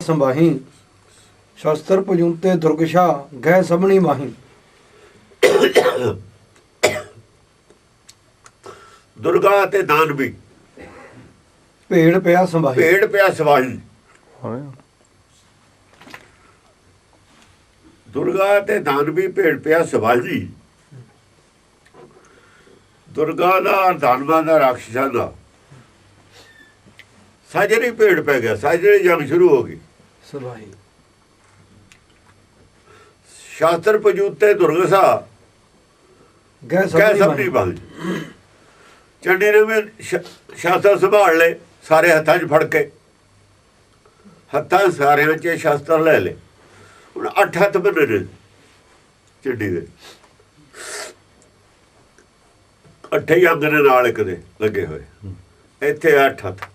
ਸੰਭਾਹੀ। ਸ਼ਸਤਰ ਪਜੂਤੇ ਦੁਰਗਸ਼ਾ ਗਹਿ ਸਭਣੀ ਮਾਹੀ। ਦੁਰਗਾ ਤੇ ਦਾਨਵੀ ਭੇੜ ਪਿਆ ਸੰਭਾਹੀ। ਭੇੜ ਪਿਆ ਸਵਾਹੀ। ਦੁਰਗਾ ਤੇ ਦਾਨਵੀ ਭੇੜ ਪਿਆ ਸਵਾਹੀ। ਦੁਰਗਾ ਦਾ ਦਾਨਵਾਂ ਦਾ ਰਾਖਸ਼ਾਂ ਦਾ ਸਾਜਰੀ ਭੇੜ ਪੈ ਗਿਆ। ਸਾਜਰੀ ਜੰਗ ਸ਼ੁਰੂ ਹੋ ਗਈ। ਸੰਭਾਹੀ। ਸ਼ਾਸਤਰ ਪਜੂਤੇ ਦੁਰਗਸਾ ਗਹਿ ਸਭਨੀ ਸਭਣੀ ਬਾਹੀ। ਚੰਡੀ ਨੇ ਵੀ ਸ਼ਾਸਤਰ ਸੰਭਾਲ ਲਏ ਸਾਰੇ ਹੱਥਾਂ 'ਚ ਫੜ ਕੇ। ਹੱਥਾਂ ਸਾਰਿਆਂ 'ਚ ਸ਼ਾਸਤਰ ਲੈ ਲਏ। ਹੁਣ 8 ਹੱਥ ਬਣੇ ਨੇ ਚੰਡੀ ਦੇ। 8 ਹੀ ਅੰਗ ਨੇ ਨਾਲ ਇੱਕ ਦੇ ਲੱਗੇ ਹੋਏ। ਇੱਥੇ 8 ਹੱਥ।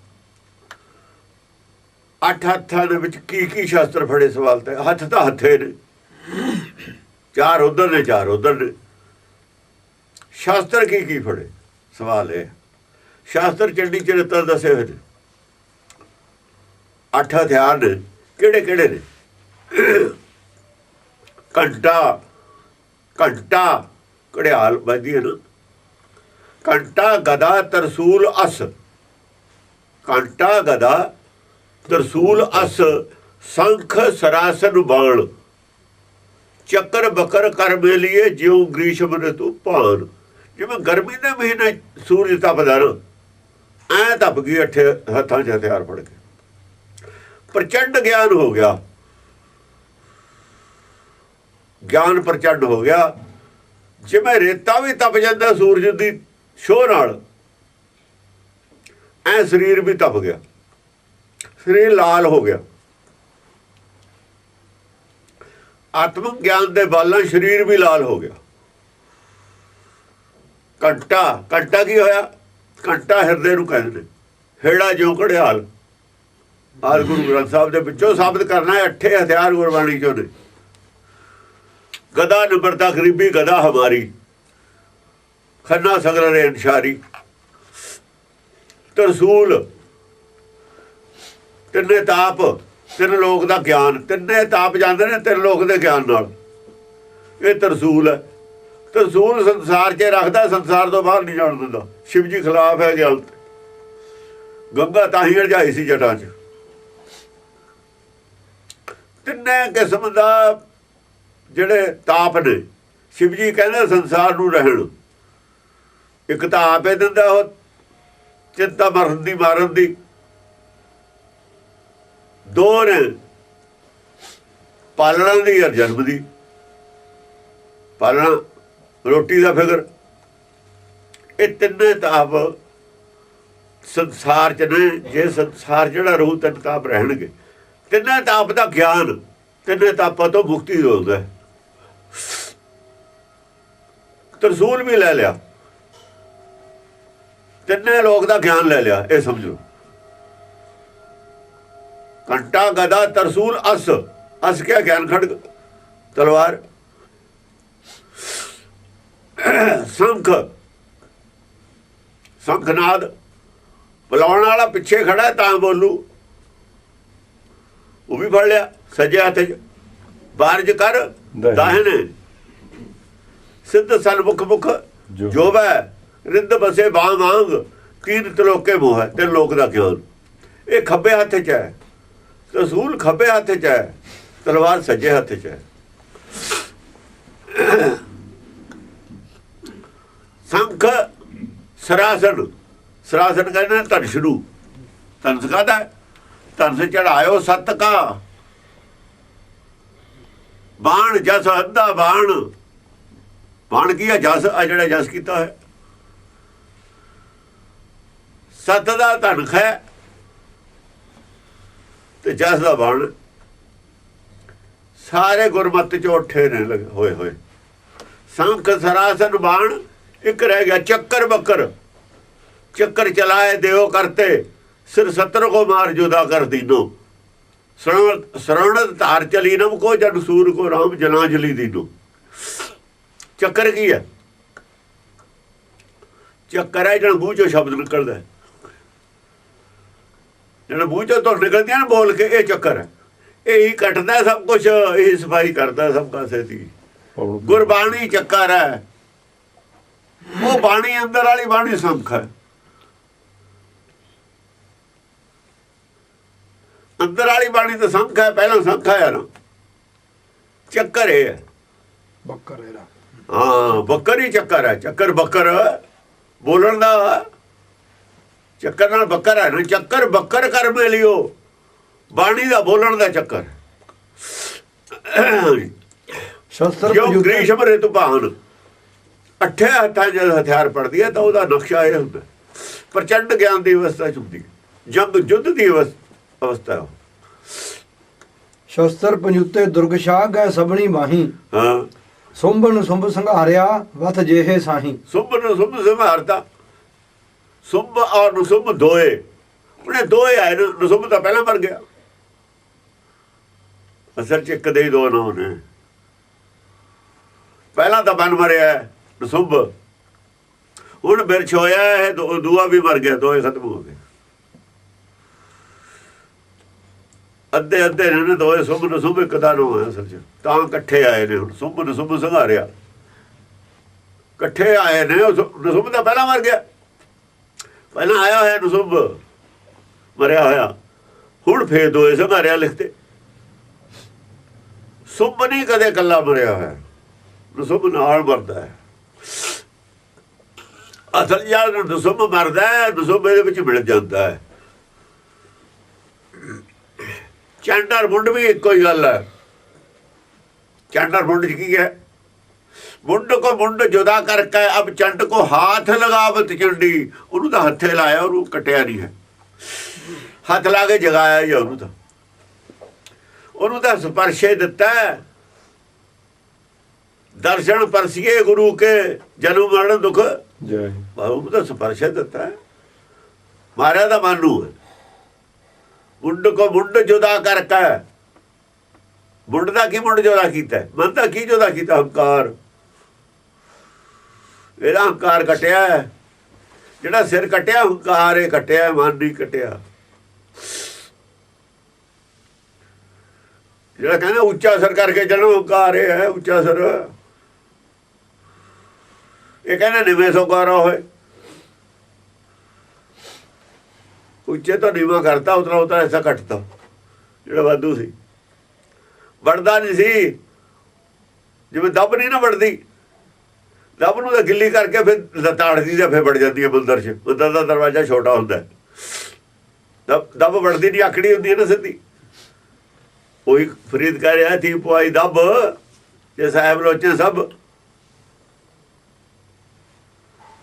8 ਹੱਥਾਂ ਦੇ ਵਿੱਚ ਕੀ ਸ਼ਾਸਤਰ ਫੜੇ? ਸਵਾਲ ਤੇ ਹੱਥ ਤਾਂ ਹੱਥੇ ਨੇ। 4 ਉਧਰ ਨੇ 4 ਉਧਰ ਨੇ। ਸ਼ਾਸਤਰ ਕੀ ਫੜੇ? ਸਵਾਲ ਇਹ। ਸ਼ਾਸਤਰ ਚੰਡੀ ਚਰਿੱਤਰ ਦੱਸੇ ਹੋਏ ਨੇ। 8 ਹਥਿਆਰ ਨੇ। ਕਿਹੜੇ ਕਿਹੜੇ ਨੇ? ਘੰਟਾ ਘੜਿਆਲ ਵੱਜਦੀ ਹੈ ਨਾ। ਘੰਟਾ ਗਦਾ ਤਰਸੂਲ ਅਸ। ਘੰਟਾ ਗਦਾ ਤਰਸੂਲ ਅਸ ਸੰਖ ਸਰਾਸਨ ਬਾਣ। ਚੱਕਰ ਬਕਰ ਕਰ ਮੇਲੀਏ ਜਿਉ ਗ੍ਰੀਸ਼ਮ ਨੇ ਤੂੰ ਭਾਨ। ਜਿਵੇਂ ਗਰਮੀ ਦੇ ਮਹੀਨੇ ਸੂਰਜ ਤਪਦਾ ਨਾ, ਐ ਤਪ ਗਈ 8 ਹੱਥਾਂ 'ਚ ਹਥਿਆਰ ਫੜ ਕੇ। ਪ੍ਰਚੰਡ ਗਿਆਨ ਹੋ ਗਿਆ। ਗਿਆਨ ਪ੍ਰਚੰਡ ਹੋ ਗਿਆ। ਜਿਵੇਂ ਰੇਤਾ ਵੀ ਤਪ ਜਾਂਦਾ ਸੂਰਜ ਦੀ ਛੋਹ ਨਾਲ, ਐ ਸਰੀਰ ਵੀ ਤਪ ਗਿਆ। ਸਰੀਰ ਲਾਲ ਹੋ ਗਿਆ। ਆਤਮਿਕ ਗਿਆਨ ਦੇ ਬਾਲਾਂ ਸਰੀਰ ਵੀ ਲਾਲ ਹੋ ਗਿਆ। ਘੰਟਾ ਕੀ ਹੋਇਆ? ਘੰਟਾ ਹਿਰਦੇ ਨੂੰ ਕਹਿੰਦੇ ਨੇ। ਹੇੜਾ ਜਿਉਂ ਘੜਿਆਲ। ਆਲ ਗੁਰੂ ਗ੍ਰੰਥ ਸਾਹਿਬ ਦੇ ਵਿੱਚੋਂ ਸਾਬਤ ਕਰਨਾ ਹੈ 8 ਹਥਿਆਰ ਗੁਰਬਾਣੀ ਚੋਂ ਨੇ। ਗਦਾ ਨਿਬਰਤਾ ਗਰੀਬੀ ਗਦਾ ਹਮਾਰੀ। ਖੰਨਾ ਸਗਰ ਰੇ ਅੰਸ਼ਾਰੀ। ਤਰਸੂਲ ਤਿੰਨੇ ਤਾਪ। 3 ਲੋਕ ਦਾ ਗਿਆਨ। ਤਿੰਨੇ ਤਾਪ ਜਾਂਦੇ ਨੇ 3 ਲੋਕ ਦੇ ਗਿਆਨ ਨਾਲ। ਇਹ ਤਰਸੂਲ ਹੈ। ਤਰਸੂਲ ਸੰਸਾਰ 'ਚ ਰੱਖਦਾ, ਸੰਸਾਰ ਤੋਂ ਬਾਹਰ ਨਹੀਂ ਜਾਣ ਦਿੰਦਾ। ਸ਼ਿਵ ਜੀ ਖਿਲਾਫ ਹੈ ਗਿਆਨ। ਗੰਗਾ ਤਾਂ ਹੀ ਹਰਜਾਈ ਸੀ ਜਟਾਂ 'ਚ। ਤਿੰਨੇ ਕਿਸਮ ਦਾ ਜਿਹੜੇ ਤਾਪ ਨੇ ਸ਼ਿਵ ਜੀ ਕਹਿੰਦੇ ਸੰਸਾਰ ਨੂੰ ਰਹਿਣ। ਇੱਕ ਤਾਂ ਆਪੇ ਦਿੰਦਾ ਉਹ ਚਿੰਤਾ ਮਾਰਨ ਦੀ। 2 ਨੇ ਪਾਲਣਾ ਦੀ ਔਰ ਜਨਮ ਦੀ। ਪਾਲਣਾ ਰੋਟੀ ਦਾ ਫਿਕਰ। ਇਹ ਤਿੰਨੇ ਤਾਪ ਸੰਸਾਰ 'ਚ ਨੇ। ਜੇ ਸੰਸਾਰ ਜਿਹੜਾ ਰਹੂ 3 ਤਾਪ ਰਹਿਣਗੇ। ਤਿੰਨੇ ਤਾਪ ਦਾ ਗਿਆਨ। ਤਿੰਨੇ ਤਾਪਾਂ ਤੋਂ ਮੁਕਤੀ ਹੋਊਗਾ। ਤਰਸੂਲ ਵੀ ਲੈ ਲਿਆ। ਤਿੰਨੇ ਲੋਕ ਦਾ ਗਿਆਨ ਲੈ ਲਿਆ। ਇਹ ਸਮਝੋ। ਘੰਟਾ ਗਦਾ ਤਰਸੂਲ ਅਸ। ਅਸ ਕਿਆ? ਗਿਆਨ ਖੜਗ ਤਲਵਾਰ। ਸੰਖਨਾਦ। ਬੁਲਾਉਣ ਵਾਲਾ ਪਿੱਛੇ ਖੜਾ ਤਾਂ ਬੋਲੂ। ਉਹ ਵੀ ਫੜ ਲਿਆ ਸੱਜੇ ਹੱਥ 'ਚ। ਬਾਰਜ ਕਰ ਦਾਹਿਨੇ। ਸਿੱਧ ਸਨਮੁਖ ਮੁਖ ਜੋਬੈ। ਰਿੰਦ ਬਸੇ ਬਾਂ ਵਾਂਗ। 3 ਤਲੋਕੇ ਮੋਹ ਹੈ। 3 ਲੋਕ ਦਾ ਗਿਆਨ ਇਹ ਖੱਬੇ ਹੱਥ 'ਚ ਹੈ। ਤਰਸੂਲ ਖੱਬੇ ਹੱਥ 'ਚ ਹੈ। ਤਲਵਾਰ ਸੱਜੇ ਹੱਥ 'ਚ ਹੈ। ਸੰਖ ਸਰਾਸਨ। ਸਰਾਸਨ ਕਹਿੰਦੇ ਧਨੁਸ਼ ਨੂੰ। ਧਨੁਸ਼ ਕਾਹਦਾ? ਧਨੁਸ਼ ਚੜਾਇਓ ਸੱਤ ਕਾ। ਬਾਣ ਜਸ ਅੱਧਾ ਬਾਣ। ਬਾਣ ਕੀ ਹੈ? ਜਸ। ਆ ਜਿਹੜਾ ਜਸ ਕੀਤਾ ਹੈ। ਸੱਤ ਦਾ ਧਨਖ ਹੈ ਤੇ ਜਸ ਦਾ ਬਾਣ। ਸਾਰੇ ਗੁਰਮਤਿ 'ਚ ਉੱਠੇ ਨੇ ਹੋਏ। ਸੰਖ ਸਰਾਸਨ ਬਾਣ। ਇੱਕ ਰਹਿ ਗਿਆ ਚੱਕਰ ਬੱਕਰ। ਚੱਕਰ ਚਲਾਏ ਦਿਓ ਕਰਤੇ। ਸਿਰ 70 ਕੋ ਮਾਰ ਜੁਦਾ ਕਰ ਦੀਨੋ। ਸਰਵਣ ਧਾਰ ਚਲੀ ਨਮ ਕੋ ਜਨ ਸੂਰ ਕੋ ਰਾਮ ਜਲਾਂਜਲੀ ਦੀਨੋ। ਚੱਕਰ ਕੀ ਹੈ? ਚੱਕਰ ਹੈ ਜਿਹੜਾ ਮੂੰਹ 'ਚੋਂ ਸ਼ਬਦ ਨਿਕਲਦਾ। ਜਿਹੜਾ ਮੂੰਹ 'ਚੋਂ ਤੋਂ ਨਿਕਲਦੀਆਂ ਨਾ ਬੋਲ ਕੇ, ਇਹ ਚੱਕਰ ਹੈ। ਇਹੀ ਕੱਟਦਾ ਸਭ ਕੁਝ, ਇਹੀ ਸਫਾਈ ਕਰਦਾ ਸਭ ਕਾਸੇ ਦੀ। ਗੁਰਬਾਣੀ ਚੱਕਰ ਹੈ, ਉਹ ਬਾਣੀ ਅੰਦਰ ਵਾਲੀ ਬਾਣੀ ਸੰਖ ਹੈ। ਅੰਦਰ ਵਾਲੀ ਬਾਣੀ ਤਾਂ ਸੰਖ ਹੈ, ਪਹਿਲਾਂ ਸੰਖ ਹੈ ਨਾ, ਚੱਕਰ ਇਹ ਹੈ। ਬੱਕਰ ਇਹਦਾ ਹਾਂ, ਬੱਕਰ ਹੀ ਚੱਕਰ ਹੈ। ਚੱਕਰ ਬੱਕਰ ਬੋਲਣ ਦਾ, ਚੱਕਰ ਨਾਲ ਬੱਕਰ ਹੈ ਨਾ। ਚੱਕਰ ਬੱਕਰ ਕਰ ਮਿਲਿਓ, ਬਾਣੀ ਦਾ ਬੋਲਣ ਦਾ ਚੱਕਰ। ਸ਼ਸਤਰ ਜੋ ਪਜੂਤੇ ਗ੍ਰੀਸ਼ਮ ਰਿਤੁ ਭਾਨ, ਅੱਠੇ ਹੱਥਾਂ ਜਦ ਹਥਿਆਰ ਪੜਦੀ ਹੈ ਤਾਂ ਉਹਦਾ ਨਕਸ਼ਾ ਇਹ ਹੁੰਦਾ। ਪ੍ਰਚੰਡ ਗਿਆਨ ਦੀ ਅਵਸਥਾ ਚ ਹੁੰਦੀ, ਜੰਗ ਯੁੱਧ ਦੀ ਅਵਸਥਾ। ਸ਼ਸਤਰ ਪਜੂਤੇ ਦੁਰਗ ਸ਼ਾਹ ਗਏ ਸਭਣੀ ਮਾਹੀ, ਹਾਂ, ਸੁੰਭ ਨੂੰ ਸੁੰਭ ਸੰਘਾਰਿਆ ਵਤ ਜਿਹੇ ਸਾਹੀ। ਸੁੰਭ ਨੂੰ ਸੁੰਭ ਸੰਹਾਰਤਾ। ਸੁੰਭ ਔਰ ਨਸੁੰਭ ਦੋਏ, ਉਹਨੇ ਦੋਏ ਆਏ। ਨਸੁੰਭ ਤਾਂ ਪਹਿਲਾਂ ਮਰ ਗਿਆ, ਅਸਲ ਚ ਇੱਕ ਦੇ ਹੀ ਦੋ ਨਾਮ ਨੇ। ਪਹਿਲਾਂ ਤਾਂ ਬਨ ਮਰਿਆ ਨਸੁੰਭ, ਹੁਣ ਬਿਰਛ ਹੋਇਆ ਇਹ ਦੂਆ ਵੀ ਮਰ ਗਿਆ, ਦੋਏ ਖਤਮ ਹੋ ਗਏ। ਅੱਧੇ ਅੱਧੇ ਨੇ ਦੋਏ, ਸੁੰਭ ਨਸੁੰਭ ਇੱਕ ਦਾ ਨਾਮ ਹੈ ਅਸਲ ਚ, ਤਾਂ ਇਕੱਠੇ ਆਏ ਨੇ। ਹੁਣ ਸੁੰਭ ਨਸੁੰਭ ਸੰਘਾਰਿਆ, ਇਕੱਠੇ ਆਏ ਨੇ। ਨਸੁੰਭ ਤਾਂ ਪਹਿਲਾਂ ਮਰ ਗਿਆ, ਪਹਿਲਾਂ ਆਇਆ ਹੋਇਆ ਨਸੁੰਭ, ਮਰਿਆ ਹੋਇਆ। ਹੁਣ ਫੇਰ ਦੋਏ ਸੰਘਾਰਿਆ ਲਿਖਤੇ। ਸੁੰਭ ਨਹੀਂ ਕਦੇ ਇਕੱਲਾ ਮਰਿਆ ਹੋਇਆ, ਨਸੁੰਭ ਨਾਲ ਮਰਦਾ ਹੈ। ਅਸਲ ਯਾਰ ਨਸੁੰਭ ਮਰਦਾ ਹੈ, ਨਸੁੰਭ ਇਹਦੇ ਵਿੱਚ ਮਿਲ ਜਾਂਦਾ ਹੈ। ਚੰਡ ਔਰ ਮੁੰਡ ਵੀ ਇੱਕੋ ਹੀ ਗੱਲ ਹੈ। चंड और मुंड की है, मुंड को मुंड जुदा करके अब चंड को हाथ लगावत चंडी, ਉਹਨੂੰ ਤਾਂ ਹੱਥੇ ਲਾਇਆ, ਉਹਨੂੰ ਕੱਟਿਆ ਨਹੀਂ ਹੈ, ਹੱਥ ਲਾ ਕੇ ਜਗਾਇਆ ਜੀ ਉਹਨੂੰ ਤਾਂ ਸਪਰਸ਼ੇ ਦਿੱਤਾ। ਦਰਸ਼ਨ ਪਰਸੀਏ ਗੁਰੂ ਕੇ ਜਨਮ ਮਰਨ ਦੁੱਖ ਜੈ, ਉਹਨੂੰ ਤਾਂ ਸਪਰਸ਼ੇ ਦਿੱਤਾ। ਮਾਰਿਆ ਦਾ ਮਾਨੂ ਹੈ। ਮੁੰਡ ਕੋ ਮੁੰਡ ਜੁਦਾ ਕਰਕੇ, ਮੁੰਡ ਦਾ ਕੀ ਮੁੰਡ ਜੁਦਾ ਕੀਤਾ, ਮਨ ਦਾ ਕੀ ਜੁਦਾ ਕੀਤਾ, ਹੰਕਾਰ। ਇਹਦਾ ਹੰਕਾਰ ਕੱਟਿਆ, ਜਿਹੜਾ ਸਿਰ ਕੱਟਿਆ ਹੰਕਾਰ ਇਹ ਕੱਟਿਆ, ਮਨ ਨਹੀਂ ਕੱਟਿਆ। ਜਿਹੜਾ ਕਹਿੰਦਾ ਉੱਚਾ ਸਰ ਕਰਕੇ ਚੱਲੋ, ਹੰਕਾਰ ਇਹ ਹੈ ਉੱਚਾ ਸਰ। ਇਹ ਕਹਿੰਦਾ ਨਿਵੇਂ ਸੋਕਾਰਾ ਹੋਏ, ਉੱਚੇ ਤੋਂ ਨੀਵਾਂ ਕਰਤਾ, ਉਤਰਾ ਉਤਰਾ ਐਸਾ ਕੱਟਤਾ। ਜਿਹੜਾ ਵਾਧੂ ਸੀ ਵੜਦਾ ਨਹੀਂ ਸੀ, ਜਿਵੇਂ ਦੱਬ ਨਹੀਂ ਨਾ ਵੜਦੀ, ਦੱਬ ਨੂੰ ਤਾਂ ਗਿੱਲੀ ਕਰਕੇ ਫਿਰ ਲਤਾੜਦੀ ਜਾਂ ਫਿਰ ਵੜ ਜਾਂਦੀ ਹੈ ਮੰਦਰ 'ਚ। ਮੰਦਰ ਦਾ ਦਰਵਾਜ਼ਾ ਛੋਟਾ ਹੁੰਦਾ, ਦੱਬ ਵੜਦੀ ਨਹੀਂ, ਆਖੜੀ ਹੁੰਦੀ ਹੈ ਨਾ ਸਿੱਧੀ। ਉਹੀ ਫਰੀਦ ਕਹਿ ਰਿਹਾ ਥੀ ਪੁਆਈ ਦੱਬ ਜੇ ਸਾਹਿਬ ਲੋਚੇ ਸਭ,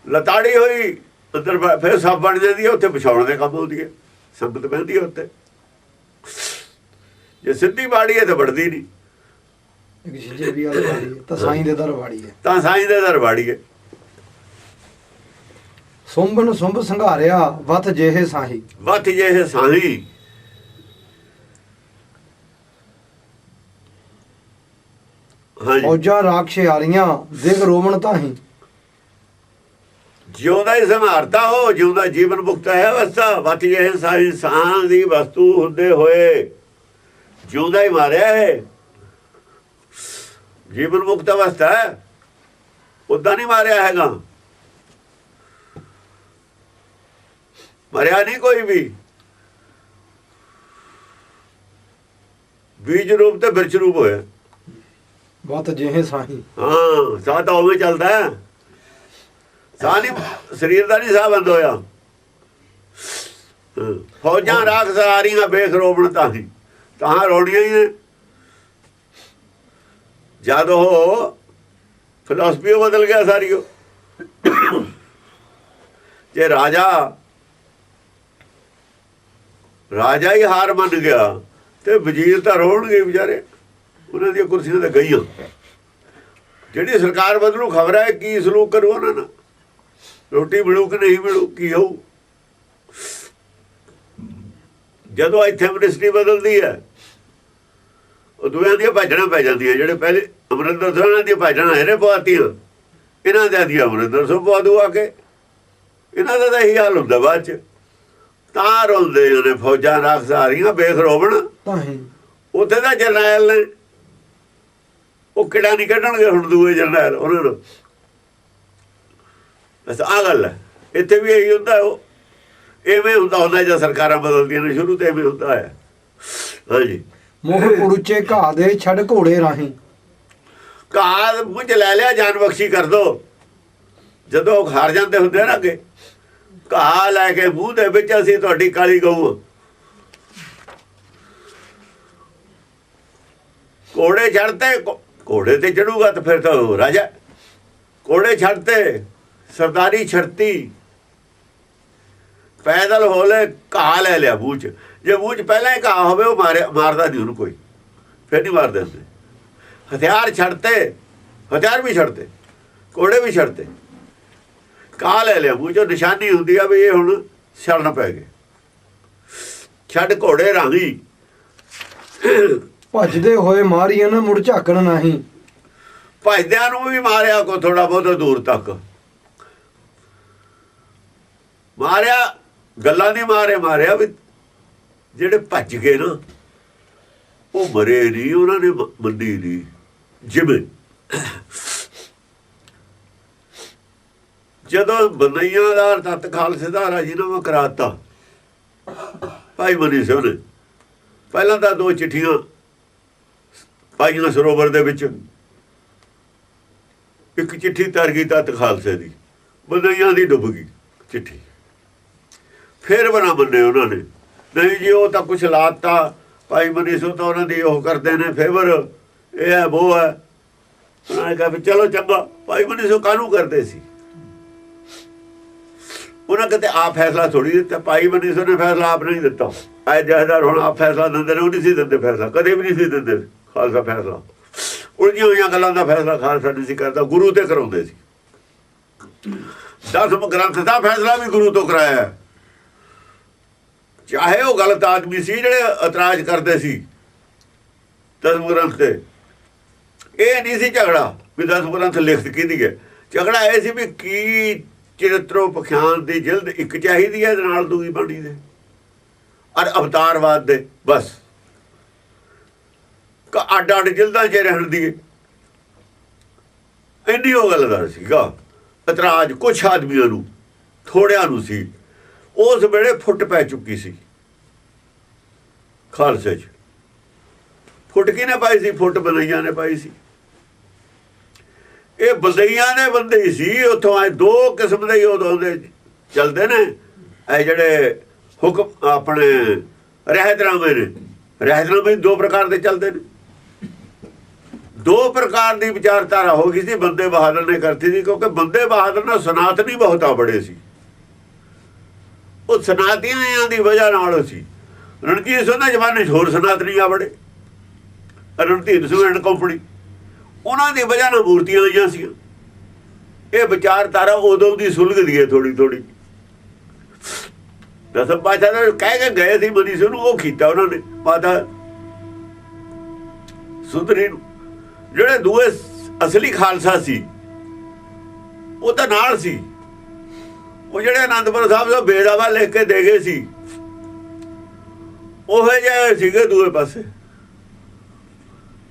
ਲਤਾੜੀ ਹੋਈ ਅੰਦਰ ਫਿਰ ਸਭ ਬਣ ਜਾਂਦੀ ਹੈ। ਉੱਥੇ ਵਿਛਾਉਣ ਦੇ ਕੰਮ ਆਉਂਦੀ ਹੈ, ਸੰਗਤ ਬਹਿੰਦੀ ਹੈ ਉੱਥੇ। ਜੇ ਸਿੱਧੀ ਬਾੜੀ ਹੈ ਤਾਂ ਵੜਦੀ ਨਹੀਂ, ਤਾਂ ਸਾਈਂ ਦੇ ਦਰ ਵਾੜੀ ਹੈ, ਤਾਂ ਸਾਈਂ ਦੇ ਦਰ ਵਾੜੀ ਹੈ। ਸੁੰਭ ਨੂੰ ਸੁੰਭ ਸੰਘਾਰਿਆ ਵਤ ਜਿਹੇ ਸਾਹੀ, ਵਤ ਜਿਹੇ ਸਾਹੀ। ਫੌਜਾਂ ਰਾਖਸ਼ਿਆਰੀਆਂ ਦਿਗ ਰੋਵਣ ਤਾਹੀਂ, ਜਿਉਂਦਾ ਹੀ ਸੰਹਾਰਤਾ ਹੋ, ਜਿਉਂਦਾ ਜੀਵਨ ਮੁਕਤ ਹੈ ਅਵਸਥਾ। ਵਤ ਜਿਹੇ ਸਾਹੀ, ਸਾਹ ਦੀ ਵਸਤੂ ਹੁੰਦੇ ਹੋਏ ਜਿਉਂਦਾ ਹੀ ਮਾਰਿਆ ਹੈ। ਜੀਵਨ ਮੁਕਤ ਅਵਸਥਾ ਹੈ, ਉਦਾਂ ਨਹੀਂ ਮਾਰਿਆ ਹੈਗਾ, ਮਰਿਆ ਨਹੀਂ ਕੋਈ ਵੀ। ਬੀਜ ਰੂਪ ਤੇ ਬਿਰਚ ਰੂਪ ਹੋਇਆ। ਵਤ ਜਿਹੇ ਸਾਹੀ, ਹਾਂ ਸਾਹ ਤਾਂ ਉਵੇਂ ਚੱਲਦਾ ਹੈ, ਸਾਹ ਨਹੀਂ, ਸਰੀਰ ਦਾ ਨਹੀਂ ਸਾਹ ਬੰਦ ਹੋਇਆ। ਫੌਜਾਂ ਰਾਖ ਸਾਰੀਆਂ ਬੇਖ ਰੋਵਣ ਤਾਹੀਂ, ਤਾਂ ਰੋਣੀਆਂ ਹੀ ਨੇ। ਜਦ ਉਹ ਫਿਲਾਸਫੀ ਬਦਲ ਗਿਆ ਸਾਰੀ, ਉਹ ਜੇ ਰਾਜਾ ਹੀ ਹਾਰ ਮੰਨ ਗਿਆ ਤੇ ਵਜ਼ੀਰ ਤਾਂ ਰੋਣਗੇ ਵਿਚਾਰੇ, ਉਹਨਾਂ ਦੀਆਂ ਕੁਰਸੀਆਂ ਤਾਂ ਗਈਆਂ। ਜਿਹੜੀ ਸਰਕਾਰ ਬਦਲੂ ਖਬਰ ਹੈ ਕੀ ਸਲੂਕ ਕਰੂ ਉਹਨਾਂ ਨਾਲ, ਰੋਟੀ ਮਿਲੂ ਕਿ ਨਹੀਂ ਮਿਲੂ, ਕੀ ਹੋਊ। ਜਦੋਂ ਇੱਥੇ ਮਿਨਿਸਟਰੀ ਬਦਲਦੀ ਹੈ, ਉਹ ਦੂਆਂ ਦੀਆਂ ਭਾਜਣਾ ਪੈ ਜਾਂਦੀਆਂ। ਜਿਹੜੇ ਪਹਿਲੇ ਅਮਰਿੰਦਰ ਸਿੰਘ ਉਹਨਾਂ ਦੀਆਂ ਭਾਜਣਾ ਇਹਨੇ ਪਵਾਤੀਆਂ, ਇਹਨਾਂ ਦੀਆਂ ਅਮਰਿੰਦਰ ਸਿੰਘ ਪਵਾ ਦੂ ਆ ਕੇ। ਇਹਨਾਂ ਦਾ ਤਾਂ ਇਹੀ ਹਾਲ ਹੁੰਦਾ ਬਾਅਦ 'ਚ। ਤਾਂ ਰੋਂਦੇ ਨੇ ਫੌਜਾਂ ਰਾਖ ਸਾਰੀਆਂ ਬੇਖ ਰੋਵਣ, ਉੱਥੇ ਦਾ ਜਰਨੈਲ ਨੇ ਉਹ ਕਿਹੜਾ ਨਹੀਂ ਕੱਢਣਗੇ ਹੁਣ ਦੂਏ ਜਰਨੈਲ ਉਹਨਾਂ ਨੂੰ। ਬਸ ਆਹ ਗੱਲ ਹੈ। ਇੱਥੇ ਵੀ ਇਹੀ ਹੁੰਦਾ, ਉਹ ਇਵੇਂ ਹੁੰਦਾ ਜਾਂ ਸਰਕਾਰਾਂ ਬਦਲਦੀਆਂ ਨੇ, ਸ਼ੁਰੂ ਤੋਂ ਇਵੇਂ ਹੁੰਦਾ ਹੈ। ਹਾਂਜੀ, ਮੋਹ ਕੁੜਚੇ ਘਾਹ ਦੇ ਛੱਡ ਘੋੜੇ ਰਾਹੀਂ। ਘਾਹ ਮੁੰਝ ਲੈ ਲਿਆ, ਜਾਨ ਬਖਸ਼ੀ ਕਰ ਦੋ। ਜਦੋਂ ਉਹ ਹਾਰ ਜਾਂਦੇ ਹੁੰਦੇ ਨਾ ਅੱਗੇ, ਘਾਹ ਲੈ ਕੇ ਮੂੰਹ ਦੇ ਵਿੱਚ ਅਸੀਂ ਤੁਹਾਡੀ ਕਾਲੀ ਗਊ। ਘੋੜੇ ਛੱਡਤੇ, ਘੋੜੇ ਤੇ ਚੜੂਗਾ ਤਾਂ ਫਿਰ ਤਾਂ ਰਾਜਾ। ਘੋੜੇ ਛੱਡਤੇ, ਸਰਦਾਰੀ ਛੱਡਤੀ, ਪੈਦਲ ਹੋ ਲੈ, ਘਾਹ ਲੈ ਲਿਆ ਮੂੰਹ 'ਚ। ਜੇ ਮੂੰਹ 'ਚ ਪਹਿਲਾਂ ਹੀ ਘਾਹ ਹੋਵੇ ਉਹ ਮਾਰਦਾ ਨਹੀਂ ਉਹਨੂੰ ਕੋਈ, ਫਿਰ ਨਹੀਂ ਮਾਰ ਦਿੰਦੇ। ਹਥਿਆਰ ਛੱਡਤੇ, ਹਥਿਆਰ ਵੀ ਛੱਡਤੇ, ਘੋੜੇ ਵੀ ਛੱਡਤੇ, ਘਾਹ ਲੈ ਲਿਆ ਮੂੰਹ 'ਚੋਂ। ਨਿਸ਼ਾਨੀ ਹੁੰਦੀ ਆ ਵੀ ਇਹ ਹੁਣ ਛੱਡਣ ਪੈ ਗਏ। ਛੱਡ ਘੋੜੇ ਰਾਹੀਂ। ਭੱਜਦੇ ਹੋਏ ਮਾਰੀਆਂ ਨਾ ਮੁੜ ਝਾਕਣ ਨਹੀਂ। ਭੱਜਦਿਆਂ ਨੂੰ ਵੀ ਮਾਰਿਆ ਕੋ ਥੋੜਾ ਬਹੁਤ ਦੂਰ ਤੱਕ ਮਾਰਿਆ, ਗੱਲਾਂ ਨਹੀਂ ਮਾਰਿਆ ਵੀ ਜਿਹੜੇ ਭੱਜ ਗਏ ਨਾ ਉਹ ਮਰੇ ਨਹੀਂ, ਉਹਨਾਂ ਨੇ ਮੰਨੀ ਨਹੀਂ। ਜਿਵੇਂ ਜਦੋਂ ਬੰਦਈਆਂ ਦਾ ਤਤ ਖਾਲਸੇ ਦਾ ਰਾਜੀਨਾਮਾ ਕਰਾਤਾ ਭਾਈ ਮਨੀ ਸਿੰਘ ਨੇ, ਪਹਿਲਾਂ ਤਾਂ 2 ਚਿੱਠੀਆਂ ਪਾਈਆਂ ਸਰੋਵਰ ਦੇ ਵਿੱਚ। ਇੱਕ ਚਿੱਠੀ ਤਰ ਗਈ ਤਤ ਖਾਲਸੇ ਦੀ, ਬੰਦਈਆਂ ਦੀ ਡੁੱਬ ਗਈ ਚਿੱਠੀ। ਫਿਰ ਬਣਾ ਮੰਨੇ ਉਹਨਾਂ ਨੇ, ਨਹੀਂ ਜੀ ਉਹ ਤਾਂ ਕੁਛ ਲਾਤਾ ਭਾਈ ਮਨੀ ਸਿੰਘ ਤਾਂ ਉਹਨਾਂ ਦੀ ਉਹ ਕਰਦੇ ਨੇ ਫੇਵਰ, ਇਹ ਹੈ ਉਹ ਹੈ। ਉਹਨਾਂ ਨੇ ਕਿਹਾ ਵੀ ਚਲੋ ਚੰਗਾ। ਭਾਈ ਮਨੀ ਸਿੰਘ ਕਾਹਨੂੰ ਕਰਦੇ ਸੀ? ਉਹਨਾਂ ਕਿਤੇ ਆਪ ਫੈਸਲਾ ਥੋੜੀ ਦਿੱਤਾ। ਭਾਈ ਮਨੀ ਸਿੰਘ ਨੇ ਫੈਸਲਾ ਆਪ ਨਹੀਂ ਦਿੱਤਾ। ਆਏ ਜਹੇਦਾਰ ਹੁਣ ਆਪ ਫੈਸਲਾ ਦਿੰਦੇ ਨੇ, ਉਹ ਨਹੀਂ ਸੀ ਦਿੰਦੇ ਫੈਸਲਾ, ਕਦੇ ਵੀ ਨਹੀਂ ਸੀ ਦਿੰਦੇ ਖਾਲਸਾ ਫੈਸਲਾ। ਉਲਝੀਆਂ ਹੋਈਆਂ ਗੱਲਾਂ ਦਾ ਫੈਸਲਾ ਖਾਲਸਾ ਨਹੀਂ ਸੀ ਕਰਦਾ, ਗੁਰੂ ਤੇ ਕਰਾਉਂਦੇ ਸੀ। 10 ਗ੍ਰੰਥ ਦਾ ਫੈਸਲਾ ਵੀ ਗੁਰੂ ਤੋਂ ਕਰਾਇਆ, ਚਾਹੇ ਉਹ ਗਲਤ ਆਦਮੀ ਸੀ ਜਿਹੜੇ ਇਤਰਾਜ਼ ਕਰਦੇ ਸੀ 10 ਗ੍ਰੰਥ ਤੇ। ਇਹ ਨਹੀਂ ਸੀ ਝਗੜਾ ਵੀ 10 ਗ੍ਰੰਥ ਲਿਖਤ ਕਿਹਦੀ ਹੈ। ਝਗੜਾ ਇਹ ਸੀ ਵੀ ਕੀ ਚਰਿਤਰੋ ਪਖਿਆਨ ਦੀ ਜਿਲਦ ਇੱਕ ਚਾਹੀਦੀ ਹੈ ਨਾਲ ਦੂਈ ਬਾਣੀ ਦੇ ਔਰ ਅਵਤਾਰਵਾਦ ਦੇ, ਬਸ ਅੱਡ ਅੱਡ ਜਿਲਦਾਂ 'ਚ ਰਹਿਣ ਦੀ ਇੰਨੀ ਉਹ ਗੱਲ ਦਾ ਸੀਗਾ। ਇਤਰਾਜ਼ ਕੁਛ ਆਦਮੀਆਂ ਨੂੰ, ਥੋੜਿਆਂ ਨੂੰ ਸੀ। ਉਸ ਵੇਲੇ ਫੁੱਟ ਪੈ ਚੁੱਕੀ ਸੀ ਖਾਲਸੇ 'ਚ। ਫੁੱਟ ਕਿਹਨੇ ਪਾਈ ਸੀ? ਫੁੱਟ ਬੰਦਈਆਂ ਨੇ ਪਾਈ ਸੀ। ਇਹ ਬੰਦਈਆਂ ਦੇ ਬੰਦੇ ਹੀ ਸੀ। ਉੱਥੋਂ ਆਏ 2 ਕਿਸਮ ਦੇ ਉਦੋਂ ਦੇ ਚੱਲਦੇ ਨੇ, ਇਹ ਜਿਹੜੇ ਹੁਕਮ ਆਪਣੇ ਰਹਿਤਨਾਮੇ ਨੇ। ਰਹਿਤਨਾਮੇ 2 ਪ੍ਰਕਾਰ ਦੇ ਚੱਲਦੇ ਨੇ। 2 ਪ੍ਰਕਾਰ ਦੀ ਵਿਚਾਰਧਾਰਾ ਹੋ ਗਈ ਸੀ, ਬੰਦੇ ਬਹਾਦਰ ਨੇ ਕਰਤੀ ਸੀ। ਕਿਉਂਕਿ ਬੰਦੇ ਬਹਾਦਰ ਨਾਲ ਸਨਾਤਨੀ ਬਹੁਤਾ ਬੜੇ ਸੀ। ਉਹ ਸਨਾਤਨੀਆਂ ਦੀ ਵਜ੍ਹਾ ਨਾਲ ਸੀ। ਰਣਜੀਤ ਸਿੰਘ ਦੇ ਜ਼ਮਾਨੇ 'ਚ ਹੋਰ ਸਨਾਤਨੀ ਆ ਬੜੇ, ਰਣਜੀਤ ਸਿੰਘ ਐਂਡ ਕੰਪਨੀ, ਉਹਨਾਂ ਦੀ ਵਜ੍ਹਾ ਨਾਲ ਮੂਰਤੀਆਂ ਆਈਆਂ ਸੀ। ਇਹ ਵਿਚਾਰਧਾਰਾ ਉਦੋਂ ਦੀ ਸੁਲਝਦੀ ਹੈ ਥੋੜੀ ਥੋੜੀ। ਦਸਮ ਪਾਤਸ਼ਾਹ ਨੇ ਕਹਿ ਕੇ ਗਏ ਸੀ ਮਨੀ ਸਿੰਘ ਨੂੰ, ਉਹ ਕੀਤਾ ਉਹਨਾਂ ਨੇ ਮਾਤਾ ਸੁੰਦਰੀ ਨੂੰ। ਜਿਹੜੇ ਦੂਏ ਅਸਲੀ ਖਾਲਸਾ ਸੀ ਉਹ ਤਾਂ ਨਾਲ ਸੀ। ਉਹ ਜਿਹੜੇ ਅਨੰਦਪੁਰ ਸਾਹਿਬ ਤੋਂ ਬੇਦਾਵਾ ਲਿਖ ਕੇ ਦੇ ਗਏ ਸੀ, ਉਹ ਜਿਹੇ ਸੀਗੇ ਦੂਏ ਪਾਸੇ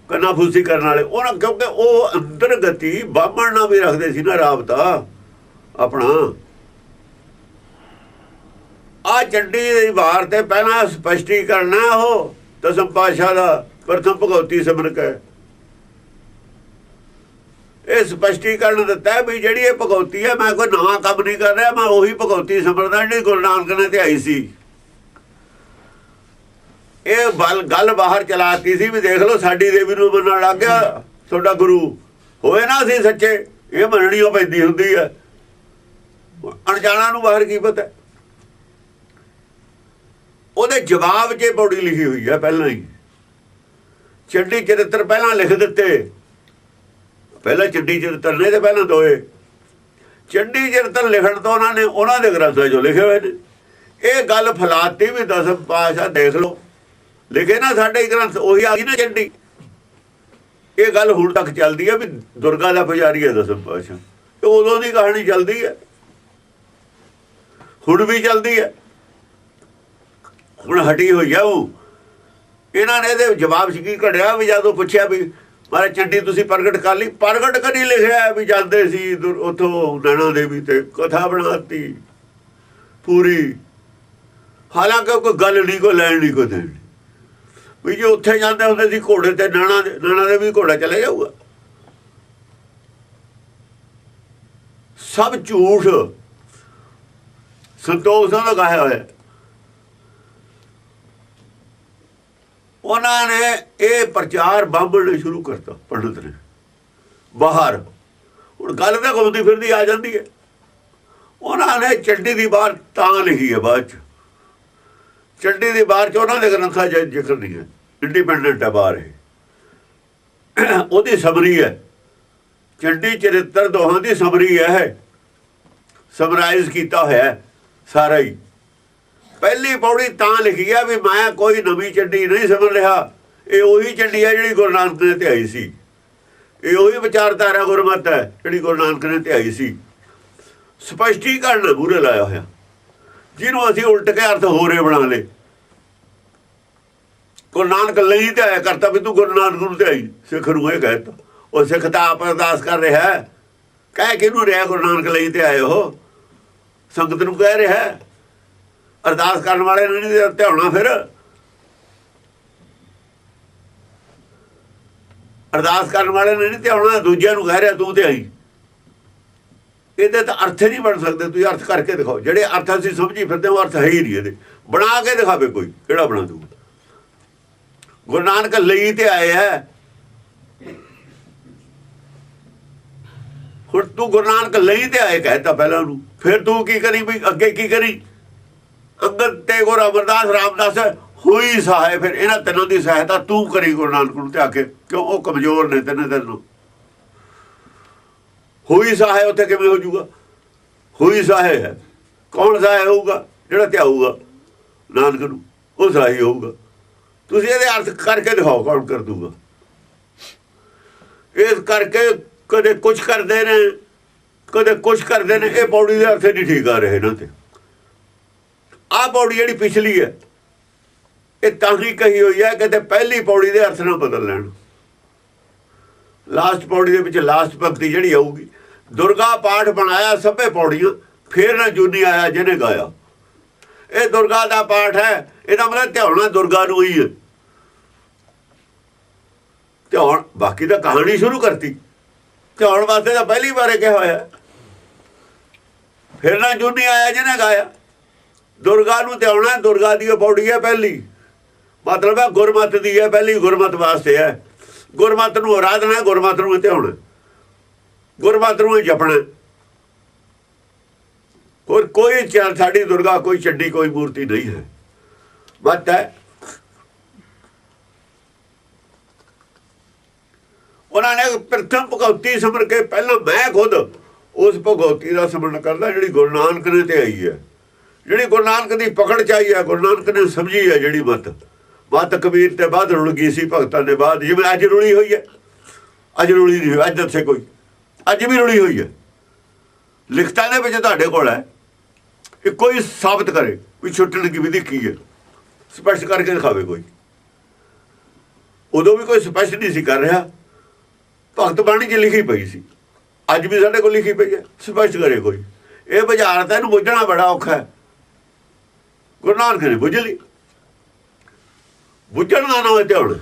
ਕੰਨਾ ਫੂਸੀ ਕਰਨ ਵਾਲੇ। ਉਹਨਾਂ ਕਿਉਂਕਿ ਉਹ ਅੰਤਰਗਤੀ ਬਾਹਮਣ ਨਾਲ ਵੀ ਰੱਖਦੇ ਸੀ ਨਾ ਰਾਬਤਾ ਆਪਣਾ। ਆ ਚੰਡੀ ਦੀ ਵਾਰ ਤੇ ਪਹਿਲਾਂ ਸਪਸ਼ਟੀਕਰਨ ਹੈ ਉਹ ਦਸਮ ਪਾਤਸ਼ਾਹ ਦਾ ਪ੍ਰਥਮ ਭਗਉਤੀ ਸਿਮਰਕ ਹੈ। ਇਹ ਸਪਸ਼ਟੀਕਰਨ ਦਿੱਤਾ ਵੀ ਜਿਹੜੀ ਇਹ ਭਗਉਤੀ ਹੈ, ਮੈਂ ਕੋਈ ਨਵਾਂ ਕੰਮ ਨਹੀਂ ਕਰ ਰਿਹਾ, ਮੈਂ ਉਹੀ ਭਗਉਤੀ ਸਿਮਰਦਾ ਜਿਹੜੀ ਗੁਰੂ ਨਾਨਕ ਨੇ ਧਿਆਈ ਸੀ। ਇਹ ਗੱਲ ਬਾਹਰ ਚਲਾਤੀ ਸੀ ਵੀ ਦੇਖ ਲਓ ਸਾਡੀ ਦੇਵੀ ਨੂੰ ਮੰਨਣ ਲੱਗ ਗਿਆ ਤੁਹਾਡਾ ਗੁਰੂ। ਹੋਏ ਨਾ ਅਸੀਂ ਸੱਚੇ, ਇਹ ਮੰਨਣੀ ਉਹ ਪੈਂਦੀ ਹੁੰਦੀ ਹੈ। ਅਣਜਾਣਾ ਨੂੰ ਬਾਹਰ ਕੀ ਪਤਾ। ਉਹਦੇ ਜਵਾਬ 'ਚ ਪੌੜੀ ਲਿਖੀ ਹੋਈ ਹੈ ਪਹਿਲਾਂ ਹੀ। ਚੰਡੀ ਚਰਿੱਤਰ ਪਹਿਲਾਂ ਲਿਖ ਦਿੱਤੇ। ਪਹਿਲਾਂ ਚੰਡੀ ਚਰਿੱਤਰ ਨੇ ਤੇ ਪਹਿਲਾਂ ਦੋਏ। ਚੰਡੀ ਚਰਿੱਤਰ ਲਿਖਣ ਤੋਂ ਉਹਨਾਂ ਨੇ ਉਹਨਾਂ ਦੇ ਗ੍ਰੰਥਾਂ 'ਚੋਂ ਲਿਖੇ ਹੋਏ ਨੇ। ਇਹ ਗੱਲ ਫੈਲਾਤੀ ਵੀ ਦਸਮ ਪਾਤਸ਼ਾਹ ਦੇਖ ਲਓ ਲਿਖੇ ਨਾ ਸਾਡੇ ਗ੍ਰੰਥ, ਉਹੀ ਆ ਗਈ ਨਾ ਚੰਡੀ। ਇਹ ਗੱਲ ਹੁਣ ਤੱਕ ਚੱਲਦੀ ਹੈ ਵੀ ਦੁਰਗਾ ਦਾ ਪੁਜਾਰੀ ਹੈ ਦਸਮ ਪਾਤਸ਼ਾਹ। ਇਹ ਉਦੋਂ ਦੀ ਕਹਾਣੀ ਚੱਲਦੀ ਹੈ, ਹੁਣ ਵੀ ਚੱਲਦੀ ਹੈ। ਹੁਣ ਹਟੀ ਹੋਈ ਆ ਉਹ। ਇਹਨਾਂ ਨੇ ਇਹਦੇ ਜਵਾਬ 'ਚ ਕੀ ਘੜਿਆ ਵੀ ਜਦੋਂ ਪੁੱਛਿਆ ਵੀ ਮਹਾਰਾਜ ਚੰਡੀ ਤੁਸੀਂ ਪ੍ਰਗਟ ਕਰ ਲਈ, ਪ੍ਰਗਟ ਕਰੀ ਲਿਖਿਆ ਵੀ ਜਾਂਦੇ ਸੀ ਉੱਥੋਂ ਨੈਣਾ ਦੇਵੀ ਤੇ ਕਥਾ ਬਣਾਤੀ ਪੂਰੀ। ਹਾਲਾਂਕਿ ਕੋਈ ਗੱਲ ਨਹੀਂ, ਕੋਈ ਲੈਣ ਨਹੀਂ, ਕੋਈ ਦੇਣ ਨਹੀਂ। ਵੀ ਜੇ ਉੱਥੇ ਜਾਂਦੇ ਹੁੰਦੇ ਸੀ ਘੋੜੇ ਤੇ ਨੈਣਾ ਦੇ ਵੀ ਘੋੜਾ ਚਲੇ ਜਾਊਗਾ। ਸਭ ਝੂਠ ਸੰਤੋਖ ਸਿੰਘ ਦਾ ਗਾਇਆ ਹੋਇਆ। ਉਹਨਾਂ ਨੇ ਇਹ ਪ੍ਰਚਾਰ ਬਾਬਲ ਨੇ ਸ਼ੁਰੂ ਕਰਤਾ, ਪੰਡਤ ਨੇ ਬਾਹਰ। ਹੁਣ ਗੱਲ ਤਾਂ ਘੁੰਮਦੀ ਫਿਰਦੀ ਆ ਜਾਂਦੀ ਹੈ। ਉਹਨਾਂ ਨੇ ਚੰਡੀ ਦੀ ਬਾਰ ਤਾਂ ਲਿਖੀ ਹੈ ਬਾਅਦ 'ਚ। ਚੰਡੀ ਦੀ ਬਾਰ 'ਚ ਉਹਨਾਂ ਦੇ ਗ੍ਰੰਥਾਂ 'ਚ ਜ਼ਿਕਰ ਨਹੀਂ ਹੈ, ਇੰਡੀਪੈਂਡੈਂਟ ਹੈ ਬਾਹਰ ਇਹ। ਉਹਦੀ ਸਮਰੀ ਹੈ, ਚੰਡੀ ਚਰਿੱਤਰ ਦੋਹਾਂ ਦੀ ਸਮਰੀ ਹੈ, ਸਮਰਾਈਜ਼ ਕੀਤਾ ਹੋਇਆ ਸਾਰਾ ਹੀ। ਪਹਿਲੀ ਪੌੜੀ ਤਾਂ ਲਿਖੀ ਆ ਵੀ ਮੈਂ ਕੋਈ ਨਵੀਂ ਚੰਡੀ ਨਹੀਂ ਸਮਝ ਰਿਹਾ, ਇਹ ਉਹੀ ਚੰਡੀ ਹੈ ਜਿਹੜੀ ਗੁਰੂ ਨਾਨਕ ਨੇ ਧਿਆਈ ਸੀ। ਇਹ ਉਹੀ ਵਿਚਾਰਧਾਰਾ ਗੁਰਮਤਿ ਹੈ ਜਿਹੜੀ ਗੁਰੂ ਨਾਨਕ ਨੇ ਧਿਆਈ ਸੀ। ਸਪਸ਼ਟੀਕਰਨ ਮੂਹਰੇ ਲਾਇਆ ਹੋਇਆ, ਜਿਹਨੂੰ ਅਸੀਂ ਉਲਟ ਕੇ ਅਰਥ ਹੋਰੇ ਬਣਾ ਲਏ। ਗੁਰੂ ਨਾਨਕ ਲਈ ਧਿਆਇਆ ਕਰਤਾ ਵੀ ਤੂੰ ਗੁਰੂ ਨਾਨਕ ਨੂੰ ਧਿਆਈ, ਸਿੱਖ ਨੂੰ ਇਹ ਕਹਿਤਾ। ਉਹ ਸਿੱਖ ਤਾਂ ਆਪ ਅਰਦਾਸ ਕਰ ਰਿਹਾ, ਕਹਿ ਕਿਹਨੂੰ ਰਿਹਾ ਗੁਰੂ ਨਾਨਕ ਲਈ ਧਿਆਏ, ਉਹ ਸੰਗਤ ਨੂੰ ਕਹਿ ਰਿਹਾ। ਅਰਦਾਸ ਕਰਨ ਵਾਲੇ ਨੂੰ ਨਹੀਂ ਧਿਆਉਣਾ, ਫਿਰ ਅਰਦਾਸ ਕਰਨ ਵਾਲੇ ਨੇ ਨਹੀਂ ਧਿਆਉਣਾ, ਦੂਜਿਆਂ ਨੂੰ ਕਹਿ ਰਿਹਾ ਤੂੰ ਧਿਆਈ। ਇਹਦੇ ਤਾਂ ਅਰਥ ਨਹੀਂ ਬਣ ਸਕਦੇ। ਤੁਸੀਂ ਅਰਥ ਕਰਕੇ ਦਿਖਾਓ। ਜਿਹੜੇ ਅਰਥ ਅਸੀਂ ਸਮਝੀ ਫਿਰਦੇ ਉਹ ਅਰਥ ਹੈ ਹੀ ਨਹੀਂ। ਇਹਦੇ ਬਣਾ ਕੇ ਦਿਖਾਵੇ ਕੋਈ, ਕਿਹੜਾ ਬਣਾ ਦੂਗਾ। ਗੁਰੂ ਨਾਨਕ ਲਈ ਤੇ ਆਏ ਹੈ। ਹੁਣ ਤੂੰ ਗੁਰੂ ਨਾਨਕ ਲਈ ਤੇ ਆਏ ਕਹਿਤਾ ਪਹਿਲਾਂ ਨੂੰ, ਫਿਰ ਤੂੰ ਕੀ ਕਰੀ ਵੀ ਅੱਗੇ ਕੀ ਕਰੀ। ਅੰਗਦ ਤੇ ਗੁਰੂ ਅਮਰਦਾਸ ਰਾਮਦਾਸ ਹੋਈ ਸਹਾਇ। ਫਿਰ ਇਹਨਾਂ ਤਿੰਨਾਂ ਦੀ ਸਹਾਇਤਾ ਤੂੰ ਕਰੀ ਗੁਰੂ ਨਾਨਕ ਨੂੰ ਤੇ ਆ ਕੇ, ਕਿਉਂ ਉਹ ਕਮਜ਼ੋਰ ਨੇ ਤਿੰਨੇ ਤੈਨੂੰ। ਹੋਈ ਸਹਾਇ ਉੱਥੇ ਕਿਵੇਂ ਹੋ ਜਾਊਗਾ। ਹੋਈ ਸਹਾਇ ਹੈ, ਕੌਣ ਸਹਾਇ ਹੋਊਗਾ? ਜਿਹੜਾ ਧਿਆਊਗਾ ਨਾਨਕ ਨੂੰ, ਉਹ ਸਹਾਈ ਹੋਊਗਾ। ਤੁਸੀਂ ਇਹਦੇ ਅਰਥ ਕਰਕੇ ਦਿਖਾਓ, ਕੌਣ ਕਰ ਦੂਗਾ। ਇਸ ਕਰਕੇ ਕਦੇ ਕੁਛ ਕਰਦੇ ਨੇ, ਕਦੇ ਕੁਛ ਕਰਦੇ ਨੇ। ਇਹ ਪੌੜੀ ਦੇ ਅਰਥ ਨਹੀਂ ਠੀਕ ਆ ਰਹੇ ਇਹਨਾਂ ਤੇ। ਆਹ ਪੌੜੀ ਜਿਹੜੀ ਪਿਛਲੀ ਹੈ ਇਹ ਤਾਂ ਹੀ ਕਹੀ ਹੋਈ ਹੈ ਕਿ ਪਹਿਲੀ ਪੌੜੀ ਦੇ ਅਰਥ ਨਾ ਬਦਲ ਲੈਣ। ਲਾਸਟ ਪੌੜੀ ਦੇ ਵਿੱਚ ਲਾਸਟ ਭਗਤੀ ਜਿਹੜੀ ਆਊਗੀ, ਦੁਰਗਾ ਪਾਠ ਬਣਾਇਆ ਸਭੇ ਪੌੜੀਆਂ, ਫੇਰ ਨਾ ਜੂਨੀ ਆਇਆ ਜਿਹਨੇ ਗਾਇਆ। ਇਹ ਦੁਰਗਾ ਦਾ ਪਾਠ ਹੈ, ਇਹਦਾ ਮਤਲਬ ਧਿਆਉਣਾ ਦੁਰਗਾ ਨੂੰ ਹੀ ਹੈ। ਧਿਆਉਣ ਬਾਕੀ ਤਾਂ ਕਹਾਣੀ ਸ਼ੁਰੂ ਕਰਤੀ, ਧਿਆਉਣ ਵਾਸਤੇ ਤਾਂ ਪਹਿਲੀ ਵਾਰੇ ਕਿਹਾ ਹੋਇਆ। ਫਿਰ ਨਾ ਜੂਨੀ ਆਇਆ ਜਿਹਨੇ ਗਾਇਆ। ਦੁਰਗਾ ਨੂੰ ਧਿਆਉਣਾ, ਦੁਰਗਾ ਦੀ ਪੌੜੀ ਹੈ ਪਹਿਲੀ। ਮਤਲਬ ਹੈ ਗੁਰਮਤ ਦੀ ਹੈ ਪਹਿਲੀ, ਗੁਰਮਤ ਵਾਸਤੇ ਹੈ। ਗੁਰਮਤ ਨੂੰ ਆਰਾਧਨਾ, ਗੁਰਮਤ ਨੂੰ ਧਿਆਉਣਾ, ਗੁਰਮਤ ਨੂੰ ਜਪਣਾ। ਹੋਰ ਕੋਈ ਸਾਡੀ ਦੁਰਗਾ, ਕੋਈ ਚੰਡੀ, ਕੋਈ ਮੂਰਤੀ ਨਹੀਂ ਹੈ। ਮਤ ਹੈ ਉਹਨਾਂ ਨੇ ਪ੍ਰਥਮ ਭਗਉਤੀ ਸਿਮਰ ਕੇ ਪਹਿਲਾਂ ਮੈਂ ਖੁਦ ਉਸ ਭਗਉਤੀ ਦਾ ਸਿਮਰਨ ਕਰਦਾ ਜਿਹੜੀ ਗੁਰੂ ਨਾਨਕ ਨੇ ਤੇ ਆਈ ਹੈ, ਜਿਹੜੀ ਗੁਰੂ ਨਾਨਕ ਦੀ ਪਕੜ ਚ ਆਈ ਹੈ, ਗੁਰੂ ਨਾਨਕ ਨੇ ਸਮਝੀ ਹੈ। ਜਿਹੜੀ ਮਤ ਕਬੀਰ ਤੇ ਬਾਅਦ ਰੁਲ ਗਈ ਸੀ, ਭਗਤਾਂ ਦੇ ਬਾਅਦ। ਜਿਵੇਂ ਅੱਜ ਰੁਲੀ ਹੋਈ ਹੈ, ਅੱਜ ਰੁਲੀ ਨਹੀਂ ਹੋਈ। ਅੱਜ ਦੱਸੇ ਕੋਈ, ਅੱਜ ਵੀ ਰੁਲੀ ਹੋਈ ਹੈ। ਲਿਖਤਾਂ ਦੇ ਵਿੱਚ ਤੁਹਾਡੇ ਕੋਲ ਹੈ, ਇਹ ਕੋਈ ਸਾਬਤ ਕਰੇ ਵੀ ਛੁੱਟਣ ਦੀ ਵਿਧੀ ਕੀ ਹੈ, ਸਪਸ਼ਟ ਕਰਕੇ ਦਿਖਾਵੇ ਕੋਈ। ਉਦੋਂ ਵੀ ਕੋਈ ਸਪਸ਼ਟ ਨਹੀਂ ਸੀ ਕਰ ਰਿਹਾ। ਭਗਤ ਬਾਣੀ 'ਚ ਲਿਖੀ ਪਈ ਸੀ, ਅੱਜ ਵੀ ਸਾਡੇ ਕੋਲ ਲਿਖੀ ਪਈ ਹੈ, ਸਪਸ਼ਟ ਕਰੇ ਕੋਈ। ਇਹ ਬੁਝਾਰਤ ਇਹਨੂੰ ਬੁੱਝਣਾ ਬੜਾ ਔਖਾ ਹੈ। ਗੁਰੂ ਨਾਨਕ ਨੇ ਬੁੱਝ ਲਈ। ਬੁੱਝਣ ਦਾ ਨਾਮ ਧਿਆਨ।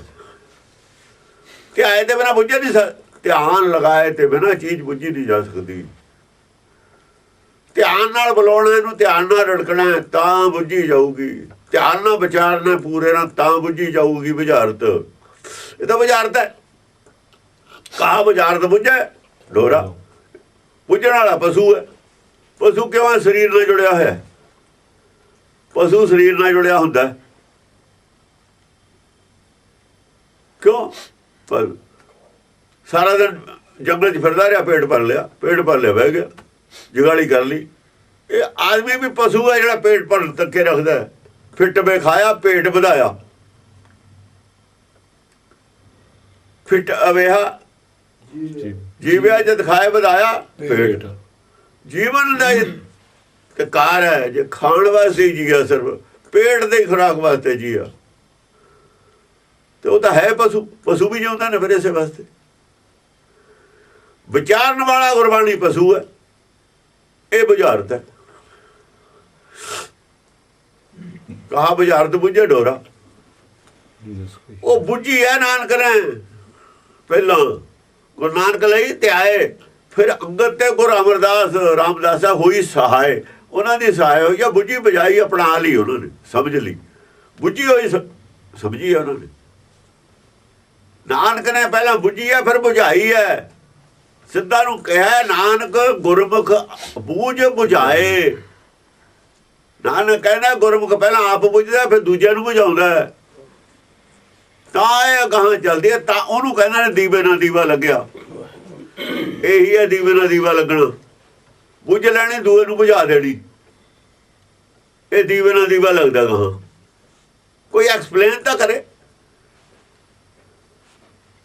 ਧਿਆਏ ਤੇ ਬਿਨਾਂ ਬੁੱਝੇ ਨਹੀਂ, ਧਿਆਨ ਲਗਾਏ ਤੇ ਬਿਨਾਂ ਚੀਜ਼ ਬੁੱਝੀ ਨਹੀਂ ਜਾ ਸਕਦੀ। ਧਿਆਨ ਨਾਲ ਬੁਲਾਉਣਾ ਇਹਨੂੰ, ਧਿਆਨ ਨਾਲ ਰੜਕਣਾ ਤਾਂ ਬੁੱਝੀ ਜਾਊਗੀ। ਧਿਆਨ ਨਾਲ ਵਿਚਾਰਨਾ ਪੂਰੇ ਨਾਲ ਤਾਂ ਬੁੱਝੀ ਜਾਊਗੀ ਬੁਝਾਰਤ। ਇਹ ਤਾਂ ਬੁਝਾਰਤ ਹੈ। ਕਹਾ ਬੁਝਾਰਤ ਬੁੱਝੇ ਡੋਰਾ। ਬੁੱਝਣ ਵਾਲਾ ਪਸ਼ੂ ਹੈ। ਪਸ਼ੂ ਕਿਉਂ ਹੈ? ਸਰੀਰ ਨਾਲ ਜੁੜਿਆ ਹੋਇਆ। ਪਸ਼ੂ ਸਰੀਰ ਨਾਲ ਜੁੜਿਆ ਹੁੰਦਾ ਕਿਉਂ? ਪਰ ਸਾਰਾ ਦਿਨ ਜੰਗਲ 'ਚ ਫਿਰਦਾ ਰਿਹਾ, ਪੇਟ ਭਰ ਲਿਆ, ਬਹਿ ਗਿਆ, ਜਗਾਲੀ ਕਰ ਲਈ। ਇਹ ਆਦਮੀ ਵੀ ਪਸ਼ੂ ਹੈ ਜਿਹੜਾ ਪੇਟ ਭਰ ਤੱਕੇ ਰੱਖਦਾ। ਫਿੱਟ ਵੇ ਖਾਇਆ, ਪੇਟ ਵਧਾਇਆ। ਫਿੱਟ ਅਵੇਹਾ ਜੀਵਿਆ ਜਦ ਖਾਏ ਵਧਾਇਆ ਪੇਟ। ਜੀਵਨ ਦਾ ਇਹ ਕਾਰ ਹੈ, ਜੇ ਖਾਣ ਵਾਸਤੇ ਜੀਆ ਸਿਰਫ ਪੇਟ ਦੇ ਖੁਰਾਕ ਵਾਸਤੇ ਜੀਆ। ਤੇ ਉਹ ਤਾਂ ਹੈ ਪਸ਼ੂ, ਪਸ਼ੂ ਵੀ ਜਿਉਂਦੇ ਨੇ ਫਿਰ ਇਸੇ ਵਾਸਤੇ। ਵਿਚਾਰਨ ਵਾਲਾ ਗੁਰਬਾਣੀ ਪਸ਼ੂ ਹੈ, ਇਹ ਬੁਝਾਰਤ ਹੈ। ਕਹਾ ਬੁਝਾਰਤ ਬੁੱਝੇ ਡੋਰਾ, ਉਹ ਬੁੱਝੀ ਹੈ ਨਾਨਕ ਨੇ ਪਹਿਲਾਂ। ਗੁਰੂ ਨਾਨਕ ਲਈ ਧਿਆਏ, ਫਿਰ ਅੰਗਦ ਤੇ ਗੁਰੂ ਅਮਰਦਾਸ ਰਾਮਦਾਸਾ ਹੋਈ ਸਹਾਏ, ਉਹਨਾਂ ਦੀ ਸਹਾਏ ਹੋਈ ਜਾਂ ਬੁੱਝੀ ਬੁਝਾਈ ਅਪਣਾ ਲਈ ਉਹਨਾਂ ਨੇ, ਸਮਝ ਲਈ, ਬੁੱਝੀ ਹੋਈ ਸਮਝੀ ਹੈ ਉਹਨਾਂ ਨੇ। ਨਾਨਕ ਨੇ ਪਹਿਲਾਂ ਬੁੱਝੀ ਹੈ ਫਿਰ ਬੁਝਾਈ ਹੈ। ਸਿੱਧਾ ਨੂੰ ਕਿਹਾ ਨਾਨਕ ਗੁਰਮੁਖ ਬੂਝ ਬੁਝਾਏ। ਨਾਨਕ ਕਹਿੰਦਾ ਗੁਰਮੁਖ ਪਹਿਲਾਂ ਆਪ ਬੁੱਝਦਾ ਫਿਰ ਦੂਜਿਆਂ ਨੂੰ ਬੁਝਾਉਂਦਾ, ਤਾਂ ਇਹ ਅਗਾਂਹ ਚੱਲਦੀ ਹੈ। ਤਾਂ ਉਹਨੂੰ ਕਹਿੰਦਾ ਨੇ ਦੀਵੇ ਨਾਲ ਦੀਵਾ ਲੱਗਿਆ। ਇਹੀ ਹੈ ਦੀਵੇ ਨਾਲ ਦੀਵਾ ਲੱਗਣਾ, ਬੁੱਝ ਲੈਣੀ ਦੂਏ ਨੂੰ ਬੁਝਾ ਦੇਣੀ। ਇਹ ਦੀਵੇ ਨਾਲ ਦੀਵਾ ਲੱਗਦਾ ਗਾਹਾਂ। ਕੋਈ ਐਕਸਪਲੇਨ ਤਾਂ ਕਰੇ।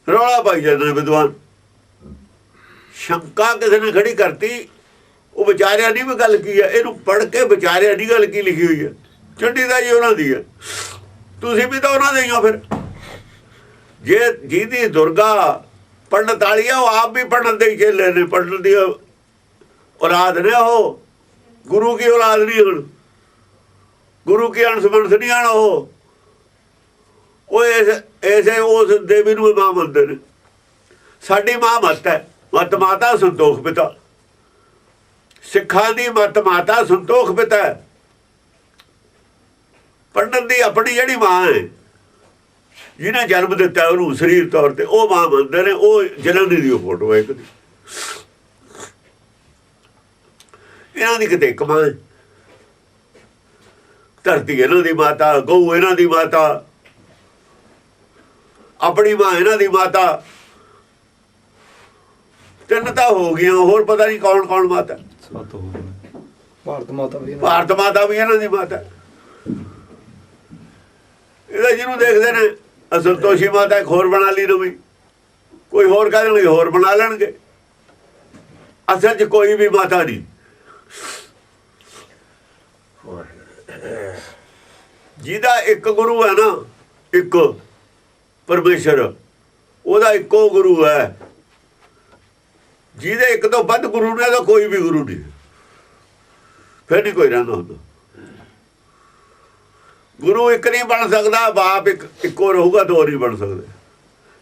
ਰੌਲਾ ਪਾਈ ਜਾਂਦੇ ਵਿਦਵਾਨ। ਸ਼ੰਕਾ ਕਿਸੇ ਨੇ ਖੜੀ ਕਰਤੀ, ਉਹ ਵਿਚਾਰਿਆਂ ਦੀ ਵੀ ਗੱਲ ਕੀ ਹੈ, ਇਹਨੂੰ ਪੜ੍ਹ ਕੇ ਵਿਚਾਰਿਆਂ ਦੀ ਗੱਲ ਕੀ ਲਿਖੀ ਹੋਈ ਹੈ। ਚੰਡੀ ਦਾ ਜੀ ਉਹਨਾਂ ਦੀ ਹੈ, ਤੁਸੀਂ ਵੀ ਤਾਂ ਉਹਨਾਂ ਦੇ ਹੀ ਹੋ। ਫਿਰ ਜੇ ਜਿਹਦੀ ਦੁਰਗਾ ਪੰਡਤ ਵਾਲੀ ਆ, ਉਹ ਆਪ ਵੀ ਪੜ੍ਹਨ ਦੇ ਚੇਲੇ ਨੇ, ਪੜ੍ਹਨ ਦੀ ਔਲਾਦ ਨੇ। ਉਹ ਗੁਰੂ ਕੀ ਔਲਾਦ ਨਹੀਂ, ਹੁਣ ਗੁਰੂ ਕੀ ਅੰਸ਼ ਬੰਸ ਨਹੀਂ ਆਣ। ਉਹ ਐਸੇ ਉਸ ਦੇਵੀ ਨੂੰ ਮਾਂ ਮੰਨਦੇ ਨੇ। ਸਾਡੀ ਮਾਂ ਮੱਤ ਹੈ, ਮੱਤ ਮਾਤਾ ਸੰਤੋਖ ਪਿਤਾ। ਸਿੱਖਾਂ ਦੀ ਮੱਤ ਮਾਤਾ ਸੰਤੋਖ ਪਿਤਾ ਹੈ। ਪੰਡਤ ਦੀ ਆਪਣੀ ਜਿਹੜੀ ਮਾਂ ਹੈ, ਜਿਹਨੇ ਜਨਮ ਦਿੱਤਾ ਉਹਨੂੰ ਸਰੀਰ ਤੌਰ ਤੇ, ਉਹ ਮਾਂ ਮੰਨਦੇ ਨੇ। ਉਹ ਜਲੰਧਰ ਦੀ ਫੋਟੋ ਹੈ ਇੱਕ ਦੀ। ਇਹਨਾਂ ਦੀ ਕਿਤੇ ਇੱਕ ਮਾਂ, ਧਰਤੀ ਇਹਨਾਂ ਦੀ ਮਾਤਾ, ਗਊ ਇਹਨਾਂ ਦੀ ਮਾਤਾ, ਆਪਣੀ ਮਾਂ ਇਹਨਾਂ ਦੀ ਮਾਤਾ। ਤਿੰਨ ਤਾਂ ਹੋ ਗਈਆਂ, ਹੋਰ ਪਤਾ ਨਹੀਂ ਕੌਣ ਕੌਣ ਮਾਤਾ। ਭਾਰਤ ਮਾਤਾ ਵੀ, ਭਾਰਤ ਮਾਤਾ ਵੀ ਇਹਨਾਂ ਦੀ ਮਾਤਾ। ਇਹਦਾ ਜਿਹਨੂੰ ਦੇਖਦੇ ਨੇ ਅਸੰਤੋਸ਼ੀ ਮਾਤਾ ਇੱਕ ਹੋਰ ਬਣਾ ਲਈ ਨਵੀਂ, ਕੋਈ ਹੋਰ ਕਹਿ ਦੇਣਗੇ ਹੋਰ ਬਣਾ ਲੈਣਗੇ। ਅਸਲ 'ਚ ਕੋਈ ਵੀ ਮਾਤਾ ਨਹੀਂ। ਜਿਹਦਾ ਇੱਕ ਗੁਰੂ ਹੈ ਨਾ, ਇੱਕ ਪਰਮੇਸ਼ਰ, ਉਹਦਾ ਇੱਕੋ ਗੁਰੂ ਹੈ। ਜਿਹਦੇ ਇੱਕ ਤੋਂ ਵੱਧ ਗੁਰੂ ਨੇ, ਉਹਦਾ ਕੋਈ ਵੀ ਗੁਰੂ ਨਹੀਂ। ਫਿਰ ਨਹੀਂ ਕੋਈ ਰਹਿੰਦਾ ਹੁੰਦਾ। ਗੁਰੂ ਇੱਕ ਨਹੀਂ ਬਣ ਸਕਦਾ, ਬਾਪ ਇੱਕੋ ਰਹੂਗਾ, ਦੋ ਨਹੀਂ ਬਣ ਸਕਦੇ।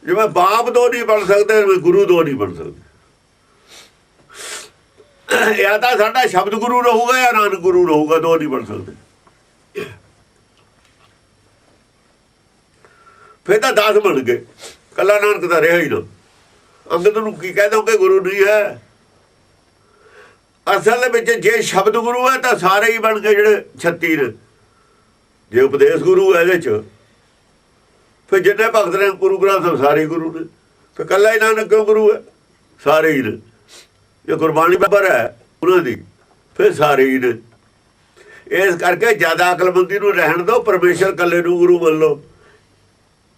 ਜਿਵੇਂ ਬਾਪ ਦੋ ਨਹੀਂ ਬਣ ਸਕਦੇ, ਗੁਰੂ ਦੋ ਨਹੀਂ ਬਣ ਸਕਦੇ। ਜਾਂ ਤਾਂ ਸਾਡਾ ਸ਼ਬਦ ਗੁਰੂ ਰਹੂਗਾ ਜਾਂ ਨਾਨਕ ਗੁਰੂ ਰਹੂਗਾ, ਦੋ ਨਹੀਂ ਬਣ ਸਕਦੇ। ਫਿਰ ਤਾਂ 10 ਬਣ ਗਏ, ਕੱਲਾ ਨਾਨਕ ਤਾਂ ਰਿਹਾ ਹੀ ਨਾ। ਅੰਗਦ ਨੂੰ ਕੀ ਕਹਿ ਦੋਗੇ ਗੁਰੂ ਨਹੀਂ ਹੈ। ਅਸਲ ਵਿੱਚ ਜੇ ਸ਼ਬਦ ਗੁਰੂ ਹੈ ਤਾਂ ਸਾਰੇ ਹੀ ਬਣ ਗਏ ਜਿਹੜੇ 36 ਨੇ। ਜੇ ਉਪਦੇਸ਼ ਗੁਰੂ ਹੈ ਇਹਦੇ 'ਚ, ਫਿਰ ਜਿੰਨੇ ਭਗਤ ਨੇ ਗੁਰੂ ਗ੍ਰੰਥ ਸਾਹਿਬ ਸਾਰੇ ਗੁਰੂ ਨੇ। ਫਿਰ ਕੱਲਾ ਹੀ ਨਾਨਕ ਕਿਉਂ ਗੁਰੂ ਹੈ? ਸਾਰੇ ਹੀ ਨੇ। ਜੇ ਗੁਰਬਾਣੀ ਬਰਾਬਰ ਹੈ ਉਹਨਾਂ ਦੀ, ਫਿਰ ਸਾਰੇ ਹੀ ਨੇ। ਇਸ ਕਰਕੇ ਜ਼ਿਆਦਾ ਅਕਲਮੰਦੀ ਨੂੰ ਰਹਿਣ ਦਿਓ, ਪਰਮੇਸ਼ਰ ਕੱਲੇ ਨੂੰ ਗੁਰੂ ਮੰਨ ਲਓ।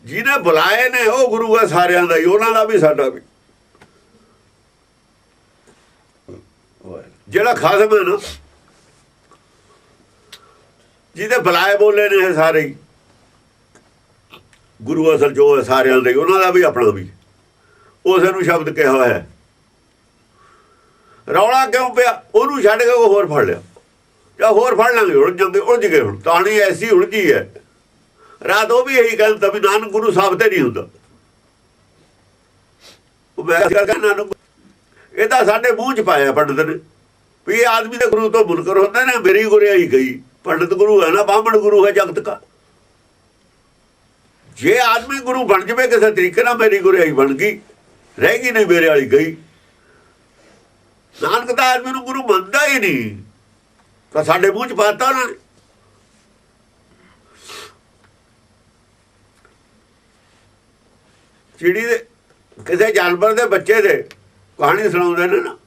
ਜਿਹਨੇ ਬੁਲਾਏ ਨੇ ਉਹ ਗੁਰੂ ਹੈ ਸਾਰਿਆਂ ਦਾ ਹੀ, ਉਹਨਾਂ ਦਾ ਵੀ ਸਾਡਾ ਵੀ। ਜਿਹੜਾ ਖਾਸਮ ਹੈ ਨਾ, ਜਿਹਦੇ ਬੁਲਾਏ ਬੋਲੇ ਨੇ ਇਹ ਸਾਰੇ ਹੀ ਗੁਰੂ ਅਸਲ ਜੋ ਹੈ ਸਾਰਿਆਂ ਦੇ, ਉਹਨਾਂ ਦਾ ਵੀ ਆਪਣਾ ਵੀ। ਉਸੇ ਨੂੰ ਸ਼ਬਦ ਕਿਹਾ ਹੋਇਆ ਹੈ। ਰੌਲਾ ਕਿਉਂ ਪਿਆ? ਉਹਨੂੰ ਛੱਡ ਕੇ ਉਹ ਹੋਰ ਫੜ ਲਿਆ, ਜਾਂ ਹੋਰ ਫੜ ਲਾਂਗੇ, ਉਲਝ ਜਾਂਦੇ, ਉਲਝ ਗਏ। ਹੁਣ ਤਾਣੀ ਐਸੀ ਉਲਝੀ ਹੈ। ਰਾਤ ਉਹ ਵੀ ਇਹੀ ਕਹਿੰਦਾ ਵੀ ਨਾਨਕ ਗੁਰੂ ਸਾਬਤ ਨਹੀਂ ਹੁੰਦਾ। ਉਹ ਮੈਂ ਨਾਨਕ ਇਹ ਤਾਂ ਸਾਡੇ ਮੂੰਹ 'ਚ ਪਾਇਆ ਪੰਡਤ ਨੇ ਵੀ ਇਹ ਆਦਮੀ ਦੇ ਗੁਰੂ ਤੋਂ ਮੁਨਕਰ ਹੁੰਦੇ ਨੇ। ਮੇਰੀ ਗੁਰਿਆਈ ਗਈ। ਪੰਡਤ ਗੁਰੂ ਹੈ ਨਾ, ਬਾਹਮਣ ਗੁਰੂ ਹੈ ਜਗਤ ਦਾ। ਜੇ ਆਦਮੀ ਗੁਰੂ ਬਣ ਜਾਵੇ ਕਿਸੇ ਤਰੀਕੇ ਨਾਲ, ਮੇਰੀ ਗੁਰਿਆਈ ਬਣ ਗਈ, ਰਹਿ ਗਈ ਨਹੀਂ ਮੇਰੇ ਵਾਲੀ ਗਈ। ਨਾਨਕ ਦਾ ਆਦਮੀ ਨੂੰ ਗੁਰੂ ਮੰਨਦਾ ਹੀ ਨਹੀਂ, ਤਾਂ ਸਾਡੇ ਮੂੰਹ 'ਚ ਪਾਤਾ ਉਹਨਾਂ ਨੇ। ਚਿੜੀ ਦੇ ਕਿਸੇ ਜਾਨਵਰ ਦੇ ਬੱਚੇ ਦੇ ਕਹਾਣੀ ਸੁਣਾਉਂਦੇ ਨੇ ਨਾ,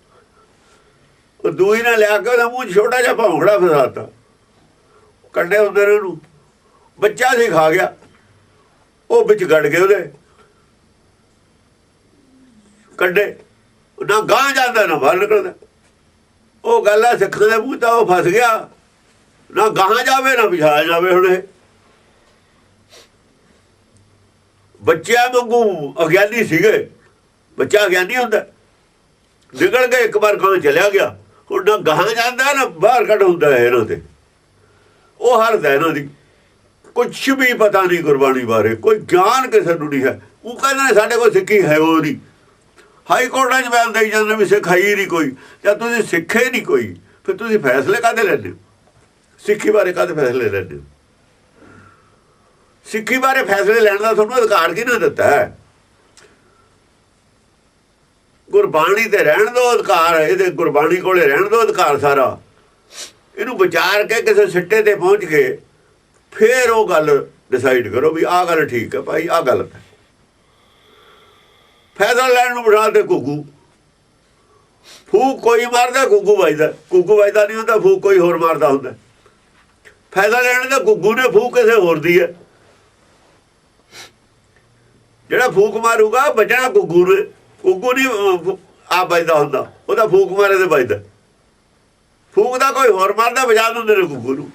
ਉਹ ਦੂਈ ਨੇ ਲਿਆ ਕੇ ਉਹਦਾ ਮੂੰਹ ਛੋਟਾ ਜਿਹਾ ਭੌਂਕੜਾ ਫਸਾਤਾ। ਕੰਡੇ ਹੁੰਦੇ ਨੇ ਉਹਨੂੰ, ਬੱਚਾ ਸੀ ਖਾ ਗਿਆ, ਉਹ ਵਿੱਚ ਗੜ ਗਏ ਉਹਦੇ ਕੰਡੇ। ਨਾ ਗਾਂ ਜਾਂਦਾ ਨਾ ਬਾਹਰ ਨਿਕਲਦਾ। ਉਹ ਗੱਲ ਆ ਸਿੱਖਾਂ ਦੇ ਮੂੰਹ ਤਾਂ ਉਹ ਫਸ ਗਿਆ। ਨਾ ਗਾਂ ਜਾਵੇ ਨਾ ਪਿਛਾਇਆ ਜਾਵੇ। ਹੁਣ ਇਹ ਬੱਚਿਆਂ ਵਾਂਗੂ ਅਗਿਆਨੀ ਸੀਗੇ। ਬੱਚਾ ਅਗਿਆਨੀ ਹੁੰਦਾ, ਨਿਕਲ ਕੇ ਇੱਕ ਵਾਰ ਗਾਂ ਚਲਿਆ ਗਿਆ, ਹੁਣ ਨਾ ਗਾਂ ਜਾਂਦਾ ਨਾ ਬਾਹਰ ਕੱਢ ਹੁੰਦਾ ਹੈ ਇਹਨਾਂ ਤੇ। ਉਹ ਹਾਲਤ ਹੈ ਇਹਨਾਂ ਦੀ, ਕੁਛ ਵੀ ਪਤਾ ਨਹੀਂ ਗੁਰਬਾਣੀ ਬਾਰੇ, ਕੋਈ ਗਿਆਨ ਕਿਸੇ ਨੂੰ ਨਹੀਂ ਹੈ। ਉਹ ਕਹਿੰਦੇ ਨੇ ਸਾਡੇ ਕੋਲ ਸਿੱਖੀ ਹੈ ਉਹ ਨਹੀਂ। ਹਾਈ ਕੋਰਟਾਂ 'ਚ ਬਿਆਨ ਦੇਈ ਜਾਂਦੇ ਵੀ ਸਿੱਖ ਹੈ ਹੀ ਨਹੀਂ ਕੋਈ। ਜਾਂ ਤੁਸੀਂ ਸਿੱਖੇ ਨਹੀਂ ਕੋਈ, ਫਿਰ ਤੁਸੀਂ ਫੈਸਲੇ ਕਾਹਦੇ ਲੈਂਦੇ ਹੋ? ਸਿੱਖੀ ਬਾਰੇ ਕਾਹਦੇ ਫੈਸਲੇ ਲੈਂਦੇ ਹੋ? ਸਿੱਖੀ ਬਾਰੇ ਫੈਸਲੇ ਲੈਣ ਦਾ ਤੁਹਾਨੂੰ ਅਧਿਕਾਰ ਕਿਹਨੇ ਦਿੱਤਾ ਹੈ? ਗੁਰਬਾਣੀ ਤੇ ਰਹਿਣ ਦਿਓ ਅਧਿਕਾਰ, ਇਹਦੇ ਗੁਰਬਾਣੀ ਕੋਲੇ ਰਹਿਣ ਦਿਓ ਅਧਿਕਾਰ ਸਾਰਾ। ਇਹਨੂੰ ਵਿਚਾਰ ਕੇ ਕਿਸੇ ਸਿੱਟੇ ਤੇ ਪਹੁੰਚ ਕੇ ਫਿਰ ਉਹ ਗੱਲ ਡਿਸਾਈਡ ਕਰੋ ਵੀ ਆਹ ਗੱਲ ਠੀਕ ਹੈ ਭਾਈ, ਆਹ ਗਲਤ ਹੈ। ਫੈਸਲਾ ਲੈਣ ਨੂੰ ਬਿਠਾ ਦੇ ਘੁੱਗੂ। ਫੂਕ ਕੋਈ ਮਾਰਦਾ, ਘੁੱਗੂ ਵੱਜਦਾ। ਘੁੱਗੂ ਵੱਜਦਾ ਨਹੀਂ ਹੁੰਦਾ, ਫੂਕ ਕੋਈ ਹੋਰ ਮਾਰਦਾ ਹੁੰਦਾ। ਫੈਸਲਾ ਲੈਣ ਦਾ ਘੁੱਗੂ ਨੇ, ਫੂਕ ਕਿਸੇ ਹੋਰ ਦੀ ਹੈ। ਜਿਹੜਾ ਫੂਕ ਮਾਰੂਗਾ ਬਚਣਾ ਘੁੱਗੂ ਨੇ। ਘੁੱਗੂ ਨਹੀਂ ਆਪ ਵੱਜਦਾ ਹੁੰਦਾ, ਉਹਦਾ ਫੂਕ ਮਾਰੇ ਤੇ ਵੱਜਦਾ। ਫੂਕ ਦਾ ਕੋਈ ਹੋਰ ਮਾਰਦਾ, ਵਜਾ ਦਿੰਦੇ ਨੇ ਘੁੱਗੂ ਨੂੰ।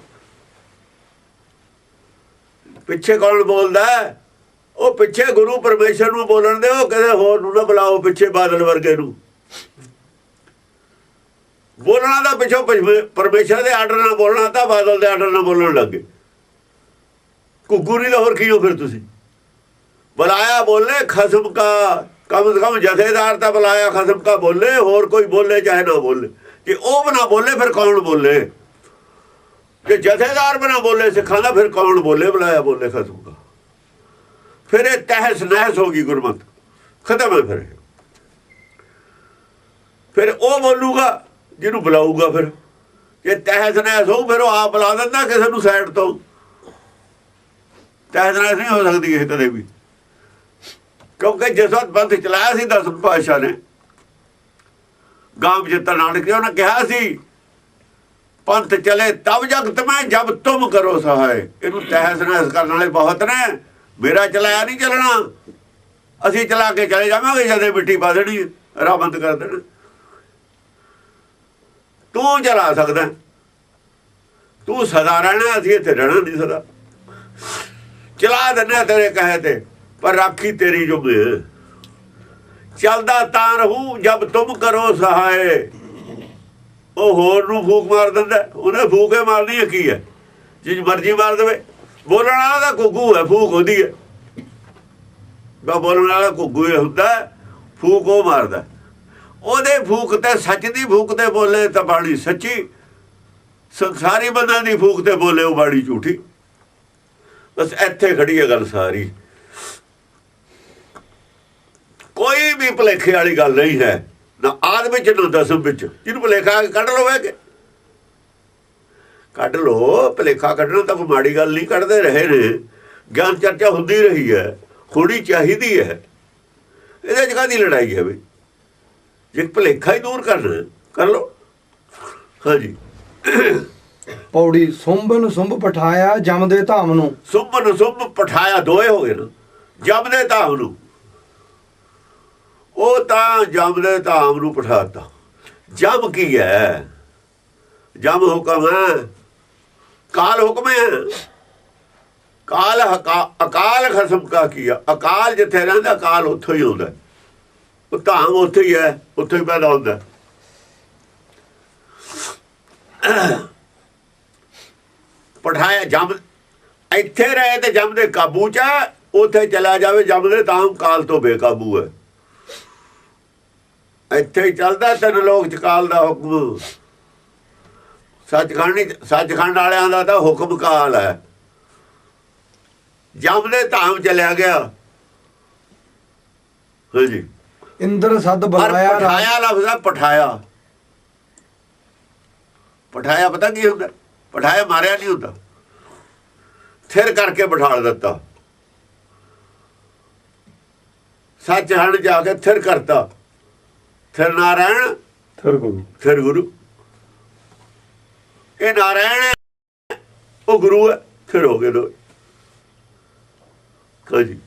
ਪਿੱਛੇ ਕੌਣ ਬੋਲਦਾ? ਉਹ ਪਿੱਛੇ ਗੁਰੂ ਪਰਮੇਸ਼ਰ ਨੂੰ ਬੋਲਣ ਦੇ, ਉਹ ਕਿਸੇ ਹੋਰ ਨੂੰ ਨਾ ਬੁਲਾਓ ਪਿੱਛੇ ਬਾਦਲ ਵਰਗੇ ਨੂੰ। ਬੋਲਣਾ ਦਾ ਪਿੱਛੋਂ ਪਰਮੇਸ਼ਰ ਦੇ ਆਰਡਰ ਨਾਲ ਬੋਲਣਾ, ਤਾਂ ਬਾਦਲ ਦੇ ਆਰਡਰ ਨਾਲ ਬੋਲਣ ਲੱਗੇ। ਘੁੱਗੂ ਨਹੀਂ ਤਾਂ ਹੋਰ ਕੀ ਹੋ ਫਿਰ ਤੁਸੀਂ? ਬੁਲਾਇਆ ਬੋਲੇ ਖਸਮ ਕਾ, ਕਮ ਸੇ ਕਮ ਜਥੇਦਾਰ ਤਾਂ ਬੁਲਾਇਆ ਖਸਮ ਕਾ ਬੋਲੇ, ਹੋਰ ਕੋਈ ਬੋਲੇ ਚਾਹੇ ਨਾ ਬੋਲੇ। ਜੇ ਉਹ ਨਾ ਬੋਲੇ ਫਿਰ ਕੌਣ ਬੋਲੇ? ਜੇ ਜਥੇਦਾਰ ਬਣਾ ਬੋਲੇ ਸਿੱਖਾਂ ਦਾ, ਫਿਰ ਕੌਣ ਬੋਲੇ? ਬੁਲਾਇਆ ਬੋਲੇ ਖਸਮ ਕਾ। ਫਿਰ ਇਹ ਤਹਿਸ ਨਹਿਸ ਹੋ ਗਈ ਗੁਰਮਤ, ਖਤਮ ਹੈ। ਫਿਰ ਉਹ ਬੋਲੂਗਾ ਜਿਹਨੂੰ ਬੁਲਾਊਗਾ। ਫਿਰ ਜੇ ਤਹਿਸ ਨਹਿਸ ਹੋਊ, ਫਿਰ ਉਹ ਆਪ ਬੁਲਾ ਦਿੰਦਾ ਕਿਸੇ ਨੂੰ ਸਾਈਡ ਤੋਂ। ਤਹਿਸ ਨਹਿਸ ਨਹੀਂ ਹੋ ਸਕਦੀ ਇਹ ਕਦੇ ਵੀ, ਕਿਉਂਕਿ ਜਿਸ ਵਕਤ ਪੰਥ ਚਲਾਇਆ ਸੀ ਦਸਮ ਪਾਤਸ਼ਾਹ ਨੇ, ਗਾਂਵ ਜਿੱਤਣ ਨਾਨਕ ਜੀ ਉਹਨੇ ਕਿਹਾ ਸੀ ਪੰਥ ਚਲੇ ਤਬ ਜਗਤ ਮੈਂ ਜਬ ਤੁਮ ਕਰੋ ਸਹਾਏ। ਇਹਨੂੰ ਤਹਿਸ ਨਹਿਸ ਕਰਨ ਵਾਲੇ ਬਹੁਤ ਨੇ। ਮੇਰਾ ਚਲਾਇਆ ਨਹੀਂ ਚੱਲਣਾ, ਅਸੀਂ ਚਲਾ ਕੇ ਚਲੇ ਜਾਵਾਂਗੇ, ਜਦੇ ਮਿੱਟੀ ਪਾ ਦੇਣੀ, ਰਾਹ ਬੰਦ ਕਰ ਦੇਣਾ। ਤੂੰ ਚਲਾ ਸਕਦਾ, ਤੂੰ ਸਦਾ ਰਹਿਣਾ, ਅਸੀਂ ਇੱਥੇ ਰਹਿਣਾ ਨਹੀਂ ਸਦਾ। ਚਲਾ ਦਿੰਦੇ ਤੇਰੇ ਕਹੇ ਤੇ, ਪਰ ਰਾਖੀ ਤੇਰੀ ਜੁਗ। ਚੱਲਦਾ ਤਾਂ ਰਹੂ ਜਬ ਤੁਮ ਕਰੋ ਸਹਾਏ। ਉਹ ਹੋਰ ਨੂੰ ਫੂਕ ਮਾਰ ਦਿੰਦਾ, ਉਹਨੇ ਫੂਕੇ ਮਾਰਨੀ ਹੈ ਕੀ ਹੈ? ਜਿਸ ਮਰਜ਼ੀ ਮਾਰ ਦੇਵੇ। ਬੋਲਣ ਵਾਲਾ ਤਾਂ ਘੁੱਗੂ ਹੈ, ਫੂਕ ਹੁੰਦੀ ਹੈ। ਬੋਲਣ ਵਾਲਾ ਘੁੱਗੂ ਹੀ ਹੁੰਦਾ, ਫੂਕ ਉਹ ਮਾਰਦਾ। ਉਹਦੇ ਫੂਕ ਤੇ, ਸੱਚ ਦੀ ਫੂਕ ਤੇ ਬੋਲੇ ਤਾਂ ਬਾਣੀ ਸੱਚੀ, ਸੰਸਾਰੀ ਬੰਦਿਆਂ ਦੀ ਫੂਕ ਤੇ ਬੋਲੇ ਉਹ ਬਾਣੀ ਝੂਠੀ। ਬਸ ਇੱਥੇ ਖੜੀ ਹੈ ਗੱਲ ਸਾਰੀ। ਕੋਈ ਵੀ ਭੁਲੇਖੇ ਵਾਲੀ ਗੱਲ ਨਹੀਂ ਹੈ, ਨਾ ਆਦ ਵਿੱਚ ਨਾ ਦਸਮ ਵਿੱਚ। ਜਿਹਨੂੰ ਭੁਲੇਖਾ ਕੱਢ ਲਓ, ਕਿ ਕੱਢ ਲਓ। ਭੁਲੇਖਾ ਕੱਢਣਾ ਤਾਂ ਕੋਈ ਮਾੜੀ ਗੱਲ ਨਹੀਂ, ਕੱਢਦੇ ਰਹੇ ਨੇ। ਗਿਆਨ ਚਰਚਾ ਹੁੰਦੀ ਰਹੀ ਹੈ, ਹੋਣੀ ਚਾਹੀਦੀ ਹੈ। ਇਹਦੇ 'ਚ ਕਾਹਦੀ ਲੜਾਈ ਹੈ ਬਈ? ਜੇ ਭੁਲੇਖਾ ਹੀ ਦੂਰ ਕਰਨਾ, ਕਰ ਲਓ। ਹਾਂਜੀ। ਪੌੜੀ ਸੁੰਭਨ ਸੁੰਭ ਪਠਾਇਆ ਜਮ ਦੇ ਧਾਮ ਨੂੰ। ਸੁੰਭਨ ਸੁੰਭ ਪਠਾਇਆ ਦੋਏ ਹੋ ਗਏ ਨਾ। ਜਮ ਦੇ ਧਾਮ ਨੂੰ, ਉਹ ਤਾਂ ਜਮ ਦੇ ਧਾਮ ਨੂੰ ਪਠਾਤਾ। ਜਮ ਕੀ ਹੈ? ਜਮ ਹੁਕਮ ਹੈ, ਕਾਲ ਹੁਕਮ ਹੈ। ਕਾਲ ਅਕਾਲ ਖਸਮ ਕਾ ਕੀਆ। ਅਕਾਲ ਜਿੱਥੇ ਰਹਿੰਦਾ, ਅਕਾਲ ਉੱਥੋਂ ਹੀ ਆਉਂਦਾ। ਉਹ ਧਾਮ ਉੱਥੇ ਹੀ ਹੈ, ਉੱਥੋਂ ਹੀ ਪੈਦਾ ਹੁੰਦਾ। ਪਠਾਇਆ ਜਮ, ਇੱਥੇ ਰਹੇ ਤੇ ਜਮ ਦੇ ਕਾਬੂ 'ਚ ਹੈ, ਉੱਥੇ ਚਲਾ ਜਾਵੇ ਜਮ ਦੇ ਧਾਮ, ਕਾਲ ਤੋਂ ਬੇਕਾਬੂ ਹੈ। ਇੱਥੇ ਹੀ ਚੱਲਦਾ ਤਿੰਨ ਲੋਕ 'ਚ ਕਾਲ ਦਾ ਹੁਕਮ। ਸੱਚਖੰਡ ਵਾਲਿਆਂ ਦਾ ਤਾਂ ਹੁਕਮ ਕਾਲ ਹੈ। ਜਮ ਦੇ ਧਾਮ ਚਲਿਆ ਗਿਆ। ਹਾਂਜੀ। ਇੰਦਰ ਸਦ ਬੁਲਾਇਆ। ਪਠਾਇਆ ਲਫ਼ਜ਼ ਹੈ, ਪਠਾਇਆ। ਪਠਾਇਆ ਪਤਾ ਕੀ ਹੁੰਦਾ? ਪਠਾਇਆ ਮਾਰਿਆ ਨਹੀਂ ਹੁੰਦਾ, ਥਿਰ ਕਰਕੇ ਬਿਠਾ ਦਿੱਤਾ। ਸੱਚਖੰਡ ਜਾ ਕੇ ਥਿਰ ਕਰਤਾ। ਥਿਰ ਨਾਰਾਇਣ, ਥਿਰ ਗੁਰੂ। ਥਿਰ ਗੁਰੂ। ਇਹ ਨਾਰਾਇਣ ਹੈ, ਉਹ ਗੁਰੂ ਹੈ, ਥਿਰ ਹੋ ਗਏ ਦੋ। ਹਾਂਜੀ।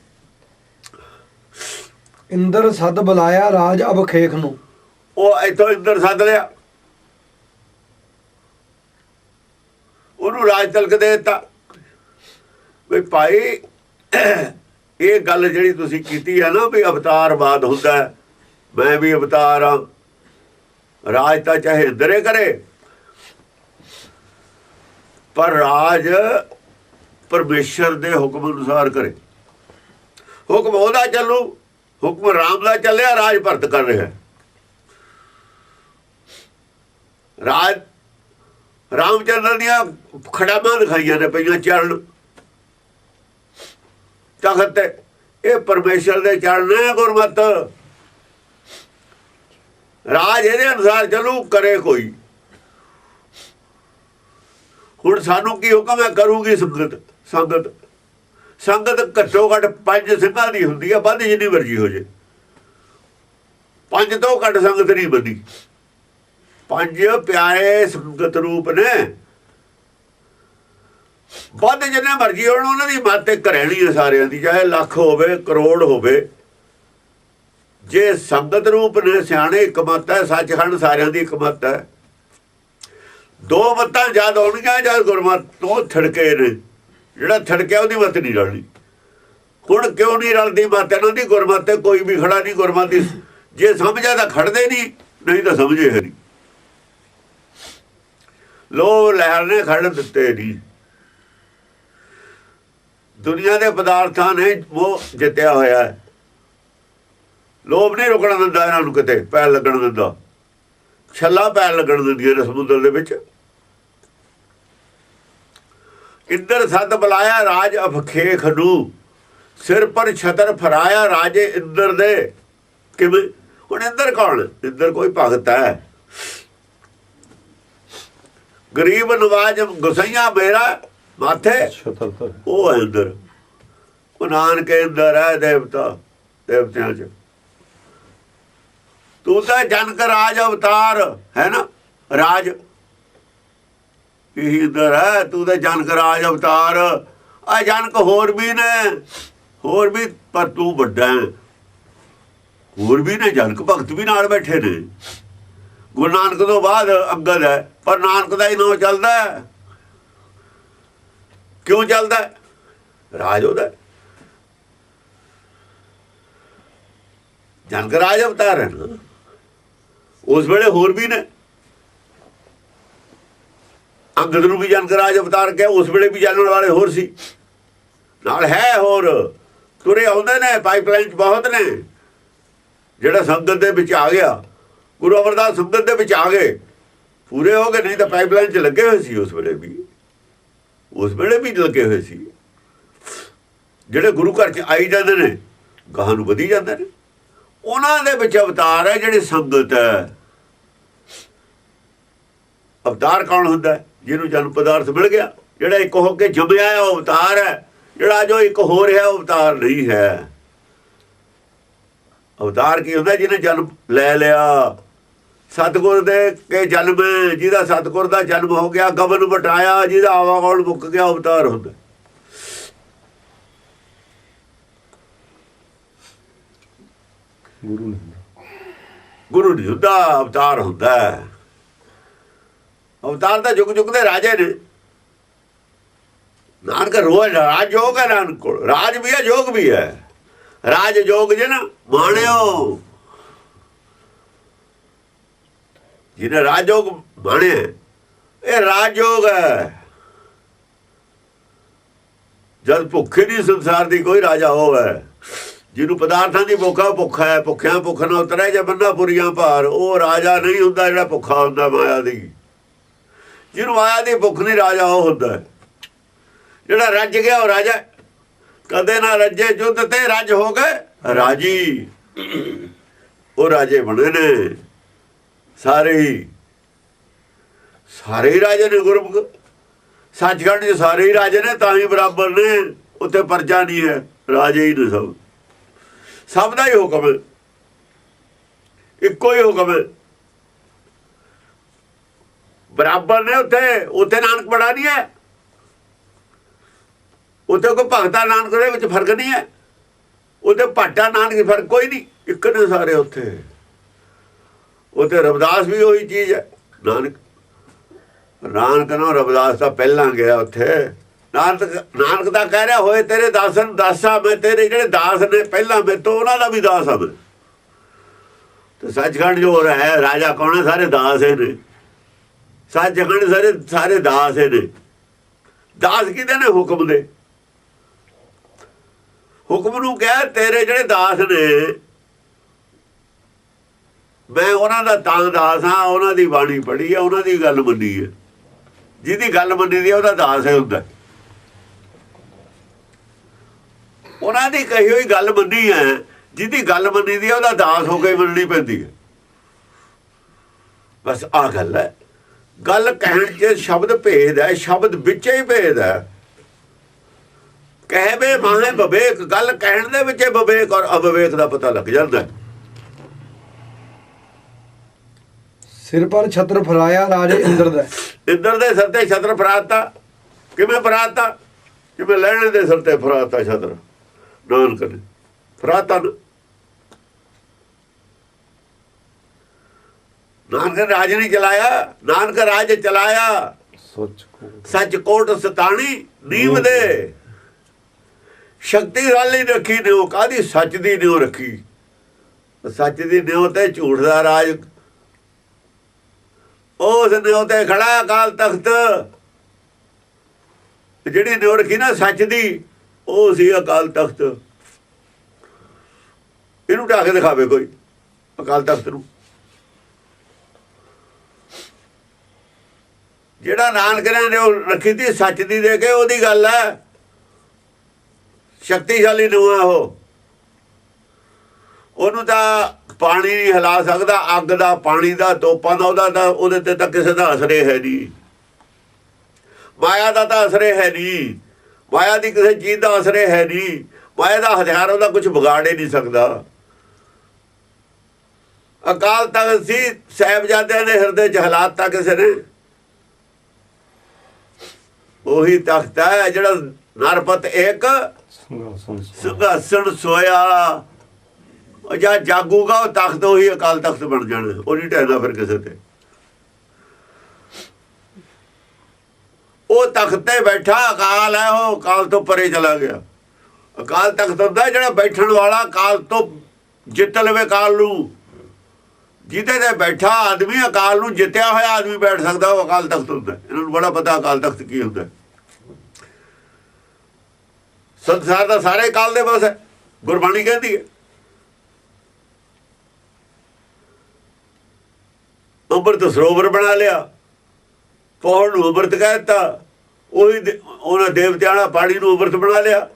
ਇੰਦਰ ਸਦ ਬੁਲਾਇਆ ਰਾਜ ਅਬਖੇਖ ਨੂੰ। ਉਹ ਇੱਥੋਂ ਇੰਦਰ ਸੱਦ ਲਿਆ, ਉਹਨੂੰ ਰਾਜ ਤਲਕ ਦੇ ਦਿੱਤਾ ਵੀ ਭਾਈ ਇਹ ਗੱਲ ਜਿਹੜੀ ਤੁਸੀਂ ਕੀਤੀ ਹੈ ਨਾ ਵੀ ਅਵਤਾਰਵਾਦ ਹੁੰਦਾ, ਮੈਂ ਵੀ ਅਵਤਾਰ ਹਾਂ। ਰਾਜ ਤਾਂ ਚਾਹੇ ਇੰਦਰੇ ਕਰੇ, ਪਰ ਰਾਜ ਪਰਮੇਸ਼ਰ ਦੇ ਹੁਕਮ ਅਨੁਸਾਰ ਕਰੇ। ਹੁਕਮ ਉਹਦਾ ਚੱਲੂ, ਹੁਕਮ ਰਾਮ ਦਾ ਚੱਲਿਆ, ਰਾਜ ਭਰਤ ਕਰ ਰਿਹਾ। ਰਾਜ ਰਾਮਚੰਦਰ ਦੀਆਂ ਖੜਾਮਾਂ ਦਿਖਾਈਆਂ ਨੇ ਪਈਆਂ ਚਰਨ ਤਖਤ ਤੇ, ਇਹ ਪਰਮੇਸ਼ਰ ਦੇ ਚਰਨ ਨੇ। ਗੁਰਮਤ ਰਾਜ ਇਹਦੇ ਅਨੁਸਾਰ ਚੱਲੂ, ਕਰੇ ਕੋਈ। ਹੁਣ ਸਾਨੂੰ ਕੀ ਹੁਕਮ ਹੈ? ਕਰੂਗੀ ਸੰਗਤ। ਸੰਗਤ ਘੱਟੋ ਘੱਟ 5 ਸਿੰਘਾਂ ਦੀ ਹੁੰਦੀ ਹੈ, ਵੱਧ ਜਿੰਨੀ ਮਰਜ਼ੀ ਹੋ ਜੇ। 5 ਤੋਂ ਘੱਟ ਸੰਗਤ ਨਹੀਂ ਬੰਦੀ। 5 ਪਿਆਰੇ ਸੰਗਤ ਰੂਪ ਨੇ, ਵੱਧ ਜਿੰਨੇ ਮਰਜ਼ੀ ਹੋਣ ਉਹਨਾਂ ਦੀ ਮੱਤ ਇੱਕ ਰਹਿਣੀ ਹੈ ਸਾਰਿਆਂ ਦੀ, ਚਾਹੇ ਲੱਖ ਹੋਵੇ ਕਰੋੜ ਹੋਵੇ। ਜੇ ਸੰਗਤ ਰੂਪ ਨੇ ਸਿਆਣੇ, ਇੱਕ ਮੱਤ ਹੈ। ਸੱਚਖੰਡ ਸਾਰਿਆਂ ਦੀ ਇੱਕ ਮੱਤ ਹੈ। 2 ਮੱਤਾਂ ਜਦ ਆਉਣਗੀਆਂ ਜਦ ਗੁਰਮਤ ਤੋਂ ਥੜਕੇ ਨੇ। ਜਿਹੜਾ ਥੜਕਿਆ ਉਹਦੀ ਮੱਤ ਨਹੀਂ ਰਲਣੀ। ਹੁਣ ਕਿਉਂ ਨਹੀਂ ਰਲਦੀ ਮੱਤ ਇਹਨਾਂ ਦੀ? ਗੁਰਮਤ ਤੇ ਕੋਈ ਵੀ ਖੜਾ ਨਹੀਂ। ਗੁਰਮਤ ਦੀ ਜੇ ਸਮਝਿਆ ਤਾਂ ਖੜਦੇ ਨਹੀਂ ਤਾਂ ਸਮਝੇ ਹੈ ਨਹੀਂ। ਲੋਭ ਲਹਿਰ ਨੇ ਖੜ ਦਿੱਤੇ ਨਹੀਂ। ਦੁਨੀਆ ਦੇ ਪਦਾਰਥਾਂ ਨੇ ਉਹ ਜਿੱਤਿਆ ਹੋਇਆ ਹੈ। ਲੋਭ ਨਹੀਂ ਰੁਕਣ ਦਿੰਦਾ ਇਹਨਾਂ ਨੂੰ, ਕਿਤੇ ਪੈਰ ਲੱਗਣ ਦਿੰਦਾ। ਛੱਲਾ ਪੈਰ ਲੱਗਣ ਦਿੰਦੀਆਂ ਨੇ ਸਮੁੰਦਰ ਦੇ ਵਿੱਚ। ਇੰਦਰ ਸੱਤ ਬੁਲਾਇਆ ਰਾਜ ਅਫਖੇਖ ਨੂੰ, ਸਿਰ ਪਰ ਛਤਰ ਫਰਾਇਆ ਰਾਜੇ ਇੰਦਰ ਦੇ। ਕਿਵੇਂ? ਹੁਣ ਇੰਦਰ ਕੌਣ? ਇੰਦਰ ਕੋਈ ਭਗਤ ਹੈ। ਗਰੀਬ ਨਵਾਜ ਗੁਸਈਆ ਮੇਰਾ ਮਾਥੇ, ਉਹ ਹੈ ਇੰਦਰ। ਉਹ ਨਾਨਕੇ ਇੰਦਰ ਹੈ ਦੇਵਤਾ, ਦੇਵਤਿਆਂ ਚ। ਤੂੰ ਤਾਂ ਜਨਕ ਰਾਜ ਅਵਤਾਰ ਹੈ ਨਾ, ਰਾਜ ਇਹੀ ਇੰਦਰ ਹੈ। ਤੂੰ ਤਾਂ ਜਨਕ ਰਾਜ ਅਵਤਾਰ। ਆ ਜਨਕ ਹੋਰ ਵੀ ਨੇ, ਹੋਰ ਵੀ, ਪਰ ਤੂੰ ਵੱਡਾ ਹੈ। ਹੋਰ ਵੀ ਨੇ ਜਨਕ, ਭਗਤ ਵੀ ਨਾਲ ਬੈਠੇ ਨੇ। ਗੁਰੂ ਨਾਨਕ ਤੋਂ ਬਾਅਦ ਅੰਗਦ ਹੈ, ਪਰ ਨਾਨਕ ਦਾ ਹੀ ਨਾਮ ਚੱਲਦਾ। ਕਿਉਂ ਚੱਲਦਾ? ਰਾਜ ਉਹਦਾ। ਜਨਕ ਰਾਜ ਅਵਤਾਰ ਹੈ ਨਾ। ਉਸ ਵੇਲੇ ਹੋਰ ਵੀ ਨੇ। ਅੰਗਦ ਨੂੰ ਵੀ ਜਨਕ ਰਾਜ ਅਵਤਾਰ ਕਿਹਾ, ਉਸ ਵੇਲੇ ਵੀ ਜਾਣਨ ਵਾਲੇ ਹੋਰ ਸੀ। ਨਾਲ ਹੈ ਹੋਰ ਤੁਰੇ ਆਉਂਦੇ ਨੇ, ਪਾਈਪਲਾਈਨ 'ਚ ਬਹੁਤ ਨੇ। ਜਿਹੜਾ ਸੰਗਤ ਦੇ ਵਿੱਚ ਆ ਗਿਆ, ਗੁਰੂ ਅਮਰਦਾਸ ਸੰਗਤ ਦੇ ਵਿੱਚ ਆ ਗਏ, ਪੂਰੇ ਹੋ ਗਏ। ਨਹੀਂ ਤਾਂ ਪਾਈਪਲਾਈਨ 'ਚ ਲੱਗੇ ਹੋਏ ਸੀ। ਉਸ ਵੇਲੇ ਵੀ ਲੱਗੇ ਹੋਏ ਸੀ। ਜਿਹੜੇ ਗੁਰੂ ਘਰ 'ਚ ਆਈ ਜਾਂਦੇ ਨੇ, ਗਾਹਾਂ ਨੂੰ ਵਧੀ ਜਾਂਦੇ ਨੇ। ਉਹਨਾਂ ਦੇ ਵਿੱਚ ਅਵਤਾਰ ਹੈ ਜਿਹੜੀ ਸੰਗਤ ਹੈ। ਅਵਤਾਰ ਕੌਣ ਹੁੰਦਾ? ਜਿਹਨੂੰ ਜਨਮ ਪਦਾਰਥ ਮਿਲ ਗਿਆ, ਜਿਹੜਾ ਇੱਕ ਹੋ ਕੇ ਜੰਮਿਆ ਹੈ, ਉਹ ਅਵਤਾਰ ਹੈ। ਜਿਹੜਾ ਜੋ ਇੱਕ ਹੋ ਰਿਹਾ ਉਹ ਅਵਤਾਰ ਨਹੀਂ ਹੈ। ਅਵਤਾਰ ਕੀ ਹੁੰਦਾ? ਜਿਹਨੇ ਜਨਮ ਲੈ ਲਿਆ। ਸਤਿਗੁਰ ਦੇ ਕੇ ਜਨਮ, ਜਿਹਦਾ ਸਤਿਗੁਰ ਦਾ ਜਨਮ ਹੋ ਗਿਆ, ਗਗਨ ਵਟਾਇਆ, ਜਿਹਦਾ ਆਵਾਗੌਣ ਮੁੱਕ ਗਿਆ, ਅਵਤਾਰ ਹੁੰਦਾ। ਗੁਰੂ ਨਹੀਂ ਹੁੰਦਾ, ਅਵਤਾਰ ਹੁੰਦਾ। ਅਵਤਾਰ ਦਾ ਜੁਗ ਜੁਗ ਦੇ ਰਾਜੇ ਨੇ। ਨਾਨਕ ਰੋਜ਼ ਰਾਜ ਜੋਗ ਹੈ। ਨਾਨਕ ਕੋਲ ਰਾਜ ਵੀ ਹੈ, ਜੋਗ ਵੀ ਹੈ। ਰਾਜ ਜੋਗ ਜੇ ਨਾ ਮਾਣਿਓ, ਜਿਹਨੇ ਰਾਜ ਜੋਗ ਮਾਣਿਆ, ਇਹ ਰਾਜ ਜੋਗ ਹੈ। ਜਦ ਭੁੱਖੇ ਨਹੀਂ ਸੰਸਾਰ ਦੀ ਕੋਈ ਰਾਜਾ ਹੋਵੇ। ਜਿਹਨੂੰ ਪਦਾਰਥਾਂ ਦੀ ਭੁੱਖ ਹੈ, ਭੁੱਖਿਆਂ ਭੁੱਖ ਨਾ ਉਤਰੇ ਜੇ ਬੰਦਾ ਪੁਰੀਆਂ ਭਾਰ, ਉਹ ਰਾਜਾ ਨਹੀਂ ਹੁੰਦਾ। ਜਿਹੜਾ ਭੁੱਖਾ ਹੁੰਦਾ ਮਾਇਆ ਦੀ, ਜਿਹਨੂੰ ਮਾਇਆ ਦੀ ਭੁੱਖ ਨਹੀਂ, ਰਾਜਾ ਉਹ ਹੁੰਦਾ। ਜਿਹੜਾ ਰੱਜ ਗਿਆ ਉਹ ਰਾਜਾ। ਕਦੇ ਨਾ ਰੱਜੇ ਜੁੱਧ ਤੇ ਰੱਜ ਹੋ ਗਏ ਰਾਜੀ। ਉਹ ਰਾਜੇ ਬਣੇ ਨੇ ਸਾਰੇ ਹੀ ਰਾਜੇ ਨੇ। ਗੁਰਮੁਖ ਸੱਚਖੰਡ 'ਚ ਸਾਰੇ ਹੀ ਰਾਜੇ ਨੇ, ਤਾਂ ਹੀ ਬਰਾਬਰ ਨੇ। ਉੱਥੇ ਪਰਜਾ ਨਹੀਂ ਹੈ, ਰਾਜੇ ਹੀ ਨੇ ਸਭ। ਸਭ ਦਾ ਹੀ ਹੁਕਮ ਹੈ, ਇੱਕੋ ਹੀ ਹੁਕਮ ਹੈ, ਬਰਾਬਰ ਨੇ। ਉੱਥੇ ਨਾਨਕ ਬੜਾ ਨਹੀਂ ਹੈ। ਉੱਥੇ ਕੋਈ ਭਗਤਾ ਨਾਨਕ ਦੇ ਵਿੱਚ ਫਰਕ ਨਹੀਂ ਹੈ। ਉੱਥੇ ਭਾਟਾ ਨਾਨਕ ਫਰਕ ਕੋਈ ਨਹੀਂ, ਇੱਕ ਨੇ ਸਾਰੇ। ਉੱਥੇ ਰਵਿਦਾਸ ਵੀ ਉਹੀ ਚੀਜ਼ ਹੈ। ਨਾਨਕ ਨਾਲ ਰਵਿਦਾਸ ਤਾਂ ਪਹਿਲਾਂ ਗਿਆ ਉੱਥੇ, ਨਾਨਕ ਦਾ ਕਹਿ ਰਿਹਾ ਹੋਏ ਤੇਰੇ ਦਾਸਨ ਦਾਸਾ ਮੈਂ ਤੇਰੇ ਜਿਹੜੇ ਦਾਸ ਨੇ ਪਹਿਲਾਂ ਮੇਰੇ ਤੋਂ ਉਹਨਾਂ ਦਾ ਵੀ ਦਾਸ ਆ ਮੈਂ। ਤੇ ਸੱਚਖੰਡ ਜੋ ਹੈ ਰਾਜਾ ਕੌਣ ਹੈ? ਸਾਰੇ ਦਾਸ ਹੈ ਨੇ। ਸੱਚਖੰਡ ਸਾਰੇ ਦਾਸ ਹੈ ਨੇ। ਦਾਸ ਕਿਹਦੇ ਨੇ? ਹੁਕਮ ਦੇ। ਹੁਕਮ ਨੂੰ ਕਿਹਾ ਤੇਰੇ ਜਿਹੜੇ ਦਾਸ ਨੇ ਮੈਂ ਉਹਨਾਂ ਦਾ ਤਾਂ ਦਾਸ ਹਾਂ, ਉਹਨਾਂ ਦੀ ਬਾਣੀ ਪੜ੍ਹੀ ਹੈ, ਉਹਨਾਂ ਦੀ ਗੱਲ ਮੰਨੀ ਹੈ। ਜਿਹਦੀ ਗੱਲ ਮੰਨੀ ਦੀ ਉਹਦਾ ਦਾਸ ਹੈ ਹੁੰਦਾ। ਉਹਨਾਂ ਦੀ ਕਹੀ ਹੋਈ ਗੱਲ ਮੰਨੀ ਹੈ, ਜਿਹਦੀ ਗੱਲ ਮੰਨੀ ਦੀ ਉਹਦਾ ਦਾਸ ਹੋ ਕੇ ਮੰਨਣੀ ਪੈਂਦੀ ਹੈ। ਬਸ ਆਹ ਗੱਲ ਹੈ। ਗੱਲ ਕਹਿਣ 'ਚ ਸ਼ਬਦ ਭੇਦ ਹੈ, ਸ਼ਬਦ ਵਿੱਚ ਹੀ ਭੇਦ ਹੈ। ਕਹਿਵੇ ਮਾਹੇ ਵਿਵੇਕ, ਗੱਲ ਕਹਿਣ ਦੇ ਵਿੱਚ ਵਿਵੇਕ ਔਰ ਅਵਿਵੇਕ ਦਾ ਪਤਾ ਲੱਗ ਜਾਂਦਾ। ਸਿਰ ਪਰ ਛਤਰ ਫਰਾਇਆ ਰਾਜੇ ਇੰਦਰ ਦਾ। ਇੰਦਰ ਦੇ ਸਿਰ ਤੇ ਛਤਰ ਫਰਾਤਾ। ਕਿਵੇਂ ਫਰਾਤਾ? ਜਿਵੇਂ ਲੈਣੇ ਦੇ ਸਿਰ ਤੇ ਫਰਾਤਾ ਛਤਰ। ਨਾਨਕ ਨੇ ਫਰਾਤਾ। ਨਾਨਕ ਰਾਜ ਨਹੀਂ ਚਲਾਇਆ, ਨਾਨਕ ਰਾਜ ਚਲਾਇਆ ਸੱਚ ਕੋਟ ਸਤਾਣੀ ਨੀਮ ਦੇ। ਸ਼ਕਤੀਸ਼ਾਲੀ ਰੱਖੀ ਨਿਉ, ਕਾਹਦੀ? ਸੱਚ ਦੀ ਨਿਉ ਰੱਖੀ। ਸੱਚ ਦੀ ਨਿਉ ਤੇ ਝੂਠ ਦਾ ਰਾਜ, ਉਸ ਨਿਉ ਤੇ ਖੜਾ ਅਕਾਲ ਤਖਤ। ਜਿਹੜੀ ਨਿਉ ਰੱਖੀ ਨਾ ਸੱਚ ਦੀ, ਉਹ ਸੀ ਅਕਾਲ ਤਖਤ। ਇਹਨੂੰ ਢਾ ਕੇ ਦਿਖਾਵੇ ਕੋਈ ਅਕਾਲ ਤਖਤ ਨੂੰ। ਜਿਹੜਾ ਨਾਨਕ ਨੇ ਨਿਉ ਰੱਖੀ ਤੀ ਸੱਚ ਦੀ ਦੇ ਕੇ, ਉਹਦੀ ਗੱਲ ਹੈ। ਸ਼ਕਤੀਸ਼ਾਲੀ ਨਿਉ ਹੈ ਉਹ। ਉਹਨੂੰ ਤਾਂ ਪਾਣੀ ਨਹੀਂ ਹਿਲਾ ਸਕਦਾ। ਅੱਗ ਦਾ, ਪਾਣੀ ਦਾ, ਤੋਪਾਂ ਦਾ, ਉਹਦੇ ਤੇ ਤਾਂ ਕਿਸੇ ਦਾ ਅਸਰ ਹੈ ਨਹੀਂ। ਮਾਇਆ ਦਾ ਤਾਂ ਅਸਰ ਹੈ ਨਹੀਂ। ਮਾਇਆ ਦੀ ਕਿਸੇ ਚੀਜ਼ ਦਾ ਅਸਰ ਹੈ ਨਹੀਂ। ਮਾਇਆ ਦਾ ਹਥਿਆਰ ਉਹਦਾ ਕੁਝ ਵਿਗਾੜ ਹੀ ਨਹੀਂ ਸਕਦਾ। ਅਕਾਲ ਤਖਤ ਸੀ, ਸਾਹਿਬਜ਼ਾਦਿਆਂ ਦੇ ਹਿਰਦੇ 'ਚ ਹਾਲਾਤ ਕਿਸੇ ਨੇ। ਉਹੀ ਤਖਤ ਹੈ ਜਿਹੜਾ ਨਰਪਤ ਇੱਕ ਸਿੰਘਾਸਣ ਸੋਇਆ। ਜਾਂ ਜਾਗੂਗਾ ਉਹ ਤਖਤ, ਉਹੀ ਅਕਾਲ ਤਖਤ ਬਣ ਜਾਣਾ। ਉਹ ਨਹੀਂ ਢਹਿੰਦਾ ਫਿਰ ਕਿਸੇ ਤੇ। ਉਹ ਤਖਤ ਤੇ ਬੈਠਾ ਅਕਾਲ ਹੈ, ਉਹ ਅਕਾਲ ਤੋਂ ਪਰੇ ਚਲਾ ਗਿਆ। ਅਕਾਲ ਤਖਤ ਹੁੰਦਾ ਜਿਹੜਾ ਬੈਠਣ ਵਾਲਾ ਅਕਾਲ ਤੋਂ ਜਿੱਤ ਲਵੇ ਕਾਲ ਨੂੰ। ਜਿਹਦੇ ਤੇ ਬੈਠਾ ਆਦਮੀ ਅਕਾਲ ਨੂੰ ਜਿੱਤਿਆ ਹੋਇਆ ਆਦਮੀ ਬੈਠ ਸਕਦਾ, ਉਹ ਅਕਾਲ ਤਖਤ ਹੁੰਦਾ। ਇਹਨਾਂ ਨੂੰ ਬੜਾ ਪਤਾ ਅਕਾਲ ਤਖਤ ਕੀ ਹੁੰਦਾ। ਸੰਸਾਰ ਦਾ ਸਾਰੇ ਅਕਾਲ ਦੇ ਬਸ ਹੈ। ਗੁਰਬਾਣੀ ਕਹਿੰਦੀ ਹੈ ਅੰਮ੍ਰਿਤ ਸਰੋਵਰ ਬਣਾ ਲਿਆ, ਪੌੜ ਨੂੰ ਅੰਮ੍ਰਿਤ ਕਹਿ ਦਿੱਤਾ। ਉਹੀ ਉਹਨਾਂ ਦੇਵਤਿਆਂ ਵਾਲਾ ਪਾਣੀ ਨੂੰ ਅੰਮ੍ਰਿਤ ਬਣਾ ਲਿਆ।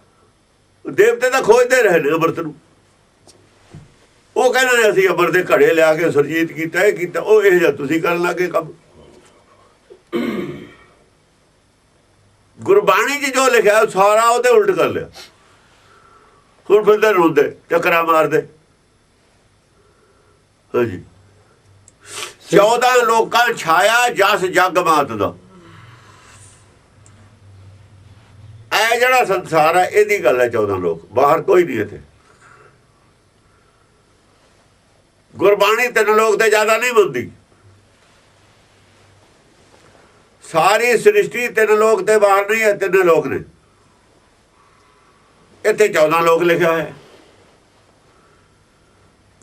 ਦੇਵਤੇ ਤਾਂ ਖੋਜਦੇ ਰਹੇ ਨੇ ਅੰਮ੍ਰਿਤ ਨੂੰ। ਉਹ ਕਹਿੰਦੇ ਨੇ ਅਸੀਂ ਅੰਮ੍ਰਿਤ ਦੇ ਘੜੇ ਲਿਆ ਕੇ ਸੁਰਜੀਤ ਕੀਤਾ, ਇਹ ਕੀਤਾ, ਉਹ ਇਹ ਜਿਹਾ ਤੁਸੀਂ ਕਰਨ ਲੱਗੇ ਕੰਮ। ਗੁਰਬਾਣੀ 'ਚ ਜੋ ਲਿਖਿਆ ਸਾਰਾ ਉਹਦੇ ਉਲਟ ਕਰ ਲਿਆ। ਹੁਣ ਫਿਰਦੇ ਰੋਂਦੇ, ਚੱਕਰਾਂ ਮਾਰਦੇ। ਹਾਂਜੀ, 14 ਲੋਕਾਂ ਛਾਇਆ ਜਸ ਜਗ ਮਾਤ ਦਾ। ਇਹ ਜਿਹੜਾ ਸੰਸਾਰ ਹੈ ਇਹਦੀ ਗੱਲ ਹੈ। 14 ਲੋਕ, ਬਾਹਰ ਕੋਈ ਨਹੀਂ ਇੱਥੇ। ਗੁਰਬਾਣੀ 3 ਲੋਕ ਤੇ ਜ਼ਿਆਦਾ ਨਹੀਂ ਮੰਨਦੀ। ਸਾਰੀ ਸ੍ਰਿਸ਼ਟੀ 3 ਲੋਕ ਤੇ ਬਾਹਰ ਨਹੀਂ ਹੈ। 3 ਲੋਕ ਨੇ। ਇੱਥੇ 14 ਲੋਕ ਲਿਖਿਆ ਹੈ।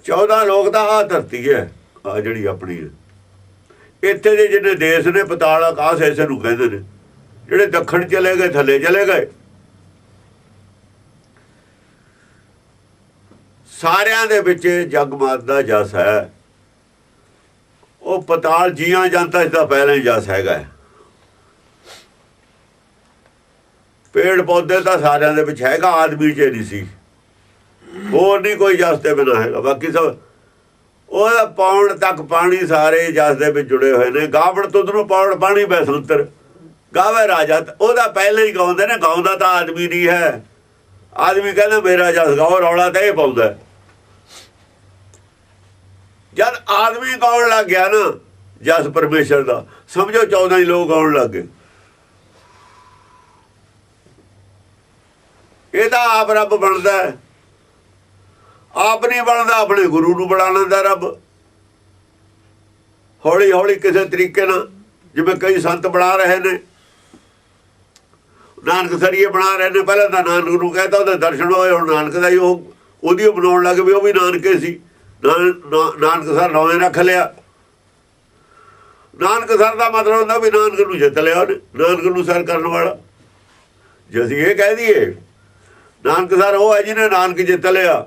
14 ਲੋਕ ਦਾ ਆਹ ਧਰਤੀ ਹੈ, ਆ ਜਿਹੜੀ ਆਪਣੀ ਹੈ। ਇੱਥੇ ਦੇ ਜਿਹਨੇ ਦੇਸ਼ ਨੇ ਪਤਾਲ ਆਕਾਸ਼ ਐਸੇ ਨੂੰ ਕਹਿੰਦੇ ਨੇ। ਜਿਹੜੇ ਦੱਖਣ ਚਲੇ ਗਏ ਥੱਲੇ ਚਲੇ ਗਏ। ਸਾਰਿਆਂ ਦੇ ਵਿੱਚ ਜਗਮਾਤ ਦਾ ਜਸ ਹੈ। ਉਹ ਪਤਾਲ ਜੀਆਂ ਜਨਤਾ ਇਸ ਦਾ ਪਹਿਲਾਂ ਹੀ ਜਸ ਹੈਗਾ। ਪੇੜ ਪੌਦੇ ਤਾਂ ਸਾਰਿਆਂ ਦੇ ਵਿੱਚ ਹੈਗਾ, ਆਦਮੀ 'ਚ ਨਹੀਂ ਸੀ। ਹੋਰ ਨਹੀਂ ਕੋਈ ਜਸ ਤੇ ਬਿਨਾਂ ਹੈਗਾ। ਬਾਕੀ ਸਭ ਉਹਦਾ ਪੌਣ ਤੱਕ ਪਾਣੀ ਸਾਰੇ ਜਸ ਦੇ ਵਿੱਚ ਜੁੜੇ ਹੋਏ ਨੇ। ਗਾਵਣ ਤੁਧ ਨੂੰ ਪੌਣ ਪਾਣੀ ਬੈਸੰਤਰ ਗਾਵੇ ਰਾਜਾ, ਉਹਦਾ ਪਹਿਲਾਂ ਹੀ ਗਾਉਂਦੇ ਨੇ। ਗਾਉਂਦਾ ਤਾਂ ਆਦਮੀ ਨਹੀਂ ਹੈ। ਆਦਮੀ ਕਹਿੰਦਾ ਮੇਰਾ ਜਸ ਗਾਓ, ਰੌਲਾ ਤਾਂ ਇਹ ਪਾਉਂਦਾ। ਜਦ ਆਦਮੀ ਗਾਉਣ ਲੱਗ ਗਿਆ ਨਾ ਜਸ ਪਰਮੇਸ਼ਰ ਦਾ, ਸਮਝੋ 14 ਹੀ ਲੋਕ ਗਾਉਣ ਲੱਗ ਗਏ। ਇਹ ਤਾਂ ਆਪ ਰੱਬ ਬਣਦਾ, ਆਪ ਨਹੀਂ ਬਣਦਾ। ਆਪਣੇ ਗੁਰੂ ਨੂੰ ਬਣਾ ਲੈਂਦਾ ਰੱਬ। ਹੌਲੀ ਹੌਲੀ ਕਿਸੇ ਤਰੀਕੇ ਨਾਲ, ਜਿਵੇਂ ਕਈ ਸੰਤ ਬਣਾ ਰਹੇ ਨੇ। ਨਾਨਕ ਸਰੀਏ ਬਣਾ ਰਹੇ ਨੇ। ਪਹਿਲਾਂ ਤਾਂ ਨਾਨਕ ਨੂੰ ਕਹਿਤਾ, ਉਹਦੇ ਦਰਸ਼ਨ ਹੋਏ, ਹੁਣ ਨਾਨਕ ਦਾ ਹੀ ਉਹਦੀ ਬਣਾਉਣ ਲੱਗ ਵੀ ਉਹ ਵੀ ਨਾਨਕੇ ਸੀ। ਨਾਨਕ ਸਰ ਨਵੇਂ ਰੱਖ ਲਿਆ। ਨਾਨਕ ਸਰ ਦਾ ਮਤਲਬ ਹੁੰਦਾ ਵੀ ਨਾਨਕ ਨੂੰ ਜਿੱਤ ਲਿਆ ਉਹਨੇ, ਨਾਨਕ ਨੂੰ ਸਰ ਕਰਨ ਵਾਲਾ। ਜੇ ਅਸੀਂ ਇਹ ਕਹਿ ਦਈਏ ਨਾਨਕ ਸਰ ਉਹ ਹੈ ਜਿਹਨੇ ਨਾਨਕ ਜਿੱਤ ਲਿਆ,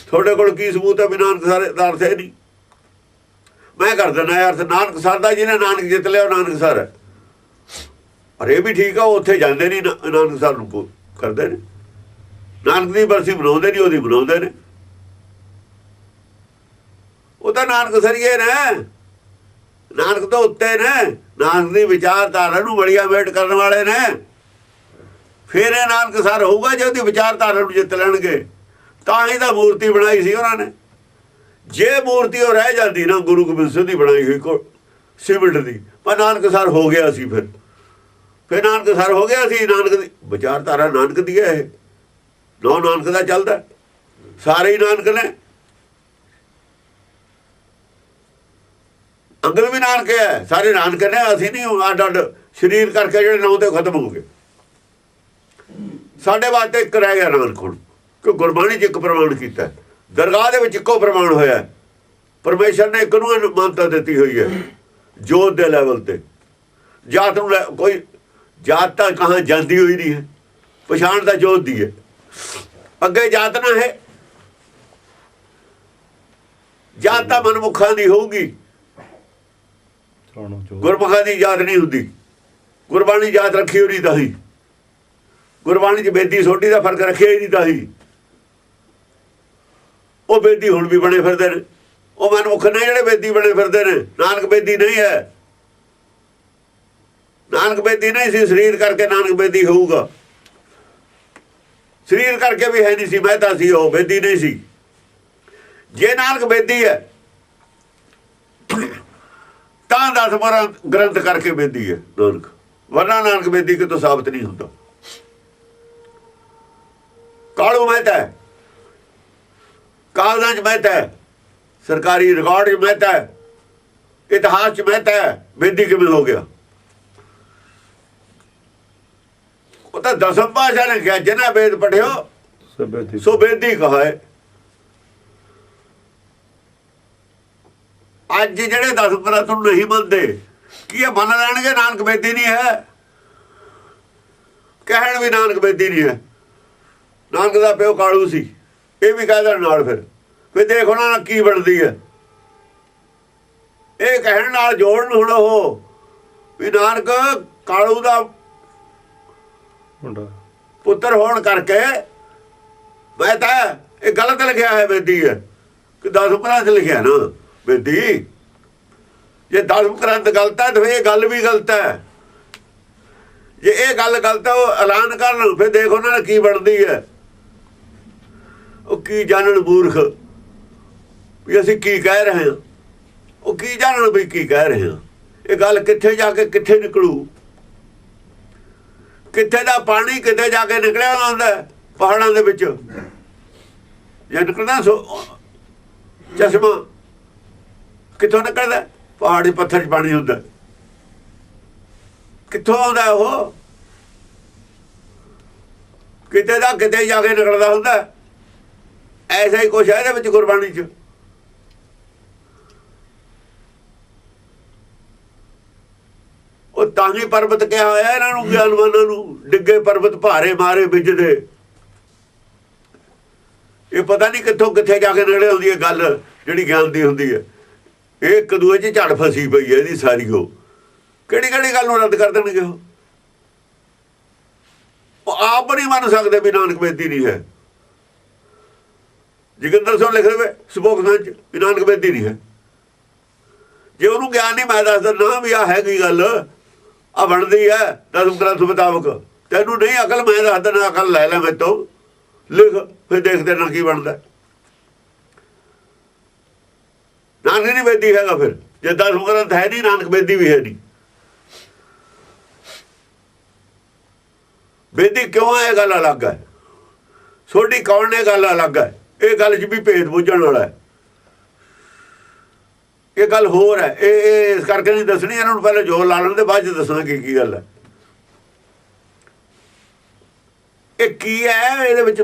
ਤੁਹਾਡੇ ਕੋਲ ਕੀ ਸਬੂਤ ਹੈ ਵੀ ਨਾਨਕ ਸਰ ਦਾ ਅਰਥ ਹੈ ਨਹੀਂ? ਮੈਂ ਕਰ ਦਿੰਦਾ ਅਰਥ ਨਾਨਕ ਸਰ ਦਾ, ਜਿਹਨੇ ਨਾਨਕ ਜਿੱਤ ਲਿਆ ਉਹ ਨਾਨਕ ਸਰ ਹੈ। ਪਰ ਇਹ ਵੀ ਠੀਕ ਆ, ਉਹ ਉੱਥੇ ਜਾਂਦੇ ਨਹੀਂ, ਨਾਨਕ ਸਰ ਨੂੰ ਕਰਦੇ ਨੇ, ਨਾਨਕ ਦੀ ਬਰਸੀ ਬਣਾਉਂਦੇ ਨਹੀਂ, ਉਹਦੀ ਬਣਾਉਂਦੇ ਨੇ। ਉਹ ਤਾਂ ਨਾਨਕ ਸਰੀਏ ਨੇ, ਨਾਨਕ ਤੋਂ ਉੱਤੇ ਨੇ, ਨਾਨਕ ਦੀ ਵਿਚਾਰਧਾਰਾ ਨੂੰ ਬੜੀਆ ਵੇਟ ਕਰਨ ਵਾਲੇ ਨੇ। ਫਿਰ ਇਹ ਨਾਨਕ ਸਰ ਹੋਊਗਾ ਜੇ ਉਹਦੀ ਵਿਚਾਰਧਾਰਾ ਨੂੰ ਜਿੱਤ ਲੈਣਗੇ। ਤਾਂ ਹੀ ਤਾਂ ਮੂਰਤੀ ਬਣਾਈ ਸੀ ਉਹਨਾਂ ਨੇ। ਜੇ ਮੂਰਤੀ ਉਹ ਰਹਿ ਜਾਂਦੀ ਨਾ ਗੁਰੂ ਗੋਬਿੰਦ ਸਿੰਘ ਦੀ ਬਣਾਈ ਹੋਈ ਸਿਮਟ ਦੀ, ਪਰ ਨਾਨਕ ਸਰ ਹੋ ਗਿਆ ਸੀ। ਫਿਰ ਨਾਨਕ ਸਰ ਹੋ ਗਿਆ ਸੀ। ਨਾਨਕ ਦੀ ਵਿਚਾਰਧਾਰਾ ਨਾਨਕ ਦੀ ਹੈ, ਇਹ ਨੌ ਨਾਨਕ ਦਾ ਚੱਲਦਾ, ਸਾਰੇ ਹੀ ਨਾਨਕ ਨੇ। ਅੰਗਦ ਵੀ ਨਾਨਕ ਹੈ, ਸਾਰੇ ਨਾਨਕ ਨੇ। ਅਸੀਂ ਨਹੀਂ ਅੱਡ ਅੱਡ ਸਰੀਰ ਕਰਕੇ ਜਿਹੜੇ ਨੌ ਤੇ ਖਤਮ ਹੋ ਗਏ। ਸਾਡੇ ਵਾਸਤੇ ਇੱਕ ਰਹਿ ਗਿਆ ਨਾਨਕ ਹੁਣ, ਕਿ ਗੁਰਬਾਣੀ 'ਚ ਇੱਕ ਪ੍ਰਮਾਣ ਕੀਤਾ, ਦਰਗਾਹ ਦੇ ਵਿੱਚ ਇੱਕੋ ਪ੍ਰਮਾਣ ਹੋਇਆ। ਪਰਮੇਸ਼ਰ ਨੇ ਇੱਕ ਨੂੰ ਮਾਨਤਾ ਦਿੱਤੀ ਹੋਈ ਹੈ ਜੋਤ ਦੇ ਲੈਵਲ ਤੇ। ਜਾਤ ਨੂੰ ਕੋਈ ਜਾਤ ਤਾਂ ਕਹਾਂ ਜਾਂਦੀ ਹੋਈ ਨਹੀਂ ਹੈ, ਪਛਾਣ ਤਾਂ ਜੋਤ ਦੀ ਹੈ। ਅੱਗੇ ਜਾਤ ਨਾ ਹੈ, ਜਾਤ ਤਾਂ ਮਨਮੁਖਾਂ ਦੀ ਹੋਊਗੀ, ਗੁਰਮੁਖਾਂ ਦੀ ਜਾਤ ਨਹੀਂ ਹੁੰਦੀ। ਗੁਰਬਾਣੀ ਜਾਤ ਰੱਖੀ ਹੋਈ ਤਾਂ ਹੀ, ਗੁਰਬਾਣੀ 'ਚ ਬੇਦੀ ਸੋਢੀ ਦਾ ਫਰਕ ਰੱਖਿਆ ਹੀ ਨਹੀਂ ਤਾਂ ਹੀ। ਉਹ ਬੇਦੀ ਹੁਣ ਵੀ ਬਣੇ ਫਿਰਦੇ ਨੇ, ਉਹ ਮਨਮੁਖ ਨੇ ਜਿਹੜੇ ਬੇਦੀ ਬਣੇ ਫਿਰਦੇ ਨੇ। ਨਾਨਕ ਬੇਦੀ ਨਹੀਂ ਹੈ, ਨਾਨਕ ਬੇਦੀ ਨਹੀਂ ਸੀ। ਸਰੀਰ ਕਰਕੇ ਨਾਨਕ ਬੇਦੀ ਹੋਊਗਾ, ਸਰੀਰ ਕਰਕੇ ਵੀ ਹੈ ਨਹੀਂ ਸੀ, ਮਹਿਤਾ ਸੀ, ਉਹ ਬੇਦੀ ਨਹੀਂ ਸੀ। ਜੇ ਨਾਨਕ ਬੇਦੀ ਹੈ ਤਾਂ 10 ਗ੍ਰੰਥ ਕਰਕੇ ਬੇਦੀ ਹੈ ਨਾਨਕ, ਵਰਨਾ ਨਾਨਕ ਬੇਦੀ ਕਿਤੋਂ ਸਾਬਤ ਨਹੀਂ ਹੁੰਦਾ। ਕਾਲੂ ਮਹਿਤਾ ਹੈ, ਕਾਗਜ਼ਾਂ 'ਚ ਮਹਿਤਾ ਹੈ, ਸਰਕਾਰੀ ਰਿਕਾਰਡ 'ਚ ਮਹਿਤਾ ਹੈ, ਇਤਿਹਾਸ 'ਚ ਮਹਿਤਾ ਹੈ। ਬੇਦੀ ਕਿਵੇਂ ਹੋ ਗਿਆ? ਉਹ ਤਾਂ ਦਸਮ ਪਾਤਸ਼ਾਹ ਨੇ ਕਿਹਾ, ਜਿਨ੍ਹਾਂ ਵੇਦ ਪੜ੍ਹਿਓ ਸੋ ਬੇਦੀ ਕਹਾਏ। ਅੱਜ ਜਿਹੜੇ 10 ਗ੍ਰੰਥ ਨੂੰ ਨਹੀਂ ਮੰਨਦੇ, ਕੀ ਇਹ ਮੰਨ ਲੈਣਗੇ ਨਾਨਕ ਬੇਦੀ ਨਹੀਂ ਹੈ? ਕਹਿਣ ਵੀ ਨਾਨਕ ਬੇਦੀ ਨਹੀਂ ਹੈ। ਨਾਨਕ ਦਾ ਪਿਓ ਕਾਲੂ ਸੀ, ਇਹ ਵੀ ਕਹਿ ਦੇਣ ਨਾਲ। ਫਿਰ ਦੇਖ ਉਹਨਾਂ ਨਾਲ ਕੀ ਬਣਦੀ ਹੈ। ਇਹ ਕਹਿਣ ਨਾਲ ਜੋੜਨ ਹੁਣ ਉਹ ਵੀ ਨਾਨਕ ਕਾਲੂ ਦਾ ਪੁੱਤਰ ਹੋਣ ਕਰਕੇ ਮੈਂ ਤਾਂ ਇਹ ਗਲਤ ਲਿਖਿਆ ਹੈ ਬੇਦੀ ਹੈ, ਕਿ 10 ਗ੍ਰੰਥ ਲਿਖਿਆ ਨਾ ਬੇਦੀ। ਜੇ 10 ਗ੍ਰੰਥ ਗਲਤ ਹੈ ਤਾਂ ਇਹ ਗੱਲ ਵੀ ਗਲਤ ਹੈ। ਜੇ ਇਹ ਗੱਲ ਗਲਤ ਹੈ ਉਹ ਐਲਾਨ ਕਰਨ, ਫਿਰ ਦੇਖ ਉਹਨਾਂ ਨਾਲ ਕੀ ਬਣਦੀ ਹੈ। ਉਹ ਕੀ ਜਾਣਨ ਮੂਰਖ ਵੀ ਅਸੀਂ ਕੀ ਕਹਿ ਰਹੇ ਹਾਂ, ਉਹ ਕੀ ਜਾਣਨ ਵੀ ਕੀ ਕਹਿ ਰਹੇ ਹਾਂ। ਇਹ ਗੱਲ ਕਿੱਥੇ ਜਾ ਕੇ ਕਿੱਥੇ ਨਿਕਲੂ? ਕਿੱਥੇ ਦਾ ਪਾਣੀ ਕਿੱਥੇ ਜਾ ਕੇ ਨਿਕਲਿਆ ਹੁੰਦਾ ਪਹਾੜਾਂ ਦੇ ਵਿੱਚ। ਜੇ ਨਿਕਲਦਾ ਚਸ਼ਮਾ ਕਿੱਥੋਂ ਨਿਕਲਦਾ? ਪਹਾੜੀ ਪੱਥਰ 'ਚ ਪਾਣੀ ਹੁੰਦਾ, ਕਿੱਥੋਂ ਆਉਂਦਾ ਉਹ? ਕਿਤੇ ਦਾ ਕਿਤੇ ਜਾ ਕੇ ਨਿਕਲਦਾ ਹੁੰਦਾ। ਐਸਾ ਹੀ ਕੁਛ ਹੈ ਇਹਦੇ ਵਿੱਚ ਗੁਰਬਾਣੀ 'ਚ। ਉਹ ਤਾਂ ਹੀ ਪਰਬਤ ਕਿਹਾ ਹੋਇਆ ਇਹਨਾਂ ਨੂੰ, ਗਿਆਨਵਾਨਾਂ ਨੂੰ। ਡਿੱਗੇ ਪਰਬਤ ਭਾਰੇ ਮਾਰੇ ਵਿਜਦੇ। ਇਹ ਪਤਾ ਨਹੀਂ ਕਿੱਥੋਂ ਕਿੱਥੇ ਜਾ ਕੇ ਨਿਕਲੇ ਹੁੰਦੀ ਹੈ ਗੱਲ ਜਿਹੜੀ ਗਿਆਨ ਦੀ ਹੁੰਦੀ ਹੈ। ਇਹ ਇੱਕ ਦੂਏ 'ਚ ਝੜ ਫਸੀ ਪਈ ਹੈ ਇਹਦੀ ਸਾਰੀ। ਉਹ ਕਿਹੜੀ ਗੱਲ ਨੂੰ ਰੱਦ ਕਰ ਦੇਣਗੇ? ਉਹ ਆਪ ਨਹੀਂ ਮੰਨ ਸਕਦੇ ਵੀ ਨਾਨਕ ਬੇਦੀ ਨਹੀਂ ਹੈ। ਜੋਗਿੰਦਰ ਸਿੰਘ ਲਿਖ ਦੇਵੇ ਸਪੋਕਸਮੈਨ 'ਚ ਵੀ ਨਾਨਕ ਬੇਦੀ ਨਹੀਂ ਹੈ। ਜੇ ਉਹਨੂੰ ਗਿਆਨ ਨਹੀਂ, ਮੈਂ ਦੱਸ ਦਿੰਦਾ ਵੀ ਆਹ ਹੈਗੀ ਗੱਲ, ਆ ਬਣਦੀ ਹੈ 10 ਗ੍ਰੰਥ ਮੁਤਾਬਕ। ਤੈਨੂੰ ਨਹੀਂ ਅਕਲ, ਮੈਂ ਦੱਸ ਦਿੰਦਾ, ਅਕਲ ਲੈ ਲੈ ਮੇਰੇ ਤੋਂ, ਲਿਖ, ਫਿਰ ਦੇਖਦੇ ਨਾ ਕੀ ਬਣਦਾ। ਨਾਨਕ ਨਹੀਂ ਬੇਦੀ ਹੈਗਾ। ਫਿਰ ਜੇ 10 ਗ੍ਰੰਥ ਹੈ ਨਹੀਂ, ਨਾਨਕ ਬੇਦੀ ਵੀ ਹੈ ਨਹੀਂ। ਬੇਦੀ ਕਿਉਂ ਹੈ? ਇਹ ਗੱਲ ਅਲੱਗ ਹੈ। ਸੋਢੀ ਕੌਣ ਨੇ? ਗੱਲ ਅਲੱਗ ਹੈ। ਇਹ ਗੱਲ 'ਚ ਵੀ ਭੇਦ ਬੁੱਝਣ ਵਾਲਾ ਹੈ। ਇਹ ਗੱਲ ਹੋਰ ਹੈ। ਇਹ ਇਸ ਕਰਕੇ ਨਹੀਂ ਦੱਸਣੀ, ਇਹਨਾਂ ਨੂੰ ਪਹਿਲਾਂ ਜੋਰ ਲਾ ਲੈਣ ਦੇ ਬਾਅਦ 'ਚ ਦੱਸਣਾ ਕੀ ਗੱਲ ਹੈ। ਇਹ ਕੀ ਹੈ ਇਹਦੇ ਵਿੱਚ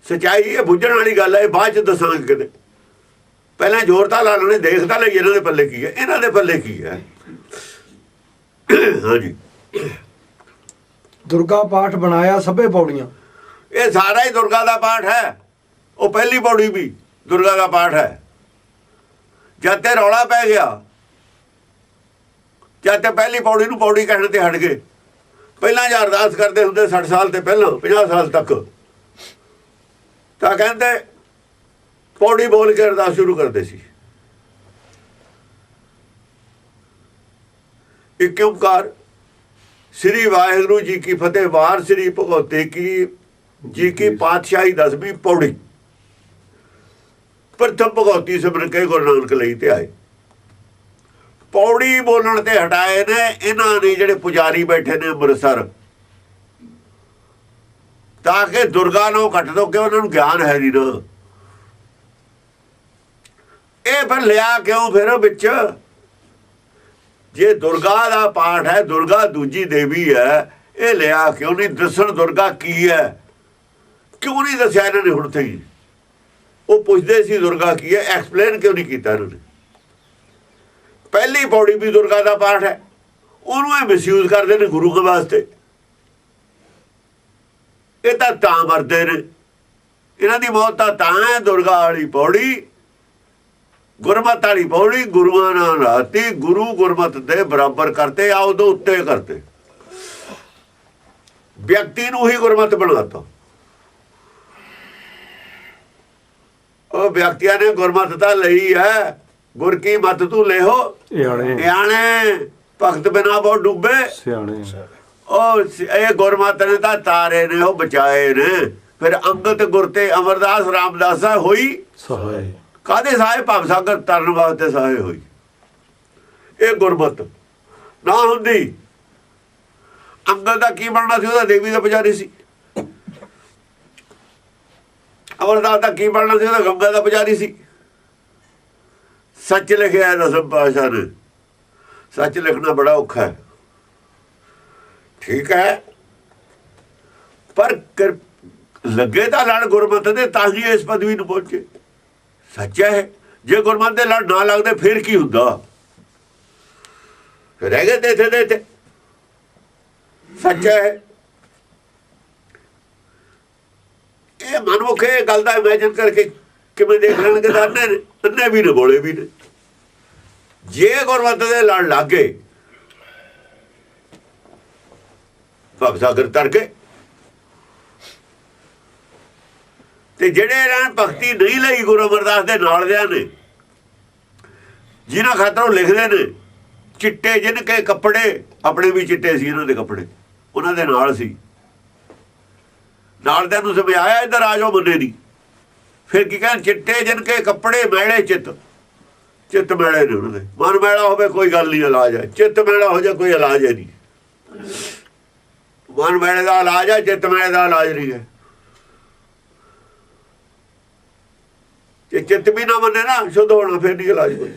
ਸੱਚਾਈ ਇਹ ਬੁੱਝਣ ਵਾਲੀ ਗੱਲ ਹੈ। ਇਹ ਬਾਅਦ ਚ ਦੱਸਾਂਗੇ ਕਿਤੇ, ਪਹਿਲਾਂ ਜ਼ੋਰ ਤਾਂ ਲਾ ਲੈਣੇ, ਦੇਖ ਤਾਂ ਲਈ ਇਹਨਾਂ ਦੇ ਪੱਲੇ ਕੀ ਹੈ, ਇਹਨਾਂ ਦੇ ਪੱਲੇ ਕੀ ਹੈ। ਹਾਂਜੀ, ਦੁਰਗਾ ਪਾਠ ਬਣਾਇਆ ਸਭੇ ਪੌੜੀਆਂ। ਇਹ ਸਾਰਾ ਹੀ ਦੁਰਗਾ ਦਾ ਪਾਠ ਹੈ। ਉਹ ਪਹਿਲੀ ਪੌੜੀ ਵੀ ਦੁਰਗਾ ਦਾ ਪਾਠ ਹੈ। ਜਦ ਤੇ ਰੌਲਾ ਪੈ ਗਿਆ, ਜਦ ਤੇ ਪਹਿਲੀ ਪੌੜੀ ਨੂੰ ਪੌੜੀ ਕਹਿਣ ਤੇ ਹਟ ਗਏ। ਪਹਿਲਾਂ ਜੇ ਅਰਦਾਸ ਕਰਦੇ ਹੁੰਦੇ 60 ਸਾਲ ਤੇ ਪਹਿਲਾਂ 50 ਸਾਲ ਤੱਕ, ਤਾਂ ਕਹਿੰਦੇ ਪੌੜੀ ਬੋਲ ਕੇ ਅਰਦਾਸ ਸ਼ੁਰੂ ਕਰਦੇ ਸੀ। ਇੱਕ ਓਂਕਾਰ ਸ੍ਰੀ ਵਾਹਿਗੁਰੂ ਜੀ ਕੀ ਫਤਿਹ, ਵਾਰ ਸ੍ਰੀ ਭਗਵਤੇ ਕੀ ਜੀ ਕੀ ਪਾਤਸ਼ਾਹੀ 10ਵੀਂ ਪੌੜੀ। ਪ੍ਰਥਮ ਭਗਵਤੀ ਸਿਮਰਨ ਕੇ ਗੁਰੂ ਨਾਨਕ ਲਈ ਤੇ ਆਏ। ਪੌੜੀ ਬੋਲਣ ਤੇ ਹਟਾਏ ਨੇ ਇਹਨਾਂ ਨੇ ਜਿਹੜੇ ਪੁਜਾਰੀ ਬੈਠੇ ਨੇ ਅੰਮ੍ਰਿਤਸਰ, ਤਾਂ ਕਿ ਦੁਰਗਾ ਨੂੰ ਕੱਟ ਦੋ, ਕਿ ਉਹਨਾਂ ਨੂੰ ਗਿਆਨ ਹੈ ਨਹੀਂ ਨਾ। ਇਹ ਫਿਰ ਲਿਆ ਕਿਉਂ ਫਿਰ ਵਿੱਚ? ਜੇ ਦੁਰਗਾ ਦਾ ਪਾਠ ਹੈ, ਦੁਰਗਾ ਦੂਜੀ ਦੇਵੀ ਹੈ, ਇਹ ਲਿਆ ਕਿਉਂ ਨਹੀਂ? ਦੱਸਣ ਦੁਰਗਾ ਕੀ ਹੈ, ਕਿਉਂ ਨਹੀਂ ਦੱਸਿਆ ਇਹਨਾਂ ਨੇ ਹੁਣ ਤੱਕ? ਉਹ ਪੁੱਛਦੇ ਸੀ ਦੁਰਗਾ ਕੀ ਹੈ, ਐਕਸਪਲੇਨ ਕਿਉਂ ਨਹੀਂ ਕੀਤਾ ਇਹਨਾਂ ਨੇ? ਪਹਿਲੀ ਪੌੜੀ ਵੀ ਦੁਰਗਾ ਦਾ ਪਾਠ ਹੈ, ਉਹਨੂੰ ਇਹ ਮਿਸਯੂਜ਼ ਕਰਦੇ ਨੇ ਗੁਰੂ ਦੇ ਵਾਸਤੇ। ਇਹ ਤਾਂ ਮਰਦੇ ਨੇ, ਇਹਨਾਂ ਦੀ ਮੌਤ ਤਾਂ ਹੈ। ਦੁਰਗਾ ਵਾਲੀ ਪੌੜੀ, ਗੁਰਮਤ ਵਾਲੀ ਪੌੜੀ, ਗੁਰੂਆਂ ਨਾਲ ਰਾਤੀ ਗੁਰੂ ਗੁਰਮਤ ਦੇ ਬਰਾਬਰ ਕਰਤੇ, ਆ ਉਦੋਂ ਉੱਤੇ ਕਰਤੇ, ਵਿਅਕਤੀ ਨੂੰ ਹੀ ਗੁਰਮਤ ਬਣਾਤਾ। ਉਹ ਵਿਅਕਤੀਆਂ ਨੇ ਗੁਰਮਤ ਤਾਂ ਲਈ ਹੈ, ਗੁਰ ਕੀ ਮਤ ਤੂੰ ਲੇਹੋ ਇਆਣੇ, ਭਗਤ ਬਿਨਾ ਬਹੁਤ ਡੁੱਬੇ ਸਿਆਣੇ। ਉਹ ਇਹ ਗੁਰਮਤ ਨੇ ਤਾਂ ਤਾਰੇ ਨੇ, ਉਹ ਬਚਾਏ ਨੇ। ਫਿਰ ਅੰਗਤ ਗੁਰ ਤੇ ਅਮਰਦਾਸ ਰਾਮਦਾਸ ਹੋਈ ਸਹਾਏ। ਕਾਹਦੇ ਸਹਾਏ? ਭਵ ਸਾਗਰ ਤਰਨ ਵਾਸਤੇ ਸਹਾਏ ਹੋਈ। ਇਹ ਗੁਰਮਤ ਨਾ ਹੁੰਦੀ, ਅੰਗਦ ਦਾ ਕੀ ਬਣਨਾ ਸੀ? ਉਹਦਾ ਦੇਵੀ ਦਾ ਪੁਜਾਰੀ ਸੀ। ਅਮਰਦਾਸ ਦਾ ਕੀ ਬਣਨਾ ਸੀ? ਉਹਦਾ ਗੰਗਾ ਦਾ ਪੁਜਾਰੀ ਸੀ। ਸੱਚ ਲਿਖਿਆ ਦਸਮ ਪਾਤਸ਼ਾਹ ਨੇ। ਸੱਚ ਲਿਖਣਾ ਬੜਾ ਔਖਾ ਹੈ, ਠੀਕ ਹੈ, ਪਰ ਲੱਗੇ ਤਾਂ ਲੜ ਗੁਰਮਤ ਦੇ, ਤਾਂ ਹੀ ਇਸ ਪਦਵੀ ਨੂੰ ਪਹੁੰਚੇ। ਸੱਚ ਹੈ, ਜੇ ਗੁਰਮਤ ਦੇ ਲੜ ਨਾ ਲੱਗਦੇ ਫਿਰ ਕੀ ਹੁੰਦਾ? ਫਿਰ ਰਹਿ ਗਏ ਤੇ ਇੱਥੇ। ਸੱਚ ਹੈ। ਇਹ ਮਨਮੁਖੇ ਗੱਲ ਦਾ ਇਮੇਜਿਨ ਕਰਕੇ ਕਿਵੇਂ ਦੇਖ ਲੈਣਗੇ? ਤਾਂ ਅੰਨੇ ਵੀ ਨੇ, ਬੋਲੇ ਵੀ ਨੇ। ਜੇ ਗੁਰਮਤ ਦੇ ਲੜ ਲੱਗ ਗਏ, ਭਵ ਸਾਗਰ ਤਰ ਗਏ। ਤੇ ਜਿਹੜੇ ਇਹਨਾਂ ਭਗਤੀ ਨਹੀਂ ਲਈ ਗੁਰੂ ਅਮਰਦਾਸ ਦੇ ਨਾਲ ਦਿਆਂ ਨੇ, ਜਿਨ੍ਹਾਂ ਖਾਤਰ ਉਹ ਲਿਖਦੇ ਨੇ, ਚਿੱਟੇ ਜਿਨ ਕੇ ਕੱਪੜੇ, ਆਪਣੇ ਵੀ ਚਿੱਟੇ ਸੀ ਇਹਨਾਂ ਦੇ ਕੱਪੜੇ, ਉਹਨਾਂ ਦੇ ਨਾਲ ਸੀ। ਨਾਲ ਦਿਆਂ ਨੂੰ ਸਮਝਾਇਆ ਇੱਧਰ ਆ ਜਾਓ, ਮੰਨੇ ਨਹੀਂ। ਫਿਰ ਕੀ ਕਹਿਣ? ਚਿੱਟੇ ਜਿਨ ਕੇ ਕੱਪੜੇ ਮੈਲੇ ਚਿੱਤ ਮੈਲੇ ਨੇ ਉਹਨਾਂ ਦੇ। ਮਨ ਮੈਲਾ ਹੋਵੇ ਕੋਈ ਗੱਲ ਨਹੀਂ, ਇਲਾਜ ਹੈ। ਚਿੱਤ ਮੈਲਾ ਹੋ ਜਾ ਕੋਈ ਇਲਾਜ ਹੈ ਨਹੀਂ। ਮਨ ਮੈਲੇ ਦਾ ਇਲਾਜ ਹੈ, ਚਿੱਤ ਮੈਲੇ ਦਾ ਇਲਾਜ ਨਹੀਂ ਹੈ। ਜੇ ਚਿੱਤ ਵੀ ਨਾ ਮੰਨੇ ਨਾ ਸ਼ੁੱਧ ਹੋਣਾ, ਫਿਰ ਨਹੀਂ ਇਲਾਜ ਕੋਈ।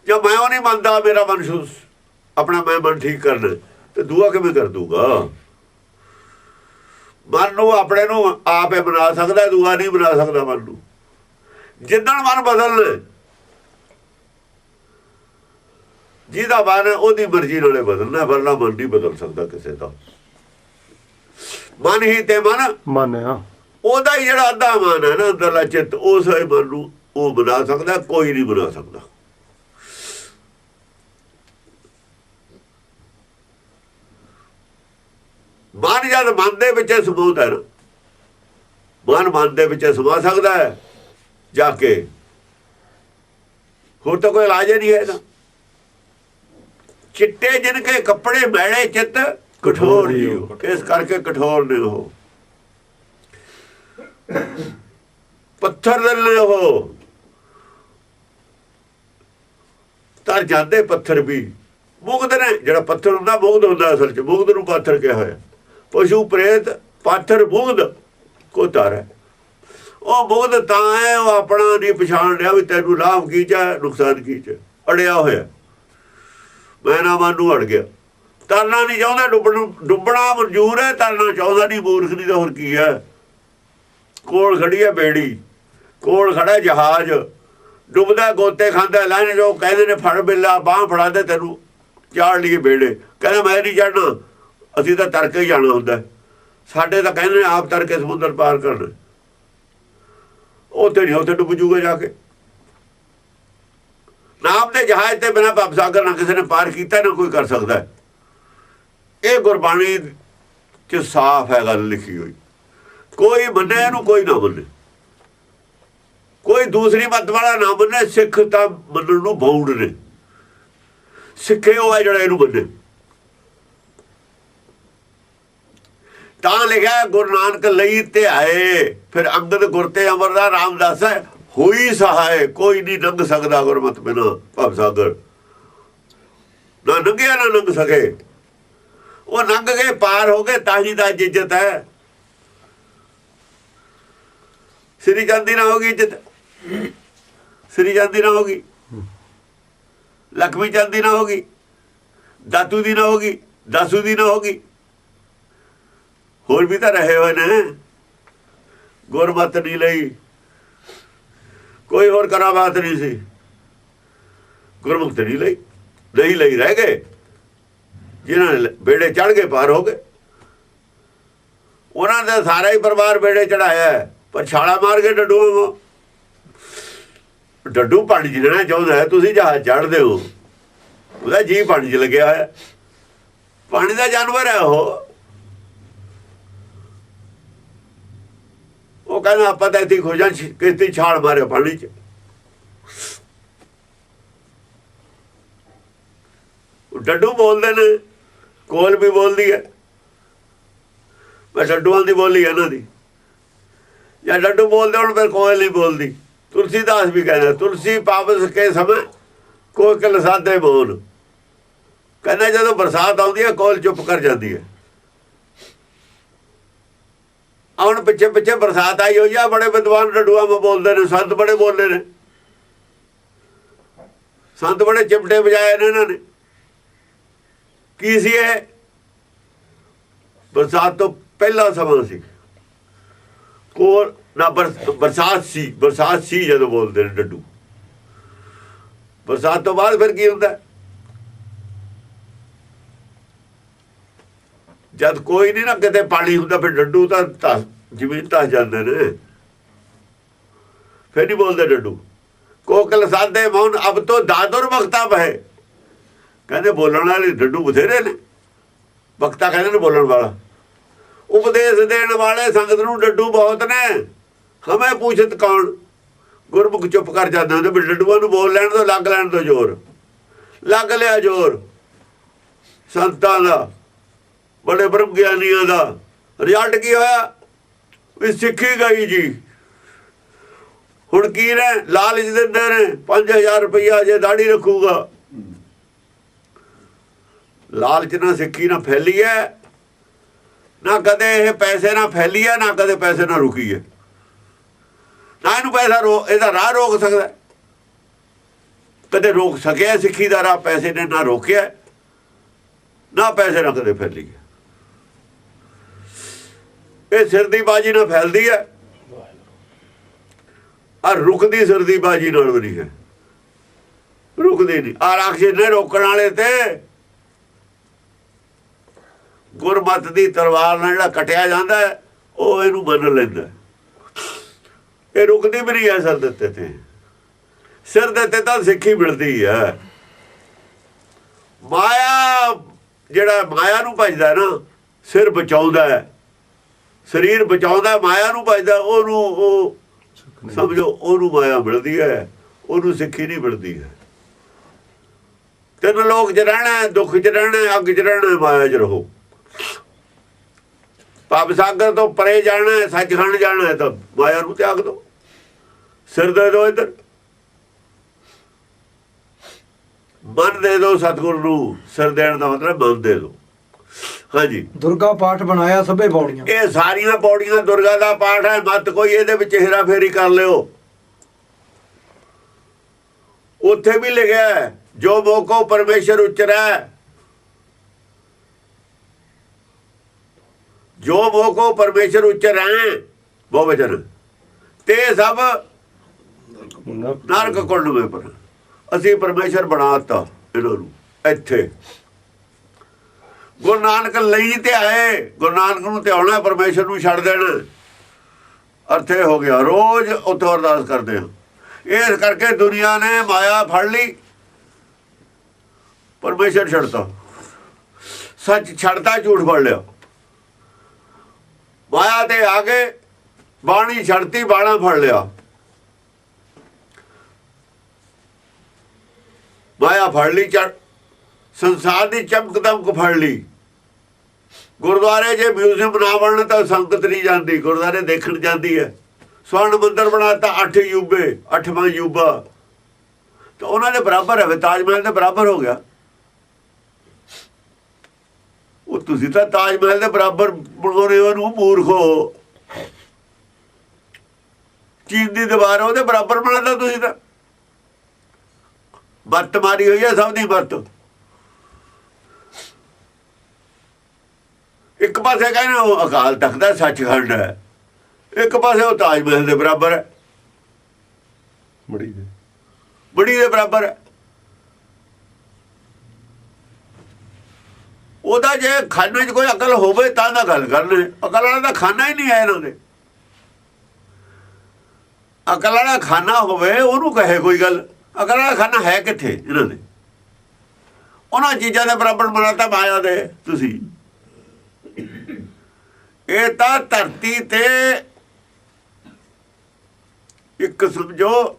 ਜਦ ਮੈਂ ਉਹ ਨਹੀਂ ਮੰਨਦਾ, ਮੇਰਾ ਮਨ ਆਪਣਾ ਮੈਂ ਮਨ ਠੀਕ ਕਰਨਾ, ਤੇ ਦੂਆ ਕਿਵੇਂ ਕਰ ਦੂਗਾ? ਮਨ ਨੂੰ ਆਪਣੇ ਨੂੰ ਆਪ ਹੀ ਬਣਾ ਸਕਦਾ, ਦੂਆ ਨਹੀਂ ਬਣਾ ਸਕਦਾ ਮਨ ਨੂੰ। ਜਿੱਦਣ ਮਨ ਬਦਲਣਾ, ਜਿਹਦਾ ਮਨ ਉਹਦੀ ਮਰਜ਼ੀ ਨਾਲੇ ਬਦਲਣਾ, ਵਰਨਾ ਮਨ ਨਹੀਂ ਬਦਲ ਸਕਦਾ ਕਿਸੇ ਦਾ। ਮਨ ਹੀ ਤੇ ਮਨ ਆ, ਉਹਦਾ ਹੀ ਜਿਹੜਾ ਅੱਧਾ ਮਨ ਹੈ ਨਾ, ਅੰਦਰਲਾ ਚਿੱਤ, ਉਸ ਮਨ ਨੂੰ ਉਹ ਬਣਾ ਸਕਦਾ, ਕੋਈ ਨਹੀਂ ਬਣਾ ਸਕਦਾ। ਮਨ ਜਦ ਮਨ ਦੇ ਵਿੱਚ ਸਮਾਉਂਦਾ ਹੈ ਨਾ, ਮਨ ਦੇ ਵਿੱਚ ਸਮਾ ਸਕਦਾ ਹੈ ਜਾ ਕੇ, ਹੋਰ ਤਾਂ ਕੋਈ ਇਲਾਜ ਨਹੀਂ ਹੈ ਇਹਦਾ। ਚਿੱਟੇ ਜਿਨ ਕੇ ਕੱਪੜੇ ਮੈਲੇ ਚਿੱਤ ਕਠੋਰ ਜੀਓ, ਇਸ ਕਰਕੇ ਕਠੋਰ ਨੇ ਉਹ। ਪੱਥਰ ਦੇ ਉਹ ਤਰ ਜਾਂਦੇ, ਪੱਥਰ ਵੀ ਮੁਗਧ ਨੇ। ਜਿਹੜਾ ਪੱਥਰ ਹੁੰਦਾ ਮੁਗਧ ਹੁੰਦਾ, ਅਸਲ 'ਚ ਮੁਗਧ ਨੂੰ ਪੱਥਰ ਕਿਹਾ ਹੋਇਆ। ਪਸ਼ੂ ਪ੍ਰੇਤ ਪਾਥਰ ਮੁਗਧ ਕੋ ਤਾਰਾ। ਉਹ ਮੁਗਧ ਤਾਂ ਹੈ, ਉਹ ਆਪਣਾ ਨਹੀਂ ਪਛਾਣ ਰਿਹਾ ਵੀ ਤੈਨੂੰ ਲਾਭ ਕੀ ਚ ਨੁਕਸਾਨ ਕੀ ਚ, ਅੜਿਆ ਹੋਇਆ। ਮੈਂ ਨਾ ਮਨ ਨੂੰ ਅੜ ਗਿਆ, ਤਰਨਾ ਨਹੀਂ ਚਾਹੁੰਦਾ, ਡੁੱਬਣਾ ਮਨਜ਼ੂਰ ਹੈ, ਤਰਨਾ ਚਾਹੁੰਦਾ ਨਹੀਂ। ਮੂਰਖ ਨਹੀਂ ਤਾਂ ਹੋਰ ਕੀ ਹੈ। ਕੋਲ ਖੜੀ ਹੈ ਬੇੜੀ, ਕੋਲ ਖੜਾ ਜਹਾਜ਼, ਡੁੱਬਦਾ, ਗੋਤੇ ਖਾਂਦਾ। ਲੈਣ ਜੋ ਕਹਿੰਦੇ ਨੇ ਫੜ ਬਿੱਲਾ, ਬਾਂਹ ਫੜਾ ਦੇ ਤੈਨੂੰ ਚਾੜ ਲਈਏ ਬੇੜੇ। ਕਹਿੰਦਾ ਮੈਂ ਨਹੀਂ ਚੜ੍ਹਨਾ, ਅਸੀਂ ਤਾਂ ਤਰ ਕੇ ਹੀ ਜਾਣਾ ਹੁੰਦਾ। ਸਾਡੇ ਤਾਂ ਕਹਿੰਦੇ ਨੇ ਆਪ ਤਰ ਕੇ ਸਮੁੰਦਰ ਪਾਰ ਕਰਨਾ। ਉੱਥੇ ਨਹੀਂ, ਉੱਥੇ ਡੁੱਬ ਜੂਗਾ ਜਾ ਕੇ। ਨਾਮ ਦੇ ਜਹਾਜ਼ ਤੇ ਬਿਨਾਂ ਭਵ ਸਾਗਰ ਨਾ ਕਿਸੇ ਨੇ ਪਾਰ ਕੀਤਾ, ਨਾ ਕੋਈ ਕਰ ਸਕਦਾ। ਇਹ ਗੁਰਬਾਣੀ 'ਚ ਸਾਫ਼ ਹੈ ਗੱਲ ਲਿਖੀ ਹੋਈ। ਕੋਈ ਮੰਨੇ ਇਹਨੂੰ, ਕੋਈ ਨਾ ਮੰਨੇ, ਕੋਈ ਦੂਸਰੀ ਮੱਤ ਵਾਲਾ ਨਾ ਮੰਨੇ। ਸਿੱਖ ਤਾਂ ਮੰਨਣ ਨੂੰ ਬਾਉਂਡ ਨੇ। ਸਿੱਖੇ ਉਹ ਹੈ ਜਿਹੜਾ ਇਹਨੂੰ ਮੰਨੇ। ਤਾਂ ਲਿਖਿਆ ਗੁਰੂ ਨਾਨਕ ਲਈ ਤੇ ਆਏ, ਫਿਰ ਅੰਗਦ ਗੁਰ ਤੇ ਅਮਰਦਾਸ ਰਾਮਦਾਸ ਹੈ ਹੋਈ ਸਹਾਏ। ਕੋਈ ਨਹੀਂ ਲੰਘ ਸਕਦਾ ਗੁਰਮਤਿ ਬਿਨਾਂ ਭਵ ਸਾਗਰ। ਨਾ ਲੰਘਿਆ ਨਾ ਲੰਘ ਸਕੇ। ਉਹ ਲੰਘ ਗਏ, ਪਾਰ ਹੋ ਗਏ, ਤਾਂ ਹੀ ਤਾਂ ਇੱਜ਼ਤ ਹੈ। ਸ੍ਰੀ ਚੰਦ ਦੀ ਨਾ ਹੋਗੀ ਇੱਜ਼ਤ, ਸ੍ਰੀ ਚੰਦ ਦੀ ਨਾ ਹੋਗੀ, ਲక్ష్ਮੀ ਚੰਦ ਦੀ ਨਾ ਹੋਗੀ, ਦਾਤੂ ਦੀ ਨਾ ਹੋਗੀ, ਦਾਸੂ ਦੀ ਨਾ ਹੋਗੀ। ਹੋਰ ਵੀ ਤਾਂ ਰਹੇ ਹੋਏ ਨੇ। ਗੁਰਮਤ ਨਹੀਂ ਲਈ, ਕੋਈ ਹੋਰ ਕਰਾਮਾਤ ਨਹੀਂ ਸੀ। ਗੁਰਮੁਖਤ ਨਹੀਂ ਲਈ, ਨਹੀਂ ਲਈ ਰਹਿ ਗਏ। ਜਿਨ੍ਹਾਂ ਨੇ ਬੇੜੇ ਚੜ੍ਹ ਕੇ ਪਾਰ ਹੋ ਗਏ, ਉਹਨਾਂ ਦਾ ਸਾਰਾ ਹੀ ਪਰਿਵਾਰ ਬੇੜੇ ਚੜਾਇਆ। ਪਰ ਛਾਲਾ ਮਾਰ ਕੇ ਡੱਡੂ ਪਾਣੀ 'ਚ ਲੈਣਾ ਚਾਹੁੰਦਾ। ਤੁਸੀਂ ਜਹਾਜ਼ ਚੜ੍ਹਦੇ ਹੋ, ਉਹਦਾ ਜੀ ਪਾਣੀ 'ਚ ਲੱਗਿਆ ਹੋਇਆ। ਪਾਣੀ ਦਾ ਜਾਨਵਰ ਹੈ ਉਹ ਕਹਿੰਦਾ ਆਪਾਂ ਤਾਂ ਇੱਥੇ ਖੋਜਾਂ ਕਿਸ਼ਤੀ ਛਾਲ ਮਾਰਿਆ ਪਾਣੀ 'ਚ। ਡੱਡੂ ਬੋਲਦੇ ਨੇ, ਕੋਲ ਵੀ ਬੋਲਦੀ ਹੈ। ਮੈਂ ਡੱਡੂਆਂ ਦੀ ਬੋਲੀ ਇਹਨਾਂ ਦੀ। ਜਾਂ ਡੱਡੂ ਬੋਲਦੇ ਹੁਣ ਫਿਰ ਕੋਇਲ ਨਹੀਂ ਬੋਲਦੀ। ਤੁਲਸੀਦਾਸ ਵੀ ਕਹਿੰਦਾ ਤੁਲਸੀ ਪਾਵਸ ਕੇ ਸਮੇਂ ਕੋਇਲ ਸਾਦੇ ਬੋਲ। ਕਹਿੰਦਾ ਜਦੋਂ ਬਰਸਾਤ ਆਉਂਦੀ ਹੈ ਕੋਇਲ ਚੁੱਪ ਕਰ ਜਾਂਦੀ ਹੈ। ਹੁਣ ਪਿੱਛੇ ਪਿੱਛੇ ਬਰਸਾਤ ਆਈ ਹੋਈ ਆ, ਬੜੇ ਵਿਦਵਾਨ ਡੱਡੂਆਂ में ਬੋਲਦੇ ਨੇ। ਸੰਤ ਬੜੇ ਬੋਲੇ ਨੇ, ਸੰਤ ਬੜੇ ਚਿਮਟੇ ਵਜਾਏ ਨੇ ਇਹਨਾਂ ਨੇ। ਕੀ ਸੀ ਇਹ? ਬਰਸਾਤ ਤੋਂ ਪਹਿਲਾ ਸਮਾਂ ਸੀ। ਕੋਲ ਨਾ ਬਰਸਾਤ ਸੀ ਜਦੋਂ ਬੋਲਦੇ ਨੇ ਡੱਡੂ। ਬਰਸਾਤ ਤੋਂ ਬਾਅਦ ਫਿਰ ਕੀ ਹੁੰਦਾ? ਜਦ ਕੋਈ ਨਹੀਂ ਨਾ ਕਿਤੇ ਪਾਣੀ ਹੁੰਦਾ, ਫਿਰ ਡੱਡੂ ਤਾਂ ਜ਼ਮੀਨ ਧਸ ਜਾਂਦੇ ਨੇ। ਫਿਰ ਨਹੀਂ ਬੋਲਦੇ ਡੱਡੂ। ਕੋਕਲ ਸਾਦੇ ਮੌਨ ਅਬ ਤੋਂ ਦਾਦੁਰ ਬਖਤਾ ਬਹਿ। ਕਹਿੰਦੇ ਬੋਲਣ ਵਾਲੇ ਡੱਡੂ ਬਥੇਰੇ ਨੇ। ਬਖਤਾ ਕਹਿੰਦੇ ਨੇ ਬੋਲਣ ਵਾਲਾ। ਉਪਦੇਸ਼ ਦੇਣ ਵਾਲੇ ਸੰਗਤ ਨੂੰ ਡੱਡੂ ਬਹੁਤ ਨੇ। ਹਮੇ ਪੁੱਛਤ ਕੌਣ? ਗੁਰਮੁਖ ਚੁੱਪ ਕਰ ਜਾਂਦੇ ਹੁੰਦੇ ਵੀ ਡੱਡੂਆਂ ਨੂੰ ਬੋਲ ਲੈਣ ਤੋਂ, ਲੱਗ ਲੈਣ ਤੋਂ ਜ਼ੋਰ। ਲੱਗ ਲਿਆ ਜ਼ੋਰ ਸੰਤਾਂ ਦਾ, ਬੜੇ ਬ੍ਰਹਮ ਗਿਆਨੀਆਂ ਦਾ। ਰਿਜ਼ਲਟ ਕੀ ਹੋਇਆ? ਵੀ ਸਿੱਖੀ ਗਈ ਜੀ। ਹੁਣ ਕੀ ਨੇ? ਲਾਲਚ ਦਿੰਦੇ ਨੇ 5000 ਰੁਪਈਆ ਜੇ ਦਾੜੀ ਰੱਖੂਗਾ। ਲਾਲਚ ਨਾਲ ਸਿੱਖੀ ਨਾ ਫੈਲੀ ਹੈ, ਨਾ ਕਦੇ ਇਹ ਪੈਸੇ ਨਾਲ ਫੈਲੀ ਹੈ, ਨਾ ਕਦੇ ਪੈਸੇ ਨਾਲ ਰੁਕੀ ਹੈ। ਨਾ ਇਹਨੂੰ ਪੈਸਾ ਇਹਦਾ ਰਾਹ ਰੋਕ ਸਕਦਾ, ਕਦੇ ਰੋਕ ਸਕਿਆ ਸਿੱਖੀ ਦਾ ਰਾਹ। ਪੈਸੇ ਨੇ ਨਾ ਰੋਕਿਆ, ਨਾ ਪੈਸੇ ਨਾਲ ਕਦੇ ਫੈਲੀ ਹੈ। ਇਹ ਸਿਰ ਦੀ ਬਾਜੀ ਨਾਲ ਫੈਲਦੀ ਹੈ, ਆ ਰੁਕਦੀ ਸਿਰ ਦੀ ਬਾਜੀ ਨਾਲ ਵੀ ਨਹੀਂ ਹੈ। ਰੁਕਦੀ ਨਹੀਂ। ਆ ਰਾਖਸ਼ ਨੇ ਰੋਕਣ ਵਾਲੇ ਤੇ ਗੁਰਮਤ ਦੀ ਤਲਵਾਰ ਨਾਲ ਜਿਹੜਾ ਕਟਿਆ ਜਾਂਦਾ ਉਹ ਇਹਨੂੰ ਮੰਨ ਲੈਂਦਾ। ਇਹ ਰੁਕਦੀ ਵੀ ਨਹੀਂ ਹੈ ਸਿਰ ਦਿੱਤੇ ਤੇ। ਸਿਰ ਦਿੱਤੇ ਤਾਂ ਸਿੱਖੀ ਮਿਲਦੀ ਹੈ। ਮਾਇਆ ਜਿਹੜਾ ਮਾਇਆ ਨੂੰ ਭਜਦਾ ਨਾ, ਸਿਰ ਬਚਾਉਂਦਾ ਹੈ, ਸਰੀਰ ਬਚਾਉਂਦਾ, ਮਾਇਆ ਨੂੰ ਭਜਦਾ, ਉਹਨੂੰ ਉਹ ਸਮਝੋ ਉਹਨੂੰ ਮਾਇਆ ਮਿਲਦੀ ਹੈ, ਉਹਨੂੰ ਸਿੱਖੀ ਨਹੀਂ ਮਿਲਦੀ ਹੈ। ਤਿੰਨ ਲੋਕ 'ਚ ਰਹਿਣਾ, ਦੁੱਖ 'ਚ ਰਹਿਣਾ, ਅੱਗ 'ਚ ਰਹਿਣਾ, ਮਾਇਆ 'ਚ ਰਹੋ। ਭਵ ਸਾਗਰ ਤੋਂ ਪਰੇ ਜਾਣਾ, ਸੱਚਖੰਡ ਜਾਣਾ ਤਾਂ ਮਾਇਆ ਨੂੰ ਤਿਆਗ ਦਿਓ। ਸਿਰ ਦੇ ਦਿਓ ਇੱਧਰ, ਮਨ ਦੇ ਦਿਓ ਸਤਿਗੁਰ ਨੂੰ। ਸਿਰ ਦੇਣ ਦਾ ਮਤਲਬ ਮਨ ਦੇ ਦਿਓ। ਹਾਂਜੀ, ਦੁਰਗਾ ਪਾਠ ਬਣਾਇਆ ਸਭੇ ਪੌੜੀਆਂ। ਇਹ ਸਾਰੀਆਂ ਪੌੜੀਆਂ ਦੁਰਗਾ ਦਾ ਪਾਠ ਹੈ। ਮਤ ਕੋਈ ਇਹਦੇ ਵਿੱਚ ਹੇਰਾ ਫੇਰੀ ਕਰ ਲਿਓ। ਉੱਥੇ ਵੀ ਲਿਖਿਆ ਜੋ ਮੋਕੋ ਪਰਮੇਸ਼ਰ ਉਚਰੈ, ਜੋ ਮੋਹ ਕੋ ਪਰਮੇਸ਼ਰ ਉਚਰੈ ਬਹੁਵਚਨ ਤੇ ਸਭ ਨਰਕ ਕੁੰਡ ਮੇ ਪਰ। ਅਸੀਂ ਪਰਮੇਸ਼ਰ ਬਣਾਤਾ ਇਹਨਾਂ ਨੂੰ ਇੱਥੇ। ਗੁਰੂ ਨਾਨਕ ਲਈ ਤੇ ਆਏ, ਗੁਰੂ ਨਾਨਕ ਨੂੰ ਧਿਆਉਣਾ, ਪਰਮੇਸ਼ਰ ਨੂੰ ਛੱਡ ਦੇਣਾ। ਅਰਥ ਇਹ ਹੋ ਗਿਆ ਰੋਜ਼ ਉੱਥੋਂ ਅਰਦਾਸ ਕਰਦੇ ਹਾਂ। ਇਸ ਕਰਕੇ ਦੁਨੀਆ ਨੇ ਮਾਇਆ ਫੜ ਲਈ, ਪਰਮੇਸ਼ਰ ਛੱਡਤਾ, ਸੱਚ ਛੱਡਤਾ, ਝੂਠ ਫੜ ਲਿਆ। ਮਾਇਆ ਤੇ ਆ ਗਏ, ਬਾਣੀ ਛੱਡਤੀ, ਬਾਣਾ ਫੜ ਲਿਆ। ਮਾਇਆ ਫੜ ਲਈ, ਸੰਸਾਰ ਦੀ ਚਮਕ ਦਮਕ ਫੜ ਲਈ। ਗੁਰਦੁਆਰੇ ਜੇ ਮਿਊਜ਼ੀਅਮ ਨਾ ਬਣਨ ਤਾਂ ਸੰਗਤ ਨਹੀਂ ਜਾਂਦੀ, ਗੁਰਦੁਆਰੇ ਦੇਖਣ ਜਾਂਦੀ ਹੈ। ਸਵਰਨ ਮੰਦਰ ਬਣਾਤਾ 8 ਯੂਬੇ, 8ਵਾਂ ਯੂਬਾ, ਤਾਂ ਉਹਨਾਂ ਦੇ ਬਰਾਬਰ ਹੈ, ਤਾਜ ਮਹਿਲ ਦੇ ਬਰਾਬਰ ਹੋ ਗਿਆ। ਉਹ ਤੁਸੀਂ ਤਾਂ ਤਾਜ ਮਹਿਲ ਦੇ ਬਰਾਬਰ ਬਣਾਉਣੇ ਉਹਨੂੰ, ਮੂਰਖੋ। ਚੀਨ ਦੀ ਦੀਵਾਰ ਉਹਦੇ ਬਰਾਬਰ ਬਣਾਤਾ ਤੁਸੀਂ ਤਾਂ। ਮੱਤ ਮਾਰੀ ਹੋਈ ਹੈ ਸਭ ਦੀ ਮੱਤ। ਇੱਕ ਪਾਸੇ ਕਹਿੰਦੇ ਉਹ ਅਕਾਲ ਤਖਤ ਦਾ ਸੱਚਖੰਡ ਹੈ, ਇੱਕ ਪਾਸੇ ਉਹ ਤਾਜ ਮਹਿਲ ਦੇ ਬਰਾਬਰ ਹੈ, ਬੜੀ ਦੇ ਬਰਾਬਰ ਹੈ। ਉਹਦਾ ਜੇ ਖਾਨੇ 'ਚ ਕੋਈ ਅਕਲ ਹੋਵੇ ਤਾਂ ਨਾ ਗੱਲ ਕਰਨੇ। ਅਕਲ ਵਾਲਾ ਦਾ ਖਾਨਾ ਹੀ ਨਹੀਂ ਹੈ ਇਹਨਾਂ ਦੇ। ਅਕਲ ਵਾਲਾ ਖਾਨਾ ਹੋਵੇ ਉਹਨੂੰ ਕਹੇ ਕੋਈ ਗੱਲ। ਅਕਲ ਵਾਲਾ ਖਾਨਾ ਹੈ ਕਿੱਥੇ ਇਹਨਾਂ ਦੇ? ਉਹਨਾਂ ਚੀਜ਼ਾਂ ਦੇ ਬਰਾਬਰ ਬਣਾਤਾ ਮਾਇਆ ਦੇ ਤੁਸੀਂ। ਇਹ ਤਾਂ ਧਰਤੀ ਤੇ ਇੱਕ ਸਮਝੋ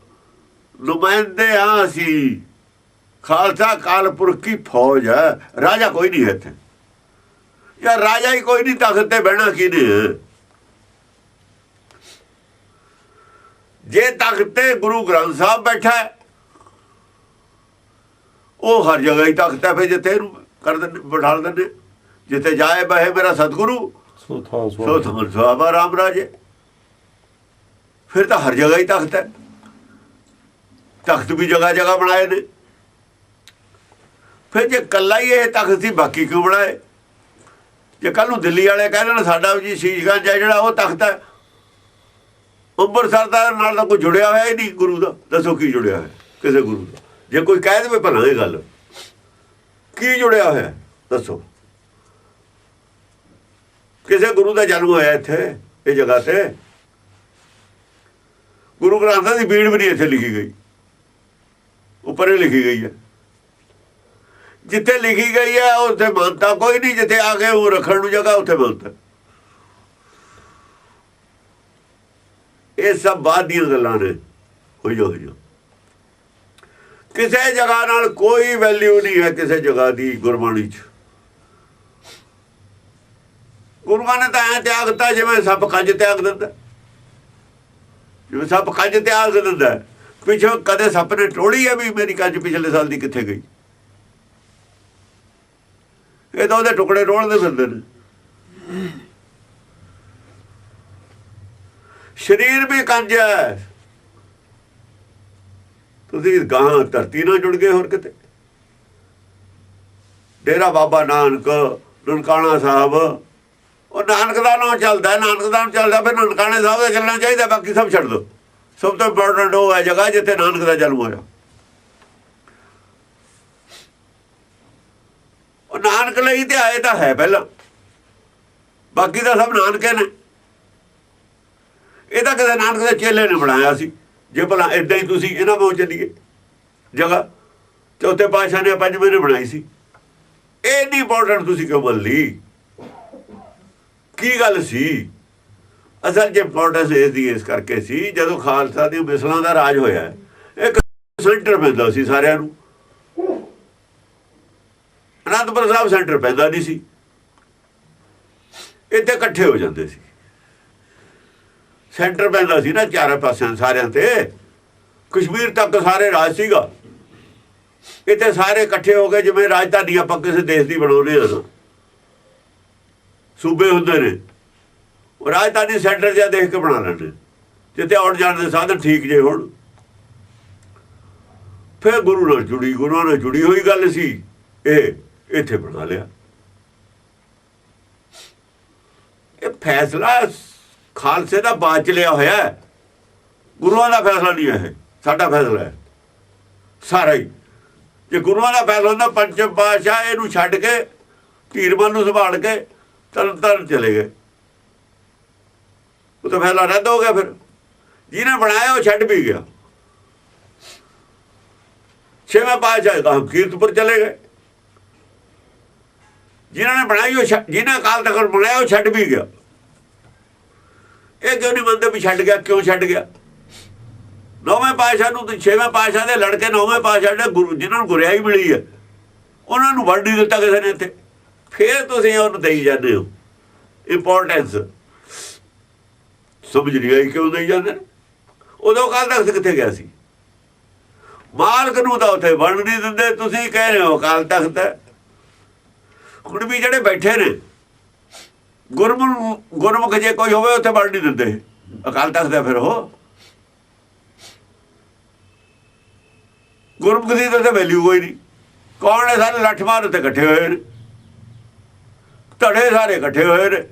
ਨੁਮਾਇੰਦੇ ਹਾਂ ਅਸੀਂ। ਖਾਲਸਾ ਕਾਲਪੁਰਖ ਕੀ ਫੌਜ ਹੈ, ਰਾਜਾ ਕੋਈ ਨਹੀਂ ਹੈ ਇੱਥੇ। ਯਾਰ ਰਾਜਾ ਹੀ ਕੋਈ ਨਹੀਂ, ਤਖਤ ਤੇ ਬਹਿਣਾ ਕਿਹਨੇ? ਜੇ ਤਖਤ ਤੇ ਗੁਰੂ ਗ੍ਰੰਥ ਸਾਹਿਬ ਬੈਠਾ ਹੈ, ਉਹ ਹਰ ਜਗ੍ਹਾ ਹੀ ਤਖਤ ਹੈ। ਫਿਰ ਜਿੱਥੇ ਇਹਨੂੰ ਕਰ ਦਿੰਦੇ, ਬਿਠਾ ਦਿੰਦੇ, ਜਿੱਥੇ ਜਾਏ ਬਹੇ ਮੇਰਾ ਸਤਿਗੁਰੂ ਸੋ ਥਾਨ ਸੁਹਾਵਾ ਰਾਮ ਰਾਜੇ। ਫਿਰ ਤਾਂ ਹਰ ਜਗ੍ਹਾ ਹੀ ਤਖਤ ਹੈ। ਤਖਤ ਵੀ ਜਗ੍ਹਾ ਜਗ੍ਹਾ ਬਣਾਏ ਨੇ। ਫਿਰ ਜੇ ਕੱਲਾ ਹੀ ਇਹ ਤਖਤ ਸੀ, ਬਾਕੀ ਕਿਉਂ ਬਣਾਏ? ਜੇ ਕੱਲ ਨੂੰ ਦਿੱਲੀ ਵਾਲੇ ਕਹਿ ਦੇਣ ਸਾਡਾ ਜੀ ਸ਼ੀਸ਼ਗੰਜ ਹੈ ਜਿਹੜਾ ਉਹ ਤਖਤ ਹੈ, ਅੰਮ੍ਰਿਤਸਰ ਦਾ ਨਾਲ ਤਾਂ ਕੋਈ ਜੁੜਿਆ ਹੋਇਆ ਹੀ ਨਹੀਂ ਗੁਰੂ ਦਾ। ਦੱਸੋ ਕੀ ਜੁੜਿਆ ਹੋਇਆ ਕਿਸੇ ਗੁਰੂ ਦਾ? ਜੇ ਕੋਈ ਕਹਿ ਦੇਵੇ ਭਲਾ ਇਹ ਗੱਲ, ਕੀ ਜੁੜਿਆ ਹੋਇਆ ਦੱਸੋ? ਕਿਸੇ ਗੁਰੂ ਦਾ ਜਨਮ ਹੋਇਆ ਇੱਥੇ ਇਹ ਜਗ੍ਹਾ ਤੇ? ਗੁਰੂ ਗ੍ਰੰਥ ਸਾਹਿਬ ਦੀ ਬੀੜ ਵੀ ਨਹੀਂ ਇੱਥੇ ਲਿਖੀ ਗਈ, ਉੱਪਰ ਹੀ ਲਿਖੀ ਗਈ ਹੈ। ਜਿੱਥੇ ਲਿਖੀ ਗਈ ਹੈ ਉੱਥੇ ਮਾਨਤਾ ਕੋਈ ਨਹੀਂ, ਜਿੱਥੇ ਆ ਕੇ ਉਹ ਰੱਖਣ ਨੂੰ ਜਗ੍ਹਾ ਉੱਥੇ ਮਾਨਤਾ। ਇਹ ਸਭ ਬਾਅਦ ਦੀਆਂ ਗੱਲਾਂ ਨੇ। ਹੋਈਓ ਕਿਸੇ ਜਗ੍ਹਾ ਨਾਲ ਕੋਈ ਵੈਲਿਊ ਨਹੀਂ ਹੈ ਕਿਸੇ ਜਗ੍ਹਾ ਦੀ ਗੁਰਬਾਣੀ 'ਚ। ਗੁਰੂਆਂ ਨੇ ਤਾਂ ਐਂ ਤਿਆਗ ਦਿੱਤਾ ਜਿਵੇਂ ਸੱਪ ਕੱਜ ਤਿਆਗ ਦਿੰਦਾ। ਜਿਵੇਂ ਸੱਪ ਕੱਜ ਤਿਆਗ ਦਿੰਦਾ, ਪਿੱਛੋਂ ਕਦੇ ਸੱਪ ਨੇ ਟੋੜੀ ਹੈ ਵੀ ਮੇਰੀ ਕੱਜ ਪਿਛਲੇ ਸਾਲ ਦੀ ਕਿੱਥੇ ਗਈ? ਇਹ ਤਾਂ ਉਹਦੇ ਟੁਕੜੇ ਰੋਲਦੇ ਫਿਰਦੇ ਨੇ। ਸਰੀਰ ਵੀ ਕੰਜ ਹੈ। ਤੁਸੀਂ ਗਾਂ ਧਰਤੀ ਨਾਲ ਜੁੜ ਗਏ ਹੋਰ ਕਿਤੇ। ਡੇਰਾ ਬਾਬਾ ਨਾਨਕ, ਨਨਕਾਣਾ ਸਾਹਿਬ, ਉਹ ਨਾਨਕ ਦਾ ਨਾਂ ਚੱਲਦਾ, ਨਾਨਕ ਦਾ ਨਾਂ ਚੱਲਦਾ। ਫਿਰ ਨਨਕਾਣੇ ਸਾਹਿਬ ਦੇ ਚੱਲਣਾ ਚਾਹੀਦਾ, ਬਾਕੀ ਸਭ ਛੱਡ ਦਿਓ। ਸਭ ਤੋਂ ਇੰਪੋਰਟੈਂਟ ਉਹ ਹੈ ਜਗ੍ਹਾ ਜਿੱਥੇ ਨਾਨਕ ਦਾ ਜਨਮ ਹੋਇਆ। ਉਹ ਨਾਨਕ ਲਈ ਤੇ ਆਏ ਤਾਂ ਹੈ ਪਹਿਲਾਂ, ਬਾਕੀ ਤਾਂ ਸਭ ਨਾਨਕੇ ਨੇ। ਇਹ ਤਾਂ ਕਿਸੇ ਨਾਨਕ ਦੇ ਚੇਲੇ ਨੇ ਬਣਾਇਆ ਸੀ। ਜੇ ਭਲਾ ਇੱਦਾਂ ਹੀ ਤੁਸੀਂ ਇਹਨਾਂ ਕੋਲ ਚੱਲੀਏ, ਜਗ੍ਹਾ ਚੌਥੇ ਪਾਤਸ਼ਾਹ ਨੇ, ਪੰਜਵੇਂ ਨੇ ਬਣਾਈ ਸੀ। ਇਹ ਨਹੀਂ ਇੰਪੋਰਟੈਂਟ ਤੁਸੀਂ ਕਿਉਂ ਮੰਨ ਲਈ? ਕੀ ਗੱਲ ਸੀ? ਅਸਲ 'ਚ ਇੰਪੋਰਟੈਂਸ ਇਸ ਕਰਕੇ ਸੀ, ਜਦੋਂ ਖਾਲਸਾ ਦੀ ਮਿਸਲਾਂ ਦਾ ਰਾਜ ਹੋਇਆ, ਇੱਕ ਸੈਂਟਰ ਪੈਂਦਾ ਸੀ ਸਾਰਿਆਂ ਨੂੰ। ਅਨੰਦਪੁਰ ਸਾਹਿਬ ਸੈਂਟਰ ਪੈਂਦਾ ਨਹੀਂ ਸੀ, ਇੱਥੇ ਇਕੱਠੇ ਹੋ ਜਾਂਦੇ ਸੀ। ਸੈਂਟਰ ਪੈਂਦਾ ਸੀ ਨਾ ਚਾਰੇ ਪਾਸਿਆਂ ਸਾਰਿਆਂ ਤੇ। ਕਸ਼ਮੀਰ ਤੱਕ ਸਾਰੇ ਰਾਜ ਸੀਗਾ, ਇੱਥੇ ਸਾਰੇ ਇਕੱਠੇ ਹੋ ਗਏ। ਜਿਵੇਂ ਰਾਜਧਾਨੀ ਆਪਾਂ ਕਿਸੇ ਦੇਸ਼ ਦੀ ਬਣਾਉਂਦੇ ਹਾਂ, ਸੂਬੇ ਹੁੰਦੇ ਨੇ, ਉਹ ਰਾਜਧਾਨੀ ਸੈਂਟਰ ਜਿਹਾ ਦੇਖ ਕੇ ਬਣਾ ਲੈਂਦੇ, ਜਿੱਥੇ ਆਉਣ ਜਾਣ ਦੇ ਸਾਧਨ ਠੀਕ ਜੇ ਹੋਣ। ਫਿਰ ਗੁਰੂ ਨਾਲ ਜੁੜੀ, ਗੁਰੂਆਂ ਨਾਲ ਜੁੜੀ ਹੋਈ ਗੱਲ ਸੀ, ਇਹ ਇੱਥੇ ਬਣਾ ਲਿਆ। ਫੈਸਲਾ ਖਾਲਸੇ ਦਾ ਬਾਅਦ ਚ ਲਿਆ ਹੋਇਆ ਹੈ, ਗੁਰੂਆਂ ਦਾ ਫੈਸਲਾ ਨਹੀਂ ਹੈ, ਸਾਡਾ ਫੈਸਲਾ ਹੈ ਸਾਰਾ ਹੀ। ਜੇ ਗੁਰੂਆਂ ਦਾ ਫੈਸਲਾ ਹੁੰਦਾ, ਪੰਚਮ ਪਾਤਸ਼ਾਹ ਇਹਨੂੰ ਛੱਡ ਕੇ ਧੀਰਮਨ ਨੂੰ ਸੰਭਾਲ ਕੇ ਤਰਨ ਚਲੇ ਗਏ, ਉਹ ਤਾਂ ਫੈਸਲਾ ਰੱਦ ਹੋ ਗਿਆ। ਫਿਰ ਜਿਹਨੇ ਬਣਾਇਆ ਉਹ ਛੱਡ ਵੀ ਗਿਆ। ਛੇਵੇਂ ਪਾਤਸ਼ਾਹ ਕੀਰਤਪੁਰ ਚਲੇ ਗਏ, ਜਿਨ੍ਹਾਂ ਨੇ ਬਣਾਈ ਉਹ ਜਿਹਨੇ ਅਕਾਲ ਤਖਤ ਬਣਾਇਆ ਉਹ ਛੱਡ ਵੀ ਗਿਆ। ਇਹ ਕਿਉਂ ਨਹੀਂ ਮੰਨਦੇ ਵੀ ਛੱਡ ਗਿਆ? ਕਿਉਂ ਛੱਡ ਗਿਆ? ਨੌਵੇਂ ਪਾਤਸ਼ਾਹ ਨੂੰ, ਛੇਵੇਂ ਪਾਤਸ਼ਾਹ ਦੇ ਲੜਕੇ ਨੌਵੇਂ ਪਾਤਸ਼ਾਹ ਦੇ ਗੁਰੂ ਜਿਹਨਾਂ ਨੂੰ ਗੁਰਿਆਈ ਮਿਲੀ ਹੈ, ਉਹਨਾਂ ਨੂੰ ਵੰਡ ਨਹੀਂ ਦਿੱਤਾ ਕਿਸੇ ਨੇ ਇੱਥੇ। ਫਿਰ ਤੁਸੀਂ ਉਹਨੂੰ ਦੇਈ ਜਾਂਦੇ ਹੋ ਇੰਪੋਰਟੈਂਸ। ਸਮਝ ਨਹੀਂ ਆਈ ਕਿਉਂ ਦੇਈ ਜਾਂਦੇ? ਉਦੋਂ ਅਕਾਲ ਤਖਤ ਕਿੱਥੇ ਗਿਆ ਸੀ? ਮਾਲਕ ਨੂੰ ਤਾਂ ਉੱਥੇ ਵੰਡ ਨਹੀਂ ਦਿੰਦੇ, ਤੁਸੀਂ ਕਹਿ ਰਹੇ ਹੋ ਅਕਾਲ ਤਖਤ ਹੈ। ਹੁਣ ਵੀ ਜਿਹੜੇ ਬੈਠੇ ਨੇ ਗੁਰਮੁਖ ਜੇ ਕੋਈ ਹੋਵੇ ਉੱਥੇ ਵੰਡ ਨਹੀਂ ਦਿੰਦੇ, ਅਕਾਲ ਤਖਤ ਹੈ। ਫਿਰ ਉਹ ਗੁਰਮੁਖ ਦੀ ਤਾਂ ਵੈਲਿਊ ਕੋਈ ਨਹੀਂ। ਕੌਣ ਨੇ? ਸਾਰੇ ਲੱਠ ਮਾਰ ਉੱਤੇ ਇਕੱਠੇ ਹੋਏ ਨੇ, ਧੜੇ ਸਾਰੇ ਇਕੱਠੇ ਹੋਏ ਨੇ,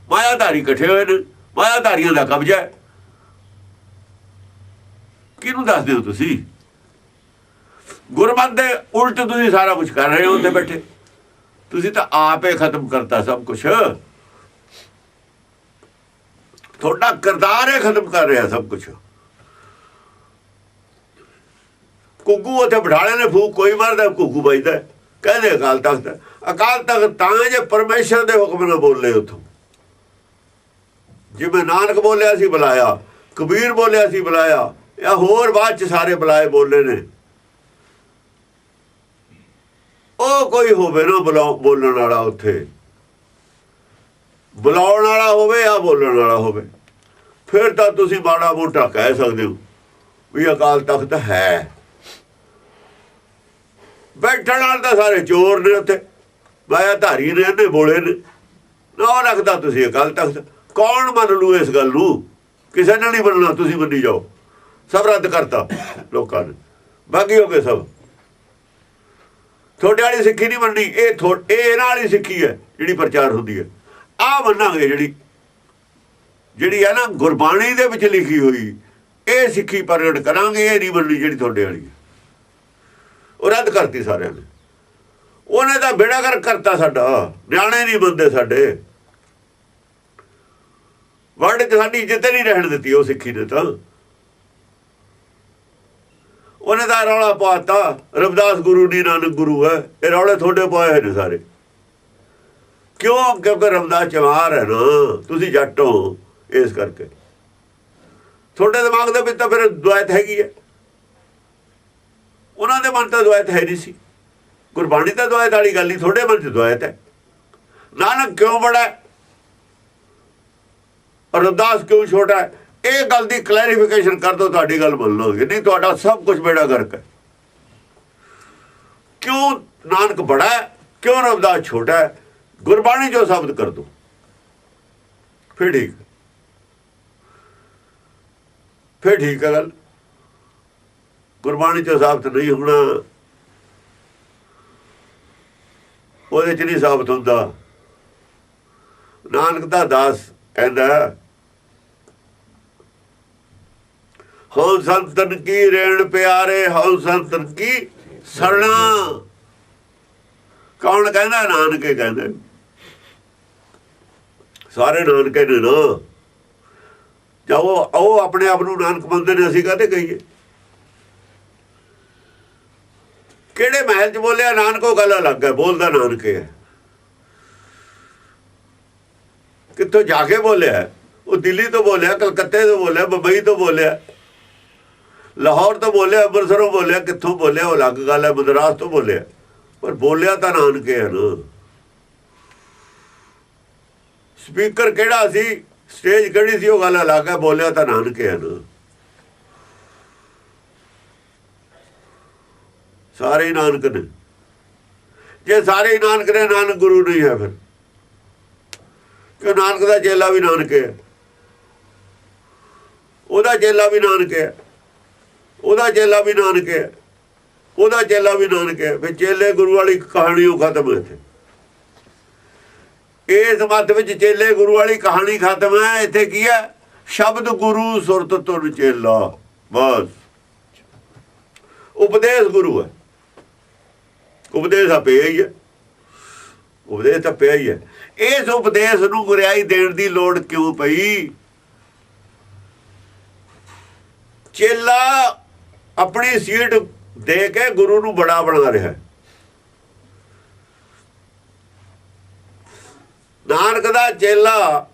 ਮਾਇਆਧਾਰੀ ਇਕੱਠੇ ਹੋਏ ਨੇ, ਮਾਇਆਧਾਰੀਆਂ ਦਾ ਕਬਜ਼ਾ ਹੈ। ਕਿਹਨੂੰ ਦੱਸਦੇ ਹੋ ਤੁਸੀਂ? ਗੁਰਮਤਿ ਦੇ ਉਲਟ ਤੁਸੀਂ ਸਾਰਾ ਕੁਝ ਕਰ ਰਹੇ ਹੋ ਉੱਥੇ ਬੈਠੇ। ਤੁਸੀਂ ਤਾਂ ਆਪੇ ਖਤਮ ਕਰਤਾ ਸਭ ਕੁਛ। ਤੁਹਾਡਾ ਕਿਰਦਾਰ ਹੀ ਖਤਮ ਕਰ ਰਿਹਾ ਸਭ ਕੁਛ। ਘੁੱਗੂ ਉੱਥੇ ਬਿਠਾਲੇ ਨੇ, ਫੂਕ ਕੋਈ ਮਾਰਦਾ, ਘੁੱਗੂ ਵੱਜਦਾ, ਕਹਿੰਦੇ ਅਕਾਲ ਤਖਤ। ਅਕਾਲ ਤਖਤ ਤਾਂ ਜੇ ਪਰਮੇਸ਼ਰ ਦੇ ਹੁਕਮ ਨਾਲ ਬੋਲੇ ਉੱਥੋਂ। ਜਿਵੇਂ ਨਾਨਕ ਬੋਲਿਆ ਸੀ ਬੁਲਾਇਆ, ਕਬੀਰ ਬੋਲਿਆ ਸੀ ਬੁਲਾਇਆ, ਜਾਂ ਹੋਰ ਬਾਅਦ ਚ ਸਾਰੇ ਬੁਲਾਏ ਬੋਲੇ ਨੇ। ਉਹ ਕੋਈ ਹੋਵੇ ਨਾ ਬੋਲਣ ਵਾਲਾ, ਉੱਥੇ ਬੁਲਾਉਣ ਵਾਲਾ ਹੋਵੇ ਜਾਂ ਬੋਲਣ ਵਾਲਾ ਹੋਵੇ, ਫਿਰ ਤਾਂ ਤੁਸੀਂ ਮਾੜਾ ਮੋਟਾ ਕਹਿ ਸਕਦੇ ਹੋ ਵੀ ਅਕਾਲ ਤਖਤ ਹੈ। ਬੈਠਣ ਵਾਲੇ ਤਾਂ ਸਾਰੇ ਚੋਰ ਨੇ ਉੱਥੇ, ਮਾਇਆਧਾਰੀ ਨੇ, ਇਹਨੇ ਬੋਲੇ ਨੇ ਨਾ ਰੱਖਦਾ ਤੁਸੀਂ ਅਕਾਲ ਤਖਤ। ਕੌਣ ਮੰਨ ਲੂ ਇਸ ਗੱਲ ਨੂੰ? ਕਿਸੇ ਨੇ ਨਹੀਂ ਮੰਨਣਾ, ਤੁਸੀਂ ਮੰਨੀ ਜਾਓ। ਸਭ ਰੱਦ ਕਰਤਾ ਲੋਕਾਂ ਨੇ, ਬਾਗੀ ਹੋ ਗਏ ਸਭ। ਤੁਹਾਡੇ ਵਾਲੀ ਸਿੱਖੀ ਨਹੀਂ ਮੰਨਣੀ, ਇਹ ਇਹਨਾਂ ਵਾਲੀ ਸਿੱਖੀ ਹੈ ਜਿਹੜੀ ਪ੍ਰਚਾਰ ਹੁੰਦੀ ਹੈ। ਆਹ ਮੰਨਾਂਗੇ ਜਿਹੜੀ ਹੈ ਨਾ ਗੁਰਬਾਣੀ ਦੇ ਵਿੱਚ ਲਿਖੀ ਹੋਈ, ਇਹ ਸਿੱਖੀ ਪ੍ਰਗਟ ਕਰਾਂਗੇ। ਇਹ ਨਹੀਂ ਮੰਨਣੀ ਜਿਹੜੀ ਤੁਹਾਡੇ ਵਾਲੀ ਹੈ, ਉਹ ਰੱਦ ਕਰਤੀ ਸਾਰਿਆਂ ਨੇ। ਉਹਨੇ ਤਾਂ ਬੇੜਾ ਗਰਕ ਕਰਤਾ ਸਾਡਾ। ਨਿਆਣੇ ਨਹੀਂ ਬੰਦੇ ਸਾਡੇ, ਵਰਡ 'ਚ ਸਾਡੀ ਇੱਜ਼ਤ ਨਹੀਂ ਰਹਿਣ ਦਿੱਤੀ ਉਹ ਸਿੱਖੀ ਨੇ। ਤਾਂ ਉਹਨੇ ਤਾਂ ਰੌਲਾ ਪਾਤਾ ਰਵਿਦਾਸ ਗੁਰੂ ਨਹੀਂ, ਨਾਨਕ ਗੁਰੂ ਹੈ। ਇਹ ਰੌਲੇ ਤੁਹਾਡੇ ਪਾਏ ਹੋਏ ਨੇ ਸਾਰੇ। ਕਿਉਂ? ਕਿਉਂਕਿ ਰਵਿਦਾਸ ਚਮਾਰ ਹੈ ਨਾ, ਤੁਸੀਂ ਜੱਟ ਹੋ, ਇਸ ਕਰਕੇ ਤੁਹਾਡੇ ਦਿਮਾਗ ਦੇ ਵਿੱਚ ਤਾਂ ਫਿਰ ਦੁਆਇਤ ਹੈਗੀ ਹੈ। ਉਹਨਾਂ ਦੇ ਮਨ ਤਾਂ ਦੁਆਇਤ ਹੈ ਨਹੀਂ ਸੀ। ਗੁਰਬਾਣੀ ਤਾਂ ਦੁਆਇਤ ਵਾਲੀ ਗੱਲ ਨਹੀਂ, ਤੁਹਾਡੇ ਮਨ 'ਚ ਦੁਆਇਤ ਹੈ। ਨਾਨਕ ਕਿਉਂ ਬੜਾ ਹੈ, ਰਵਿਦਾਸ ਕਿਉਂ ਛੋਟਾ ਹੈ? ਇਹ ਗੱਲ ਦੀ ਕਲੈਰੀਫਿਕੇਸ਼ਨ ਕਰ ਦਿਓ, ਤੁਹਾਡੀ ਗੱਲ ਮੰਨ ਲਓਗੇ। ਨਹੀਂ ਤੁਹਾਡਾ ਸਭ ਕੁਝ ਬੇੜਾ ਗਰਕ ਹੈ। ਕਿਉਂ ਨਾਨਕ ਬੜਾ ਹੈ, ਕਿਉਂ ਰਵਿਦਾਸ ਛੋਟਾ ਹੈ? ਗੁਰਬਾਣੀ ਜੋ ਸਾਬਤ ਕਰ ਦੋ, ਫਿਰ ਠੀਕ ਹੈ ਗੱਲ। ਗੁਰਬਾਣੀ ਚੋਂ ਸਾਬਤ ਨਹੀਂ ਹੋਣਾ, ਉਹਦੇ 'ਚ ਨਹੀਂ ਸਾਬਤ ਹੁੰਦਾ। ਨਾਨਕ ਦਾ ਦਾਸ ਕਹਿੰਦਾ, ਹਉ ਸੰਤਨ ਕੀ ਰੇਣ ਪਿਆਰੇ, ਹਉ ਸੰਤਨ ਕੀ ਸਰਣਾ। ਕੌਣ ਕਹਿੰਦਾ? ਨਾਨਕੇ ਕਹਿੰਦੇ। ਸਾਰੇ ਨਾਨਕੇ ਨੇ ਨਾ। ਜਾਂ ਉਹ ਆਪਣੇ ਆਪ ਨੂੰ ਨਾਨਕ ਮੰਨਦੇ ਨੇ, ਅਸੀਂ ਕਾਹਤੇ ਕਹੀਏ? ਕਿਹੜੇ ਮਹਿਲ 'ਚ ਬੋਲਿਆ ਨਾਨਕ? ਉਹ ਗੱਲ ਅਲੱਗ ਹੈ, ਬੋਲਦਾ ਨਾਨਕੇ ਹੈ। ਕਿੱਥੋਂ ਜਾ ਕੇ ਬੋਲਿਆ? ਉਹ ਦਿੱਲੀ ਤੋਂ ਬੋਲਿਆ, ਕਲਕੱਤੇ ਤੋਂ ਬੋਲਿਆ, ਬੰਬਈ ਤੋਂ ਬੋਲਿਆ, ਲਾਹੌਰ ਤੋਂ ਬੋਲਿਆ, ਅੰਮ੍ਰਿਤਸਰੋਂ ਬੋਲਿਆ, ਕਿੱਥੋਂ ਬੋਲਿਆ ਉਹ ਅਲੱਗ ਗੱਲ ਹੈ, ਮਦਰਾਸ ਤੋਂ ਬੋਲਿਆ, ਪਰ ਬੋਲਿਆ ਤਾਂ ਨਾਨਕੇ ਹੈ ਨਾ। ਸਪੀਕਰ ਕਿਹੜਾ ਸੀ, ਸਟੇਜ ਕਿਹੜੀ ਸੀ, ਉਹ ਗੱਲ ਅਲੱਗ ਹੈ, ਬੋਲਿਆ ਤਾਂ ਨਾਨਕੇ ਹੈ ਨਾ। ਸਾਰੇ ਹੀ ਨਾਨਕ ਨੇ। ਜੇ ਸਾਰੇ ਹੀ ਨਾਨਕ ਨੇ, ਨਾਨਕ ਗੁਰੂ ਨਹੀਂ ਹੈ ਫਿਰ। ਕਿਉਂ? ਨਾਨਕ ਦਾ ਚੇਲਾ ਵੀ ਨਾਨਕੇ ਹੈ, ਉਹਦਾ ਚੇਲਾ ਵੀ ਨਾਨਕੇ ਹੈ, ਉਹਦਾ ਚੇਲਾ ਵੀ ਨਾਨਕੇ ਹੈ, ਉਹਦਾ ਚੇਲਾ ਵੀ ਨਾਨਕੇ ਹੈ। ਫਿਰ ਚੇਲੇ ਗੁਰੂ ਵਾਲੀ ਕਹਾਣੀ ਉਹ ਖਤਮ ਹੈ ਇੱਥੇ। ਇਸ ਮੱਤ ਵਿੱਚ ਚੇਲੇ ਗੁਰੂ ਵਾਲੀ ਕਹਾਣੀ ਖਤਮ ਹੈ। ਇੱਥੇ ਕੀ ਹੈ? ਸ਼ਬਦ ਗੁਰੂ ਸੁਰਤ ਤੁਰ ਚੇਲਾ। ਬਸ ਉਪਦੇਸ਼ ਗੁਰੂ ਹੈ। ਉਪਦੇਸ਼ ਆ ਪਿਆ ਹੀ ਹੈ। ਉਪਦੇਸ਼ ਤਾਂ ਪਿਆ ਹੀ ਹੈ। ਇਸ ਉਪਦੇਸ਼ ਨੂੰ ਗੁਰਿਆਈ ਦੇਣ ਦੀ ਲੋੜ ਕਿਉਂ ਪਈ? ਚੇਲਾ ਆਪਣੀ ਸੀਟ ਦੇ ਕੇ ਗੁਰੂ ਨੂੰ ਬੜਾ ਬਣਾ ਰਿਹਾ। ਨਾਨਕ ਦਾ ਚੇਲਾ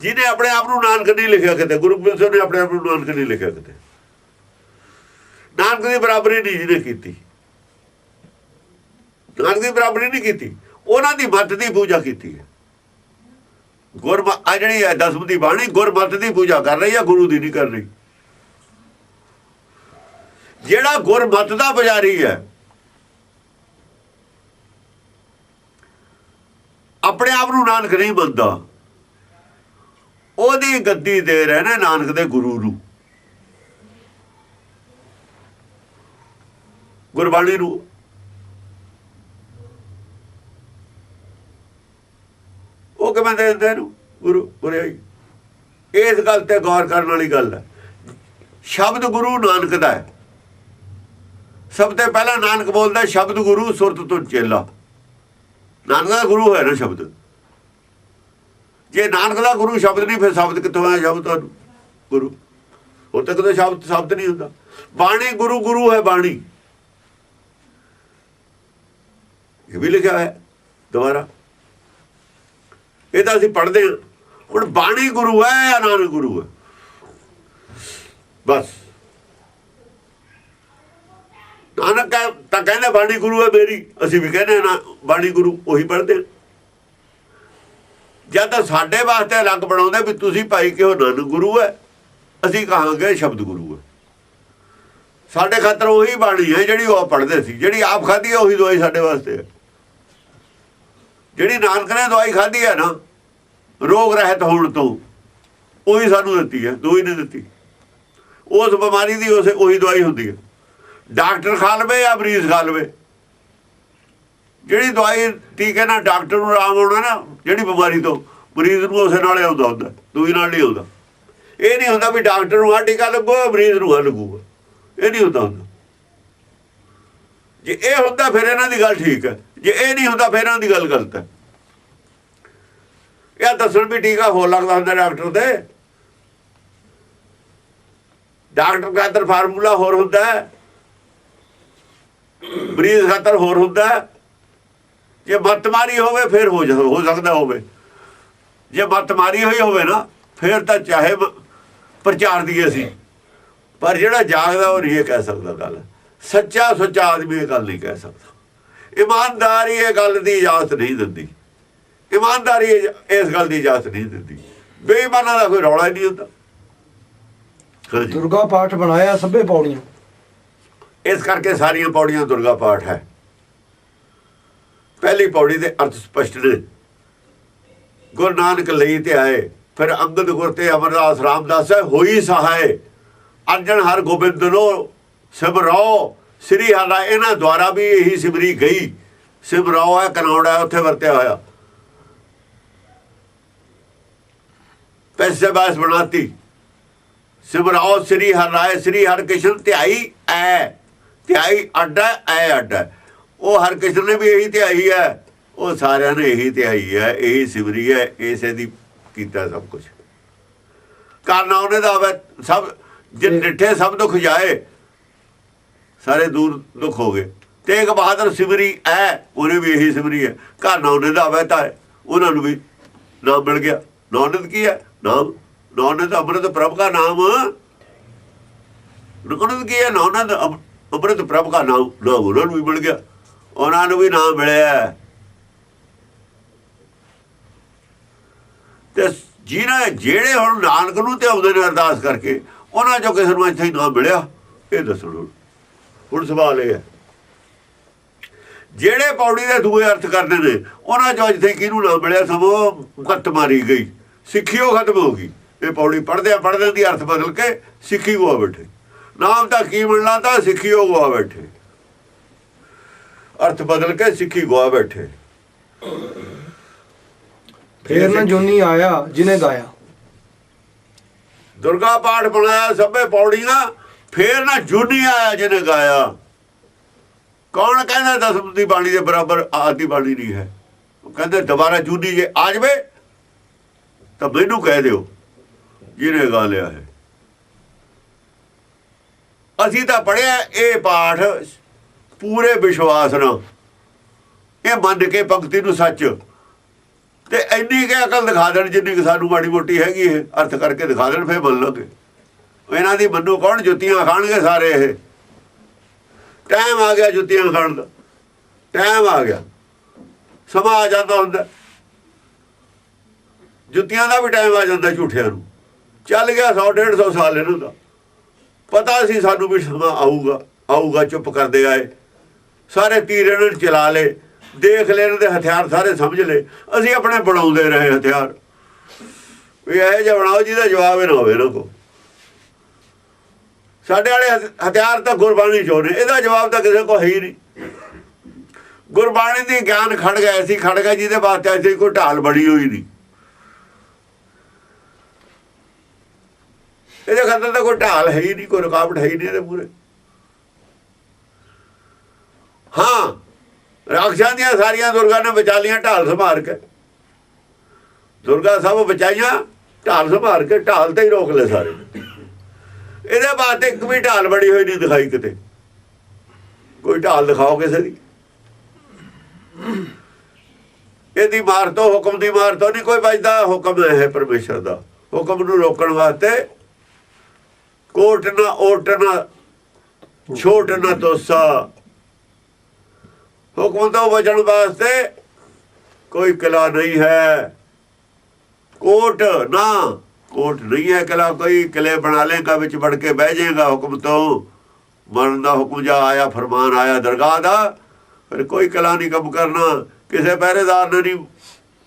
ਜਿਹਨੇ ਆਪਣੇ ਆਪ ਨੂੰ ਨਾਨਕ ਨਹੀਂ ਲਿਖਿਆ ਕਿਤੇ, ਗੁਰੂ ਗੋਬਿੰਦ ਸਿੰਘ ਨੇ ਆਪਣੇ ਆਪ ਨੂੰ ਨਾਨਕ ਨਹੀਂ ਲਿਖਿਆ ਕਿਤੇ। ਨਾਨਕ ਦੀ ਬਰਾਬਰੀ ਨਹੀਂ ਜਿਹਨੇ ਕੀਤੀ, ਨਾਨਕ ਦੀ ਬਰਾਬਰੀ ਨਹੀਂ ਕੀਤੀ, ਉਹਨਾਂ ਦੀ ਮੱਤ ਦੀ ਪੂਜਾ ਕੀਤੀ ਹੈ। ਆ ਜਿਹੜੀ ਹੈ ਦਸਮ ਦੀ ਬਾਣੀ ਗੁਰਮਤਿ ਦੀ ਪੂਜਾ ਕਰ ਰਹੀ ਹੈ, ਗੁਰੂ ਦੀ ਨਹੀਂ ਕਰ ਰਹੀ। ਜਿਹੜਾ ਗੁਰਮਤਿ ਦਾ ਪੁਜਾਰੀ ਹੈ, ਆਪਣੇ ਆਪ ਨੂੰ ਨਾਨਕ ਨਹੀਂ ਮੰਨਦਾ, ਉਹਦੀ ਗੱਦੀ ਦੇ ਰਹੇ ਨੇ ਨਾਨਕ ਦੇ ਗੁਰੂ ਨੂੰ, ਗੁਰਬਾਣੀ ਨੂੰ। ਉਹ ਕਿਵੇਂ ਦੇ ਦਿੰਦੇ ਇਹਨੂੰ ਗੁਰੂ ਗੁਰਿਆਈ? ਇਸ ਗੱਲ ਤੇ ਗੌਰ ਕਰਨ ਵਾਲੀ ਗੱਲ ਹੈ। ਸ਼ਬਦ ਗੁਰੂ ਨਾਨਕ ਦਾ ਹੈ। ਸਭ ਤੋਂ ਪਹਿਲਾਂ ਨਾਨਕ ਬੋਲਦਾ ਸ਼ਬਦ ਗੁਰੂ ਸੁਰਤ ਤੁਰ ਚੇਲਾ। ਨਾਨਕ ਦਾ ਗੁਰੂ ਹੈ ਨਾ ਸ਼ਬਦ। ਜੇ ਨਾਨਕ ਦਾ ਗੁਰੂ ਸ਼ਬਦ ਨਹੀਂ, ਫਿਰ ਸ਼ਬਦ ਕਿੱਥੋਂ ਆਇਆ? ਸ਼ਬਦ ਤੁਹਾਨੂੰ ਗੁਰੂ ਉਹ ਤੱਕ ਤਾਂ ਸ਼ਬਦ ਨਹੀਂ ਹੁੰਦਾ। ਬਾਣੀ ਗੁਰੂ ਗੁਰੂ ਹੈ ਬਾਣੀ, ਇਹ ਵੀ ਲਿਖਿਆ ਹੈ ਦੁਬਾਰਾ। ਇਹ ਤਾਂ ਅਸੀਂ ਪੜ੍ਹਦੇ ਹਾਂ। ਹੁਣ ਬਾਣੀ ਗੁਰੂ ਹੈ ਜਾਂ ਨਾਨਕ ਗੁਰੂ ਹੈ? ਬਸ ਨਾਨਕ ਤਾਂ ਕਹਿੰਦਾ ਬਾਣੀ ਗੁਰੂ ਹੈ ਮੇਰੀ, ਅਸੀਂ ਵੀ ਕਹਿੰਦੇ ਨਾ ਬਾਣੀ ਗੁਰੂ, ਉਹੀ ਪੜ੍ਹਦੇ ਹਾਂ। ਜਦ ਤਾਂ ਸਾਡੇ ਵਾਸਤੇ ਅਲੱਗ ਬਣਾਉਂਦੇ ਵੀ ਤੁਸੀਂ ਭਾਈ ਕਿਉਂ ਨਾਨਕ ਗੁਰੂ ਹੈ, ਅਸੀਂ ਕਹਾਂਗੇ ਸ਼ਬਦ ਗੁਰੂ ਹੈ। ਸਾਡੇ ਖਾਤਰ ਉਹੀ ਬਾਣੀ ਹੈ ਜਿਹੜੀ ਉਹ ਪੜ੍ਹਦੇ ਸੀ, ਜਿਹੜੀ ਆਪ ਖਾਧੀ ਹੈ ਉਹੀ ਦਵਾਈ ਸਾਡੇ ਵਾਸਤੇ ਹੈ। ਜਿਹੜੀ ਨਾਨਕ ਨੇ ਦਵਾਈ ਖਾਧੀ ਹੈ ਨਾ ਰੋਗ ਰਹਿਤ ਹੋਣ ਤੋਂ, ਉਹੀ ਸਾਨੂੰ ਦਿੱਤੀ ਹੈ, ਦੂਈ ਨਹੀਂ ਦਿੱਤੀ। ਉਸ ਬਿਮਾਰੀ ਦੀ ਉਹੀ ਦਵਾਈ ਹੁੰਦੀ ਹੈ। ਡਾਕਟਰ ਖਾ ਲਵੇ ਜਾਂ ਮਰੀਜ਼ ਖਾ ਲਵੇ, ਜਿਹੜੀ ਦਵਾਈ ਟੀਕੇ ਨਾਲ ਡਾਕਟਰ ਨੂੰ ਆਰਾਮ ਆਉਣਾ ਨਾ, ਜਿਹੜੀ ਬਿਮਾਰੀ ਤੋਂ ਮਰੀਜ਼ ਨੂੰ ਉਸੇ ਨਾਲ ਆਉਂਦਾ ਹੁੰਦਾ, ਦੂਈ ਨਾਲ ਨਹੀਂ ਆਉਂਦਾ। ਇਹ ਨਹੀਂ ਹੁੰਦਾ ਵੀ ਡਾਕਟਰ ਨੂੰ ਆਹ ਟੀਕਾ ਲੱਗੂਗਾ ਮਰੀਜ਼ ਨੂੰ ਆਹ ਲੱਗੂਗਾ, ਇਹ ਨਹੀਂ ਹੁੰਦਾ। ਜੇ ਇਹ ਹੁੰਦਾ ਫਿਰ ਇਹਨਾਂ ਦੀ ਗੱਲ ਠੀਕ ਹੈ, ਜੇ ਇਹ ਨਹੀਂ ਹੁੰਦਾ ਫਿਰ ਇਹਨਾਂ ਦੀ ਗੱਲ ਗਲਤ ਹੈ। ਇਹ ਦੱਸਣ ਵੀ ਟੀਕਾ ਹੋਰ ਲੱਗਦਾ ਹੁੰਦਾ ਡਾਕਟਰ ਦੇ, ਡਾਕਟਰ ਖਾਤਰ ਫਾਰਮੂਲਾ ਹੋਰ ਹੁੰਦਾ, ਮਰੀਜ਼ ਖਾਤਰ ਹੋਰ ਹੁੰਦਾ। ਜੇ ਮੱਤ ਮਾਰੀ ਹੋਵੇ ਫਿਰ ਹੋ ਸਕਦਾ ਹੋਵੇ, ਜੇ ਮੱਤ ਮਾਰੀ ਹੋਈ ਹੋਵੇ ਨਾ ਫਿਰ ਤਾਂ ਚਾਹੇ ਪ੍ਰਚਾਰ ਦੀਏ ਅਸੀਂ, ਪਰ ਜਿਹੜਾ ਜਾਗਦਾ ਉਹ ਨਹੀਂ ਇਹ ਕਹਿ ਸਕਦਾ ਗੱਲ। ਸੱਚਾ ਸੁੱਚਾ ਆਦਮੀ ਇਹ ਗੱਲ ਨਹੀਂ ਕਹਿ ਸਕਦਾ। ਇਮਾਨਦਾਰੀ ਇਹ ਗੱਲ ਦੀ ਇਜਾਜ਼ਤ ਨਹੀਂ ਦਿੰਦੀ, ਇਮਾਨਦਾਰੀ ਇਸ ਗੱਲ ਦੀ ਇਜਾਜ਼ਤ ਨਹੀਂ ਦਿੰਦੀ। ਬੇਈਮਾਨਾਂ ਦਾ ਕੋਈ ਰੌਲਾ ਹੀ ਨਹੀਂ ਹੁੰਦਾ। ਦੁਰਗਾ ਪਾਠ ਬਣਾਇਆ ਸਭੇ ਪੌੜੀਆਂ, ਇਸ ਕਰਕੇ ਸਾਰੀਆਂ ਪੌੜੀਆਂ ਦੁਰਗਾ ਪਾਠ ਹੈ। ਪਹਿਲੀ ਪੌੜੀ ਦੇ ਅਰਥ ਸਪਸ਼ਟ ਨੇ। ਗੁਰੂ ਨਾਨਕ ਲਈ ਤੇ ਆਏ, ਫਿਰ ਅੰਗਦ ਗੁਰ ਤੇ ਅਮਰਦਾਸ ਰਾਮਦਾਸ ਹੋਈ ਸਹਾਏ, ਅਰਜਨ ਹਰ ਗੋਬਿੰਦ ਲੋ ਸਿਮਰੋ ਸ੍ਰੀ ਹਰਿ। ਇਹਨਾਂ ਦੁਆਰਾ ਵੀ ਇਹੀ ਸਿਮਰੀ ਗਈ। ਸਿਮਰੋ ਹੈ ਕਨੌੜਾ ਉੱਥੇ ਵਰਤਿਆ ਹੋਇਆ। ਪੈਸੇ ਬਾਸ ਬਣਾਤੀ ਸਿਮਰੋ ਸ੍ਰੀ ਹਰਿ। ਸ੍ਰੀ ਹਰਿ ਕ੍ਰਿਸ਼ਨ ਧਿਆਈ ਐ, ਧਿਆਈ ਅੱਡਾ ਐ ਅੱਡਾ। ਉਹ ਹਰਿ ਕ੍ਰਿਸ਼ਨ ਨੇ ਵੀ ਇਹੀ ਧਿਆਈ ਹੈ, ਉਹ ਸਾਰਿਆਂ ਨੇ ਇਹੀ ਧਿਆਈ ਹੈ, ਇਹੀ ਸਿਮਰੀ ਹੈ, ਇਸੇ ਦੀ ਕੀਤਾ ਸਭ ਕੁਛ। ਕਰਨਾ ਉਹਨੇ ਦਾ ਹੋਵੇ। ਸਭ ਜੇ ਡਿੱਠੇ ਸਭ ਦੁੱਖ ਜਾਏ, ਸਾਰੇ ਦੂਰ ਦੁੱਖ ਹੋ ਗਏ। ਤੇਗ ਬਹਾਦਰ ਸਿਮਰੀ ਐ, ਉਹਨੇ ਵੀ ਇਹੀ ਸਿਮਰੀ ਹੈ। ਕਰਨਾ ਉਹਨੇ ਦਾ ਹੋਵੇ ਤਾਂ ਉਹਨਾਂ ਨੂੰ ਵੀ ਨਾਮ ਮਿਲ ਗਿਆ। ਨੌਨਦ ਕੀ ਹੈ? ਨਾਮ। ਨੌਨਦ ਅੰਮ੍ਰਿਤ ਪ੍ਰਭ ਦਾ ਨਾਮ। ਨੌਨਦ ਕੀ ਹੈ? ਨੌਨਦ ਅੰਮ੍ਰਿਤ ਪ੍ਰਭ ਦਾ ਨਾਮ। ਨਾਮ ਉਹਨਾਂ ਨੂੰ ਵੀ ਮਿਲ ਗਿਆ, ਉਹਨਾਂ ਨੂੰ ਵੀ ਨਾਮ ਮਿਲਿਆ। ਤੇ ਜਿਹੜੇ ਹੁਣ ਨਾਨਕ ਨੂੰ ਤੇ ਆਉਂਦੇ ਨੇ ਅਰਦਾਸ ਕਰਕੇ, ਉਹਨਾਂ ਚੋਂ ਕਿਸੇ ਨੂੰ ਇੱਥੇ ਹੀ ਨਾਮ ਮਿਲਿਆ? ਇਹ ਦੱਸੋ। ਹੁਣ ਸਵਾਲ ਇਹ ਹੈ, ਜਿਹੜੇ ਪੌੜੀ ਦੇ ਦੂਏ ਅਰਥ ਕਰਦੇ ਨੇ ਉਹਨਾਂ ਚੋਂ ਇੱਥੇ ਕਿਹਨੂੰ ਨਾਮ ਮਿਲਿਆ? ਸਗੋਂ ਮੱਤ ਮਾਰੀ ਗਈ, ਸਿੱਖੀ ਉਹ ਖਤਮ ਹੋ ਗਈ। ਇਹ ਪੌੜੀ ਪੜ੍ਹਦੇ ਦੀ ਅਰਥ ਬਦਲ ਕੇ ਸਿੱਖੀ ਗਵਾ ਬੈਠੇ। ਨਾਮ ਤਾਂ ਕੀ ਮਿਲਣਾ, ਤਾਂ ਸਿੱਖੀ ਉਹ ਗਵਾ ਬੈਠੇ। ਅਰਥ ਬਦਲ ਕੇ ਸਿੱਖੀ ਗਵਾ ਬੈਠੇ। ਫੇਰ ਨਾ ਜੋਨੀ ਆਇਆ ਜਿਹਨੇ ਗਾਇਆ। ਦੁਰਗਾ ਪਾਠ ਬਣਾਇਆ ਸਭੇ ਪੌੜੀਆਂ, ਫੇਰ ਨਾ ਜੂਨੀ ਆਇਆ ਜਿਹਨੇ ਗਾਇਆ। ਕੌਣ ਕਹਿੰਦਾ ਦਸਮ ਦੀ ਬਾਣੀ ਦੇ ਬਰਾਬਰ ਆਦੀ ਬਾਣੀ ਨਹੀਂ ਹੈ? ਉਹ ਕਹਿੰਦੇ ਦੁਬਾਰਾ ਜੂਨੀ ਜੇ ਆ ਜਾਵੇ ਤਾਂ ਮੈਨੂੰ ਕਹਿ ਦਿਓ ਜਿਹਨੇ ਗਾ ਲਿਆ ਹੈ। ਅਸੀਂ ਤਾਂ ਪੜ੍ਹਿਆ ਇਹ ਪਾਠ ਪੂਰੇ ਵਿਸ਼ਵਾਸ ਨਾਲ, ਇਹ ਮੰਨ ਕੇ ਪੰਕਤੀ ਨੂੰ ਸੱਚ, ਤੇ ਇੰਨੀ ਕਿ ਅਕਲ ਦਿਖਾ ਦੇਣ ਜਿੰਨੀ ਕਿ ਸਾਨੂੰ ਮਾੜੀ ਮੋਟੀ ਹੈਗੀ, ਇਹ ਅਰਥ ਕਰਕੇ ਦਿਖਾ ਦੇਣ, ਫਿਰ ਮੰਨ ਲਓਗੇ। ਇਹਨਾਂ ਦੀ ਮੰਨੂ ਕੌਣ? ਜੁੱਤੀਆਂ ਖਾਣਗੇ ਸਾਰੇ। ਇਹ ਟਾਈਮ ਆ ਗਿਆ ਜੁੱਤੀਆਂ ਖਾਣ ਦਾ, ਟਾਈਮ ਆ ਗਿਆ, ਸਮਾਂ ਆ ਜਾਂਦਾ ਹੁੰਦਾ, ਜੁੱਤੀਆਂ ਦਾ ਵੀ ਟਾਈਮ ਆ ਜਾਂਦਾ ਝੂਠਿਆਂ ਨੂੰ। ਚੱਲ ਗਿਆ 100-150 ਸਾਲ ਇਹਨਾਂ ਦਾ, ਪਤਾ ਸੀ ਸਾਨੂੰ ਵੀ ਸਮਾਂ ਆਊਗਾ ਆਊਗਾ। ਚੁੱਪ ਕਰਦੇ ਆਏ ਸਾਰੇ, ਤੀਰ ਇਹਨਾਂ ਨੇ ਚਲਾ ਲਏ, ਦੇਖ ਲੈ ਇਹਨਾਂ ਦੇ ਹਥਿਆਰ ਸਾਰੇ ਸਮਝ ਲਏ। ਅਸੀਂ ਆਪਣੇ ਬਣਾਉਂਦੇ ਰਹੇ ਹਥਿਆਰ, ਵੀ ਇਹੋ ਜਿਹਾ ਬਣਾਓ ਜਿਹਦਾ ਜਵਾਬ ਹੀ ਨਾ ਹੋਵੇ ਇਹਨਾਂ ਕੋਲ। ਸਾਡੇ ਵਾਲੇ ਹਥਿਆਰ ਤਾਂ ਗੁਰਬਾਣੀ ਚੋਂ ਨੇ, ਇਹਦਾ ਜਵਾਬ ਤਾਂ ਕਿਸੇ ਕੋਲ ਹੈ ਹੀ ਨਹੀਂ। ਗੁਰਬਾਣੀ ਦੀ ਗਿਆਨ ਖੜ ਗਿਆ, ਐਸੀ ਖੜ ਗਿਆ ਜਿਹਦੇ ਵਾਸਤੇ ਐਸੀ ਕੋਈ ਢਾਲ ਬੜੀ ਹੋਈ ਨਹੀਂ। ਇਹਦੇ ਖਾਤਰ ਤਾਂ ਕੋਈ ਢਾਲ ਹੈ ਹੀ ਨਹੀਂ, ਕੋਈ ਰੁਕਾਵਟ ਹੈ ਹੀ ਨਹੀਂ ਇਹਦੇ ਪੂਰੇ। ਹਾਂ, ਰਾਖਸ਼ਾਂ ਦੀਆਂ ਸਾਰੀਆਂ ਦੁਰਗਾ ਨੇ ਬਚਾ ਲੀਆਂ ਢਾਲ ਸੰਭਾਲ ਕੇ। ਦੁਰਗਾ ਸਭ ਬਚਾਈਆਂ ਢਾਲ ਸੰਭਾਲ ਕੇ, ਢਾਲ ਤੇ ਹੀ ਰੋਕ ਲੈ ਸਾਰੇ। ਇਹਦੇ ਵਾਸਤੇ ਇੱਕ ਵੀ ਢਾਲ ਬੜੀ ਹੋਈ ਨਹੀਂ ਦਿਖਾਈ ਕਿਤੇ। ਕੋਈ ਢਾਲ ਦਿਖਾਓ ਕਿਸੇ ਦੀ। ਇਹਦੀ ਮਾਰ ਤੋਂ, ਹੁਕਮ ਦੀ ਮਾਰ ਤੋਂ ਨਹੀਂ ਕੋਈ ਬਚਦਾ। ਹੁਕਮ ਹੈ ਪਰਮੇਸ਼ਰ ਦਾ, ਹੁਕਮ ਨੂੰ ਰੋਕਣ ਵਾਸਤੇ ਕੋਟ ਨਾ ਓਟ ਨਾ ਛੋਟ ਨਾ ਤੋਸਾ। ਹੁਕਮ ਤੋਂ ਬਚਣ ਵਾਸਤੇ ਕੋਈ ਕਿਲਾ ਨਹੀਂ ਹੈ। ਕੋਟ ਨਹੀਂ ਹੈ ਕਿਲਾ ਕੋਈ। ਕਿਲੇ ਬਣਾ ਲੇਗਾ, ਵਿੱਚ ਵੜ ਕੇ ਬਹਿ ਜਾਏਗਾ। ਹੁਕਮ ਤੋਂ ਮਰਨ ਦਾ ਹੁਕਮ ਜਾ ਆਇਆ, ਫਰਮਾਨ ਆਇਆ ਦਰਗਾਹ ਦਾ, ਫਿਰ ਕੋਈ ਕਿਲਾ ਨਹੀਂ ਕੰਮ ਕਰਨਾ। ਕਿਸੇ ਪਹਿਰੇਦਾਰ ਨੇ ਨਹੀਂ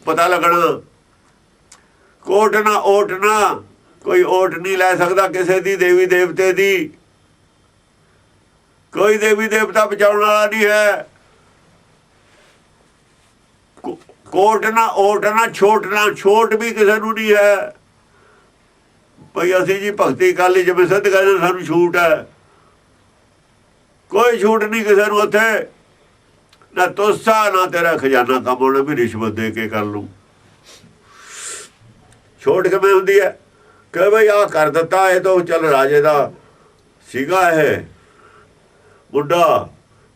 ਪਤਾ ਲੱਗਣਾ। ਕੋਟ ਨਾ ਓਟ ਨਾ, ਕੋਈ ਓਟ ਨਹੀਂ ਲੈ ਸਕਦਾ ਕਿਸੇ ਦੀ ਦੇਵੀ ਦੇਵਤੇ ਦੀ। ਕੋਈ ਦੇਵੀ ਦੇਵਤਾ ਬਚਾਉਣ ਵਾਲਾ ਨਹੀਂ ਹੈ। ਕੋਟ ਨਾ ਓਟ ਨਾ ਛੋਟ ਵੀ ਕਿਸੇ ਨੂੰ ਨਹੀਂ ਹੈ। ਭਈ ਅਸੀਂ ਜੀ ਭਗਤੀ ਕਰ ਲਈ, ਜਿਵੇਂ ਸਿੱਧ ਕਹਿੰਦੇ ਸਾਨੂੰ ਛੂਟ ਹੈ। ਕੋਈ ਛੂਟ ਨਹੀਂ ਕਿਸੇ ਨੂੰ ਉੱਥੇ। ਨਾ ਤੋਸਾ, ਨਾ ਤੇਰਾ ਖਜ਼ਾਨਾ ਕੰਮ ਹੋਣਾ ਵੀ ਰਿਸ਼ਵਤ ਦੇ ਕੇ ਕਰ ਲੂੰ। ਛੋਟ ਕਿਵੇਂ ਹੁੰਦੀ ਹੈ ਕਿ ਬਈ ਆਹ ਕਰ ਦਿੱਤਾ, ਇਹ ਤਾਂ ਚੱਲ ਰਾਜੇ ਦਾ ਸੀਗਾ ਇਹ ਮੁੰਡਾ,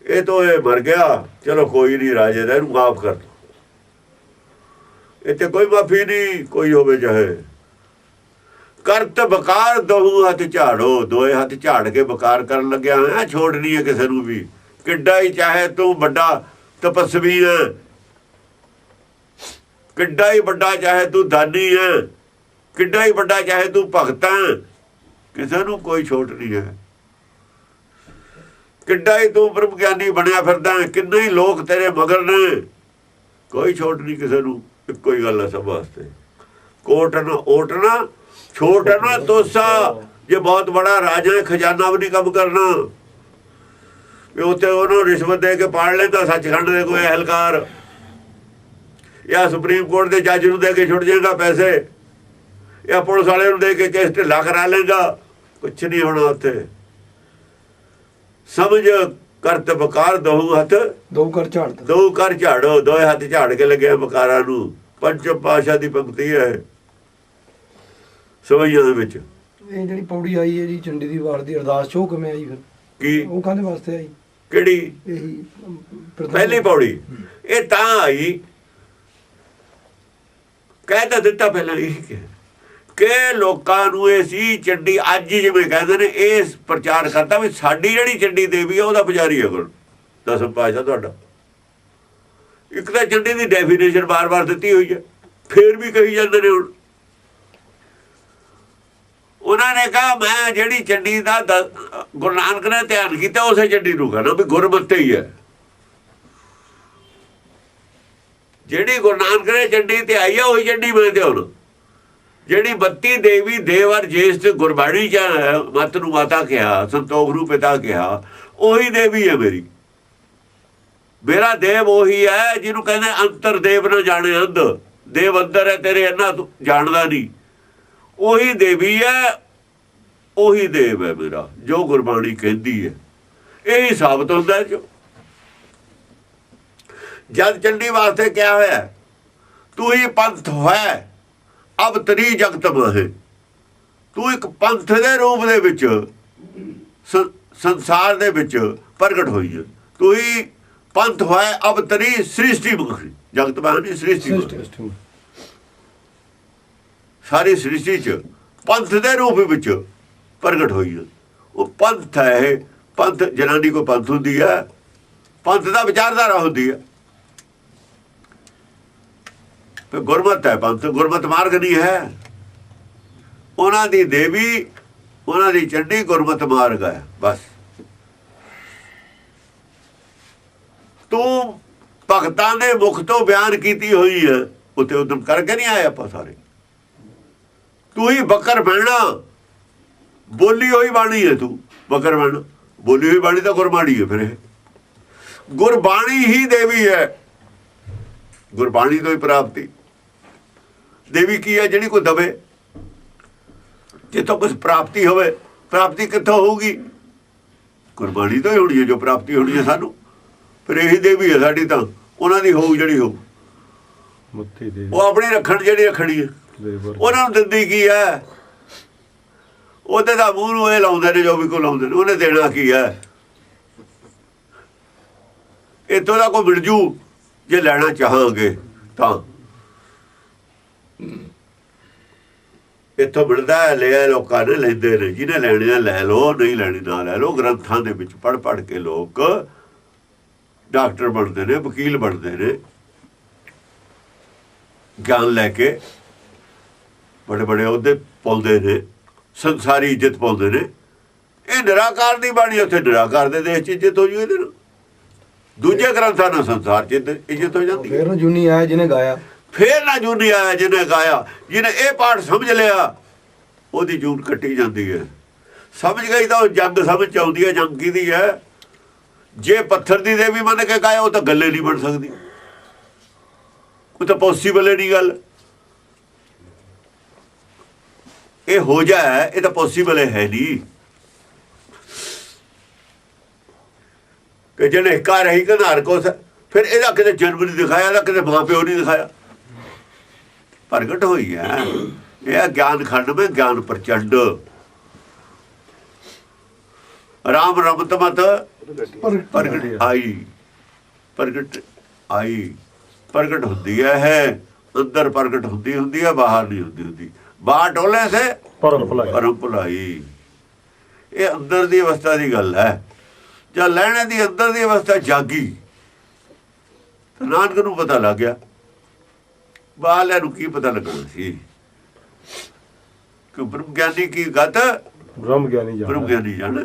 ਇਹ ਤੋਂ ਇਹ ਮਰ ਗਿਆ, ਚਲੋ ਕੋਈ ਨਹੀਂ, ਰਾਜੇ ਦਾ, ਇਹਨੂੰ ਮਾਫ ਕਰ ਦੋ। ਇੱਥੇ ਕੋਈ ਮਾਫੀ ਨਹੀਂ, ਕੋਈ ਹੋਵੇ ਚਾਹੇ। ਕਰਤ ਬਕਾਰ ਦੋਹੂ ਹੱਥ ਝਾੜੋ, ਦੋਏ ਹੱਥ ਝਾੜ ਕੇ ਬਕਾਰ ਕਰਨ ਲੱਗਿਆ ਹੋਇਆ। ਛੋੜ ਨਹੀਂ ਹੈ ਕਿਸੇ ਨੂੰ ਵੀ। ਕਿੱਡਾ ਹੀ ਚਾਹੇ ਤੂੰ ਵੱਡਾ ਤਪਸਵੀ ਹੈ, ਕਿੱਡਾ ਹੀ ਵੱਡਾ ਚਾਹੇ ਤੂੰ ਦਾਨੀ ਹੈ, ਕਿੱਡਾ ਹੀ ਵੱਡਾ ਚਾਹੇ ਤੂੰ ਭਗਤ ਹੈ, ਕਿਸੇ ਨੂੰ ਕੋਈ ਛੋਟ ਨਹੀਂ ਹੈ। ਕਿੱਡਾ ਹੀ ਤੂੰ ਬ੍ਰਹਮ ਗਿਆਨੀ ਬਣਿਆ ਫਿਰਦਾ, ਕਿੰਨੇ ਹੀ ਲੋਕ ਤੇਰੇ ਮਗਰ ਨੇ, ਕੋਈ ਛੋਟ ਨਹੀਂ ਕਿਸੇ ਨੂੰ। ਇੱਕੋ ਹੀ ਗੱਲ ਹੈ ਸਭ ਵਾਸਤੇ। ਕੋਟ ਨਾ ਓਟ ਨਾ ਛੋਟ ਨਾ ਤੋਸਾ। ਜੇ ਬਹੁਤ ਬੜਾ ਰਾਜਾ ਹੈ, ਖਜ਼ਾਨਾ ਵੀ ਨਹੀਂ ਕੰਮ ਕਰਨਾ। ਵੀ ਉੱਥੇ ਉਹਨੂੰ ਰਿਸ਼ਵਤ ਦੇ ਕੇ ਪਾੜ ਲੈਂਦਾ ਸੱਚਖੰਡ ਦੇ ਕੋਈ ਅਹਿਲਕਾਰ, ਜਾਂ ਸੁਪਰੀਮ ਕੋਰਟ ਦੇ ਜੱਜ ਨੂੰ ਦੇ ਕੇ ਛੁੱਟ ਜਾਏਗਾ ਪੈਸੇ, ਜਾਂ ਪੁਲਿਸ ਵਾਲੇ ਨੂੰ ਦੇ ਕੇ ਕੇਸ ਢਿੱਲਾ ਕਰਾ ਲੇਗਾ। ਕੁਛ ਨਹੀਂ ਹੋਣਾ ਉੱਥੇ। ਸਮਝ ਕਰਤ ਬਕਾਰ ਦੋਹੂ ਹੱਥ ਦੋ ਕਰ ਝਾੜੋ, ਦੋਏ ਹੱਥ ਝਾੜ ਕੇ ਲੱਗੇ ਬਕਾਰਾਂ ਨੂੰ। ਪੰਚਮ ਪਾਤਸ਼ਾਹ ਦੀ ਪੰਕਤੀ ਹੈ ਸਵਈਆਂ ਦੇ ਵਿੱਚ। ਇਹ ਜਿਹੜੀ ਪੌੜੀ ਆਈ ਹੈ ਜੀ ਚੰਡੀ ਦੀ ਵਾਰ ਦੀ ਅਰਦਾਸ ਚੋਂ ਕਿਵੇਂ ਆਈ ਫਿਰ? ਕੀ ਉਹ ਕਾਹਦੇ ਵਾਸਤੇ ਆਈ? ਕਿਹੜੀ? ਇਹੀ ਪਹਿਲੀ ਪੌੜੀ ਇਹ ਤਾਂ ਆਈ, ਕਹਿ ਤਾਂ ਦਿੱਤਾ ਪਹਿਲਾਂ ਇਹ ਕਿ ਲੋਕਾਂ ਨੂੰ ਇਹ ਸੀ ਚੰਡੀ। ਅੱਜ ਜਿਵੇਂ ਕਹਿੰਦੇ ਨੇ, ਇਹ ਪ੍ਰਚਾਰ ਕਰਦਾ ਵੀ ਸਾਡੀ ਜਿਹੜੀ ਚੰਡੀ ਦੇਵੀ ਆ ਉਹਦਾ ਪੁਜਾਰੀ ਹੈ ਗੁਰੂ ਦਸਮ ਪਾਤਸ਼ਾਹ ਤੁਹਾਡਾ। ਇੱਕ ਤਾਂ ਚੰਡੀ ਦੀ ਡੈਫੀਨੇਸ਼ਨ ਬਾਰ-ਬਾਰ ਦਿੱਤੀ ਹੋਈ ਹੈ, ਫੇਰ ਵੀ ਕਹੀ ਜਾਂਦੇ ਨੇ। ਹੁਣ ਉਹਨਾਂ ਨੇ ਕਹਾ ਮੈਂ ਜਿਹੜੀ ਚੰਡੀ ਦਾ ਗੁਰੂ ਨਾਨਕ ਨੇ ਧਿਆਨ ਕੀਤਾ ਉਸੇ ਚੰਡੀ ਨੂੰ ਕਹਿਣਾ ਵੀ ਗੁਰਮਤਿ ਹੀ ਹੈ। ਜਿਹੜੀ ਗੁਰੂ ਨਾਨਕ ਨੇ ਚੰਡੀ ਤੇ ਆਈ ਆ ਉਹੀ ਚੰਡੀ ਮੈਂ ਤੇ ਹੁਣ। ਜਿਹੜੀ 32 ਦੇਵੀ ਦੇਵਰ ਜੇਸ਼ਟ ਗੁਰਬਾਣੀ ਚ ਮਤ ਨੂੰ ਮਾਤਾ ਕਿਹਾ, ਸੰਤੋਖ ਨੂੰ ਪਿਤਾ ਕਿਹਾ, ਉਹੀ ਦੇਵੀ ਹੈ ਮੇਰੀ। ਮੇਰਾ ਦੇਵ ਉਹੀ ਹੈ ਜਿਹਨੂੰ ਕਹਿੰਦੇ ਅੰਤਰ ਦੇਵ ਨਾ ਜਾਣੇ ਅੰਧ। ਦੇਵ ਅੰਦਰ ਹੈ ਤੇਰੇ, ਇਹਨਾਂ ਤੂੰ ਜਾਣਦਾ ਨਹੀਂ। ਉਹੀ ਦੇਵੀ ਹੈ, ਉਹੀ ਦੇਵ ਹੈ ਮੇਰਾ, ਜੋ ਗੁਰਬਾਣੀ ਕਹਿੰਦੀ ਹੈ। ਇਹੀ ਸਾਬਤ ਹੁੰਦਾ ਹੈ। ਜੋ ਜਦ ਚੰਡੀ ਵਾਸਤੇ ਕਿਹਾ ਹੋਇਆ, ਤੂੰ ਹੀ ਪੰਥ ਹੈ ਅਬ ਤਰੀ ਜਗਤ ਮਾਹੇ। ਤੂੰ ਇੱਕ ਪੰਥ ਦੇ ਰੂਪ ਦੇ ਵਿੱਚ ਸੰਸਾਰ ਦੇ ਵਿੱਚ ਪ੍ਰਗਟ ਹੋਈ ਹੈ। ਤੂੰ ਹੀ ਪੰਥ ਹੈ ਅਬ ਤਰੀ ਸ੍ਰਿਸ਼ਟੀ ਮੁਖੀ। ਜਗਤ ਮਾਹੇ ਸ੍ਰਿਸ਼ਟੀ ਸਾਰੀ ਸ੍ਰਿਸ਼ਟੀ ਚ ਪੰਥ ਦੇ ਰੂਪ ਵਿੱਚ ਪ੍ਰਗਟ ਹੋਈ ਹੈ। ਉਹ ਪੰਥ ਹੈ। ਪੰਥ ਜਨਾਨੀ ਕੋਈ ਪੰਥ ਹੁੰਦੀ ਹੈ, ਪੰਥ ਦਾ ਵਿਚਾਰਧਾਰਾ ਹੁੰਦੀ ਹੈ। ਗੁਰਮਤ ਹੈ ਪੰਥ, ਗੁਰਮਤ ਮਾਰਗ ਨਹੀਂ ਹੈ। ਉਹਨਾਂ ਦੀ ਦੇਵੀ, ਉਹਨਾਂ ਦੀ ਚੰਡੀ ਗੁਰਮਤ ਮਾਰਗ ਹੈ। ਬਸ ਤੂੰ ਭਗਤਾਂ ਦੇ ਮੁਖ ਤੋਂ ਬਿਆਨ ਕੀਤੀ ਹੋਈ ਹੈ, ਉੱਥੇ ਉਦਮ ਕਰਕੇ ਨਹੀਂ ਆਏ ਆਪਾਂ ਸਾਰੇ। ਤੂੰ ਹੀ ਬਕਰ ਬਣਨਾ, ਬੋਲੀ ਹੋਈ ਬਾਣੀ ਹੈ। ਤੂੰ ਬਕਰ ਬਣਨਾ, ਬੋਲੀ ਹੋਈ ਬਾਣੀ ਤਾਂ ਗੁਰਬਾਣੀ ਹੈ। ਫਿਰ ਇਹ ਗੁਰਬਾਣੀ ਹੀ ਦੇਵੀ ਹੈ। ਗੁਰਬਾਣੀ ਤੋਂ ਹੀ ਪ੍ਰਾਪਤੀ। ਦੇਵੀ ਕੀ ਹੈ? ਜਿਹੜੀ ਕੋਈ ਦਵੇ, ਜਿੱਥੋਂ ਕੁਛ ਪ੍ਰਾਪਤੀ ਹੋਵੇ। ਪ੍ਰਾਪਤੀ ਕਿੱਥੋਂ ਹੋਊਗੀ? ਗੁਰਬਾਣੀ ਤੋਂ ਹੀ ਹੋਣੀ ਹੈ। ਜੋ ਪ੍ਰਾਪਤੀ ਹੋਣੀ ਹੈ ਸਾਨੂੰ, ਫਿਰ ਇਹੀ ਦੇਵੀ ਹੈ ਸਾਡੀ। ਤਾਂ ਉਹਨਾਂ ਦੀ ਹੋਊ ਜਿਹੜੀ ਹੋਊ, ਉਹ ਆਪਣੀ ਰੱਖਣ ਜਿਹੜੀ ਰੱਖਣੀ ਹੈ। ਉਹਨਾਂ ਨੂੰ ਦਿੰਦੀ ਕੀ ਹੈ? ਉਹਦੇ ਦਾ ਮੂੰਹ ਨੂੰ ਇਹ ਲਾਉਂਦੇ ਨੇ ਜੋ ਵੀ ਕੋ ਲਾਉਂਦੇ ਨੇ। ਉਹਨੇ ਦੇਣਾ ਕੀ ਹੈ? ਇੱਥੋਂ ਦਾ ਕੋਈ ਮਿਲ ਜੂ ਜੇ ਲੈਣਾ ਚਾਹਾਂਗੇ ਤਾਂ। ਇੱਥੋਂ ਮਿਲਦਾ ਹੈ, ਲਿਆ ਲੋਕਾਂ ਨੇ, ਲੈਂਦੇ ਨੇ। ਜਿਹਨੇ ਲੈਣੇ ਆ ਲੈ ਲਓ, ਨਹੀਂ ਲੈਣੀ ਨਾ ਲੈ ਲਓ। ਗ੍ਰੰਥਾਂ ਦੇ ਵਿੱਚ ਪੜ੍ਹ ਪੜ੍ਹ ਕੇ ਲੋਕ ਡਾਕਟਰ ਬਣਦੇ ਨੇ, ਵਕੀਲ ਬਣਦੇ ਨੇ, ਗਿਆਨ ਲੈ ਕੇ ਬੜੇ ਬੜੇ ਅਹੁਦੇ ਪਾਉਂਦੇ ਨੇ, ਸੰਸਾਰੀ ਇੱਜ਼ਤ ਪਾਉਂਦੇ ਨੇ। ਇਹ ਨਿਰਾਕਾਰ ਦੀ ਬਾਣੀ, ਉੱਥੇ ਨਿਰਾਕਾਰ ਦੇ ਦੇਸ਼ 'ਚ ਇੱਜ਼ਤ ਹੋ ਜੂ। ਇਹਦੇ ਨਾਲ ਦੂਜੇ ਗ੍ਰੰਥਾਂ ਨਾਲ ਸੰਸਾਰ 'ਚ ਇੱਜ਼ਤ ਹੋ ਜਾਂਦੀ। ਫਿਰ ਜੂਨੀ ਆਇਆ ਜਿਹਨੇ ਗਾਇਆ, ਫੇਰ ਨਾ ਜੂਨੀ ਆਇਆ ਜਿਹਨੇ ਗਾਇਆ। ਜਿਹਨੇ ਇਹ ਪਾਠ ਸਮਝ ਲਿਆ, ਉਹਦੀ ਜੂਨ ਕੱਟੀ ਜਾਂਦੀ ਹੈ। ਸਮਝ ਗਈ ਤਾਂ ਉਹ ਜੰਗ ਸਮਝ ਆਉਂਦੀ ਹੈ। ਜੰਗ ਕਿਹਦੀ ਹੈ? ਜੇ ਪੱਥਰ ਦੀ ਦੇਵੀ ਮੰਨ ਕੇ ਗਾਇਆ, ਉਹ ਤਾਂ ਗੱਲੇ ਨਹੀਂ ਬਣ ਸਕਦੀ। ਉਹ ਤਾਂ ਪੋਸੀਬਲ ਹੀ ਨਹੀਂ ਗੱਲ। ਇਹ ਹੋ ਜਾਏ, ਇਹ ਤਾਂ ਪੋਸੀਬਲ ਹੈ ਨਹੀਂ। ਕਿ ਜਿਹਨੇ ਘਰ ਹੀ ਘਨਾਰ ਕੋ, ਫਿਰ ਇਹਦਾ ਕਿਤੇ ਜਨਮ ਨਹੀਂ ਦਿਖਾਇਆ, ਇਹਦਾ ਕਿਤੇ ਮਾਂ ਪਿਓ ਨਹੀਂ ਦਿਖਾਇਆ। ਪ੍ਰਗਟ ਹੋਈ ਹੈ। ਇਹ ਗਿਆਨ ਖੰਡ में ਗਿਆਨ ਪ੍ਰਚੰਡ। ਰਾਮ ਰਮਤ ਮਤ ਪ੍ਰਗਟ ਆਈ। ਪ੍ਰਗਟ ਆਈ, ਪ੍ਰਗਟ ਹੁੰਦੀ ਹੈ। ਅੰਦਰ ਪ੍ਰਗਟ ਹੁੰਦੀ ਹੈ, ਬਾਹਰ ਨਹੀਂ ਹੁੰਦੀ। ਬਾਹਰ ਡੋਲੇ ਸੇ ਪਰਮ ਭੁਲਾਈ। ਇਹ ਅੰਦਰ ਦੀ ਅਵਸਥਾ ਦੀ ਗੱਲ ਹੈ। ਜਦ ਲੈਣੇ ਦੀ ਅੰਦਰ ਦੀ ਅਵਸਥਾ ਜਾਗੀ, ਨਾਨਕ ਨੂੰ ਪਤਾ ਲੱਗ ਗਿਆ। ਬਾਹਰ ਨੂੰ ਕੀ ਪਤਾ ਲੱਗਣਾ ਸੀ? ਕਿ ਬ੍ਰਹਮ ਗਿਆਨੀ ਕੀ ਗਤ, ਬ੍ਰਹਮ ਗਿਆਨੀ ਜਾਣੇ।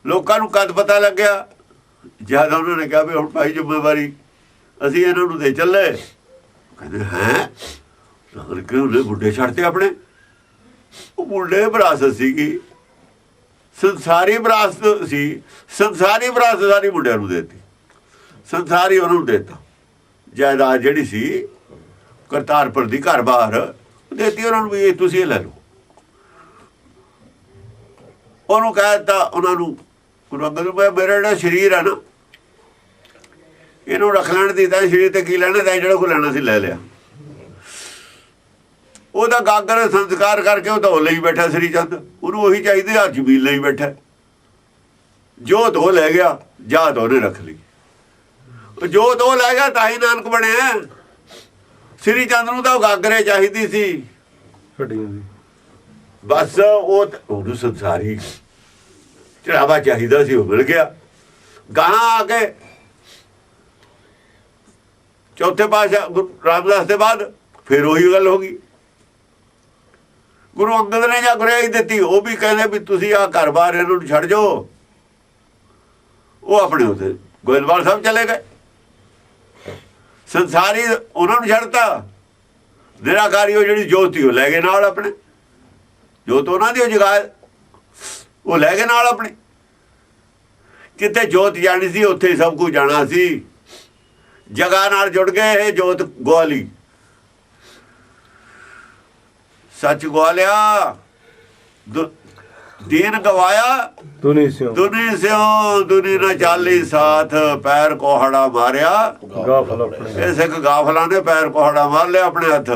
ਲੋਕਾਂ ਨੂੰ ਕਦ ਪਤਾ ਲੱਗਿਆ? ਜਦ ਉਹਨਾਂ ਨੇ ਕਿਹਾ ਵੀ ਹੁਣ ਭਾਈ ਜ਼ਿੰਮੇਵਾਰੀ ਅਸੀਂ ਇਹਨਾਂ ਨੂੰ ਦੇ ਚੱਲੇ। ਕਹਿੰਦੇ ਹੈ ਕਿ ਉਹਨੇ ਬੁੱਢੇ ਛੱਡਤੇ ਆਪਣੇ। ਉਹ ਬੁੱਢੇ ਵਿਰਾਸਤ ਸੀਗੀ, ਸੰਸਾਰੀ ਵਿਰਾਸਤ ਸੀ। ਸੰਸਾਰੀ ਵਿਰਾਸਤ ਸਾਰੀ ਮੁੰਡਿਆਂ ਨੂੰ ਦੇਤੀ। ਸੰਸਾਰੀ ਉਹਨਾਂ ਨੂੰ ਦੇਤਾ। ਜਾਇਦਾਦ ਜਿਹੜੀ ਸੀ ਕਰਤਾਰਪੁਰ ਦੀ, ਘਰ ਬਾਹਰ ਦੇਤੀ ਉਹਨਾਂ ਨੂੰ ਵੀ ਇਹ ਤੁਸੀਂ ਲੈ ਲਓ। ਉਹਨੂੰ ਕਹਿ ਦਿੱਤਾ ਉਹਨਾਂ ਨੂੰ, ਗੁਰੂ ਅੰਗਦ ਨੂੰ, ਮੇਰਾ ਜਿਹੜਾ ਸਰੀਰ ਹੈ ਨਾ, ਇਹਨੂੰ ਰੱਖ ਲੈਣ ਦੀ। ਤਾਂ ਸਰੀਰ ਤੇ ਕੀ ਲੈਣਾ? ਤਾਂ ਜਿਹੜਾ ਕੋ ਲੈਣਾ ਸੀ ਲੈ ਲਿਆ। ਉਹਦਾ ਗਾਗਰ ਸੰਸਕਾਰ ਕਰਕੇ ਉਹ ਧੋ ਲਈ ਬੈਠਾ ਸ੍ਰੀ ਚੰਦ। ਉਹਨੂੰ ਉਹੀ ਚਾਹੀਦੀ, ਆ ਜ਼ਮੀਨ ਲਈ ਬੈਠਾ। ਜੋ ਧੋ ਲੈ ਗਿਆ, ਜਾਤ ਉਹਨੇ ਰੱਖ ਲਈ। ਜੋ ਧੋ ਲੈ ਗਿਆ ਤਾਂ ਹੀ ਨਾਨਕ ਬਣਿਆ। ਸ੍ਰੀ ਚੰਦ ਨੂੰ ਤਾਂ ਉਹ ਗਾਗਰੇ ਚਾਹੀਦੀ ਸੀ ਬਸ। ਉਹਨੂੰ ਸੰਸਾਰੀ ਚੜਾਵਾ ਚਾਹੀਦਾ ਸੀ, ਉਹ ਮਿਲ ਗਿਆ। ਗਾਂ ਆ ਕੇ ਚੌਥੇ ਪਾਤਸ਼ਾਹ ਗੁਰੂ ਰਾਮਦਾਸ ਦੇ ਬਾਅਦ ਫਿਰ ਉਹੀ ਗੱਲ ਹੋ ਗਈ। ਗੁਰੂ ਅੰਗਦ ਨੇ ਜਾਂ ਗੁਰਿਆਈ ਦਿੱਤੀ। ਉਹ ਵੀ ਕਹਿੰਦੇ ਵੀ ਤੁਸੀਂ ਆਹ ਘਰ ਬਾਰ ਇਹਨਾਂ ਨੂੰ ਛੱਡ ਜਾਓ। ਉਹ ਆਪਣੇ ਉੱਥੇ ਗੋਇੰਦਵਾਲ ਸਾਹਿਬ ਚਲੇ ਗਏ। ਸੰਸਾਰੀ ਉਹਨਾਂ ਨੂੰ ਛੱਡਤਾ। ਨਿਰਾਕਾਰੀ ਉਹ ਜਿਹੜੀ ਜੋਤ ਸੀ ਉਹ ਲੈ ਗਏ ਨਾਲ ਆਪਣੇ। ਜੋਤ ਉਹਨਾਂ ਦੀ ਉਹ ਜਗਾ ਉਹ ਲੈ ਗਏ ਨਾਲ ਆਪਣੀ। ਜਿੱਥੇ ਜੋਤ ਜਾਣੀ ਸੀ ਉੱਥੇ ਹੀ ਸਭ ਕੁਝ ਜਾਣਾ ਸੀ। ਜਗ੍ਹਾ ਨਾਲ ਜੁੜ ਗਏ, ਇਹ ਜੋਤ ਗਵਾ ਲਈ, ਸੱਚ ਗਵਾ ਲਿਆ, ਦੀਨ ਗਵਾਇਆ ਦੁਨੀ ਸਿਓ ਦੁਨੀ ਨਾ ਚਾਲੀ ਸਾਥ, ਪੈਰ ਕੋਹੜਾ ਮਾਰਿਆ ਗਾਫਲ ਆਪਣੇ ਇਹ ਸਿੱਖ ਗਾਫਲਾਂ ਨੇ ਪੈਰ ਕੋਹੜਾ ਮਾਰ ਲਿਆ ਆਪਣੇ ਹੱਥ।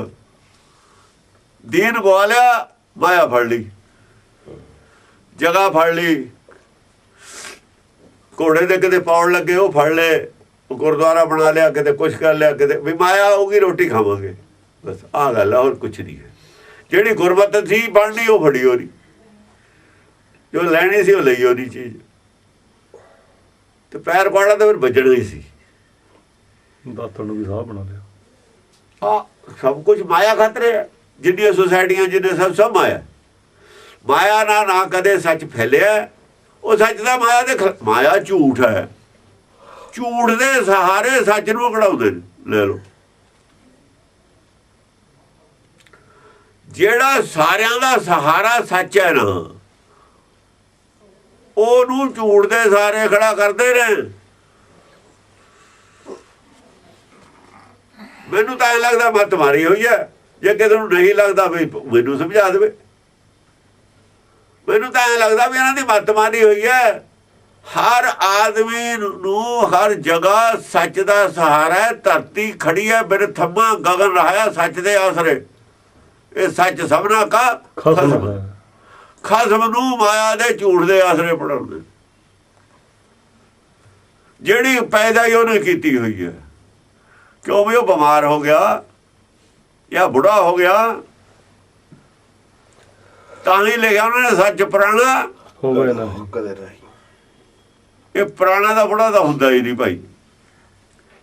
ਦੀਨ ਗਵਾ ਲਿਆ, ਮਾਇਆ ਫੜ ਲਈ, ਜਗ੍ਹਾ ਫੜ ਲਈ। ਘੋੜੇ ਦੇ ਕਿਤੇ ਪਾਉਣ ਲੱਗੇ ਉਹ ਫੜ ਲਏ, ਗੁਰਦੁਆਰਾ ਬਣਾ ਲਿਆ, ਕਿਤੇ ਕੁਛ ਕਰ ਲਿਆ, ਕਿਤੇ ਵੀ ਮਾਇਆ ਆਊਗੀ ਰੋਟੀ ਖਾਵਾਂਗੇ, ਬਸ ਆਹ ਗੱਲ ਆ, ਹੋਰ ਕੁਛ ਨਹੀਂ ਹੈ। ਜਿਹੜੀ ਗੁਰਮਤਿ ਸੀ ਬਣਨੀ ਉਹ ਫੜੀ ਉਹਦੀ, ਜੋ ਲੈਣੀ ਸੀ ਉਹ ਲਈ ਉਹਦੀ ਚੀਜ਼, ਤੇ ਪੈਰ ਪਾੜਾ ਤਾਂ ਫਿਰ ਵੱਜਣਾ ਹੀ ਸੀ। ਦਾਤਣ ਨੂੰ ਵੀ ਸਾਹ ਬਣਾ ਲਿਆ। ਆ ਸਭ ਕੁਝ ਮਾਇਆ ਖਾਤਰ ਹੈ। ਜਿੰਨੀਆਂ ਸੁਸਾਇਟੀਆਂ ਜਿੰਨੇ ਸਭ ਮਾਇਆ, ਮਾਇਆ ਨਾ ਕਦੇ ਸੱਚ ਫੈਲਿਆ। ਉਹ ਸੱਚ ਦਾ ਮਾਇਆ ਦੇ ਮਾਇਆ ਝੂਠ ਹੈ, ਝੂਠ ਦੇ ਸਹਾਰੇ ਸੱਚ ਨੂੰ ਕਢਾਉਂਦੇ ਨੇ। ਲੈ ਲਓ, ਜਿਹੜਾ ਸਾਰਿਆਂ ਦਾ ਸਹਾਰਾ ਸੱਚ ਹੈ ਨਾ, ਉਹਨੂੰ ਝੂਠ ਦੇ ਸਾਰੇ ਖੜਾ ਕਰਦੇ ਨੇ। ਮੈਨੂੰ ਤਾਂ ਐਂ ਲੱਗਦਾ ਮੱਤ ਮਾਰੀ ਹੋਈ ਹੈ। ਜੇ ਕਿਸੇ ਨੂੰ ਨਹੀਂ ਲੱਗਦਾ ਵੀ ਮੈਨੂੰ ਸਮਝਾ ਦੇਵੇ। ਮੈਨੂੰ ਤਾਂ ਐਂ ਲੱਗਦਾ ਵੀ ਇਹਨਾਂ ਦੀ ਮੱਤ ਮਾਰੀ ਹੋਈ ਹੈ। ਹਰ ਆਦਮੀ ਨੂੰ ਹਰ ਜਗ੍ਹਾ ਸੱਚ ਦਾ ਸਹਾਰਾ ਹੈ। ਧਰਤੀ ਖੜੀ ਹੈ ਬਿਨ ਥੰਮਾ, ਗਗਨ ਰਹਾਇਆ ਸੱਚ ਦੇ ਆਸਰੇ। ਇਹ ਸੱਚ ਸਭਨਾ ਕਾ ਖਸਮ ਨੂੰ ਮਾਇਆ ਦੇ ਝੂਠ ਦੇ ਆਸਰੇ ਪੜਾਉਂਦੇ। ਜਿਹੜੀ ਪੈਦਾ ਹੀ ਉਹਨੇ ਕੀਤੀ ਹੋਈ ਹੈ। ਕਿਉਂ ਵੀ ਉਹ ਬਿਮਾਰ ਹੋ ਗਿਆ ਜਾਂ ਬੁੜਾ ਹੋ ਗਿਆ, ਤਾਂ ਹੀ ਲਿਖਿਆ ਉਹਨਾਂ ਨੇ ਸੱਚ ਪੁਰਾਣਾ ਹੋਵੇ ਨਾ ਕਦੇ ਰਹੀ। ਇਹ ਪੁਰਾਣਾ ਦਾ ਬੁੜਾ ਤਾਂ ਹੁੰਦਾ ਹੀ ਨਹੀਂ ਭਾਈ,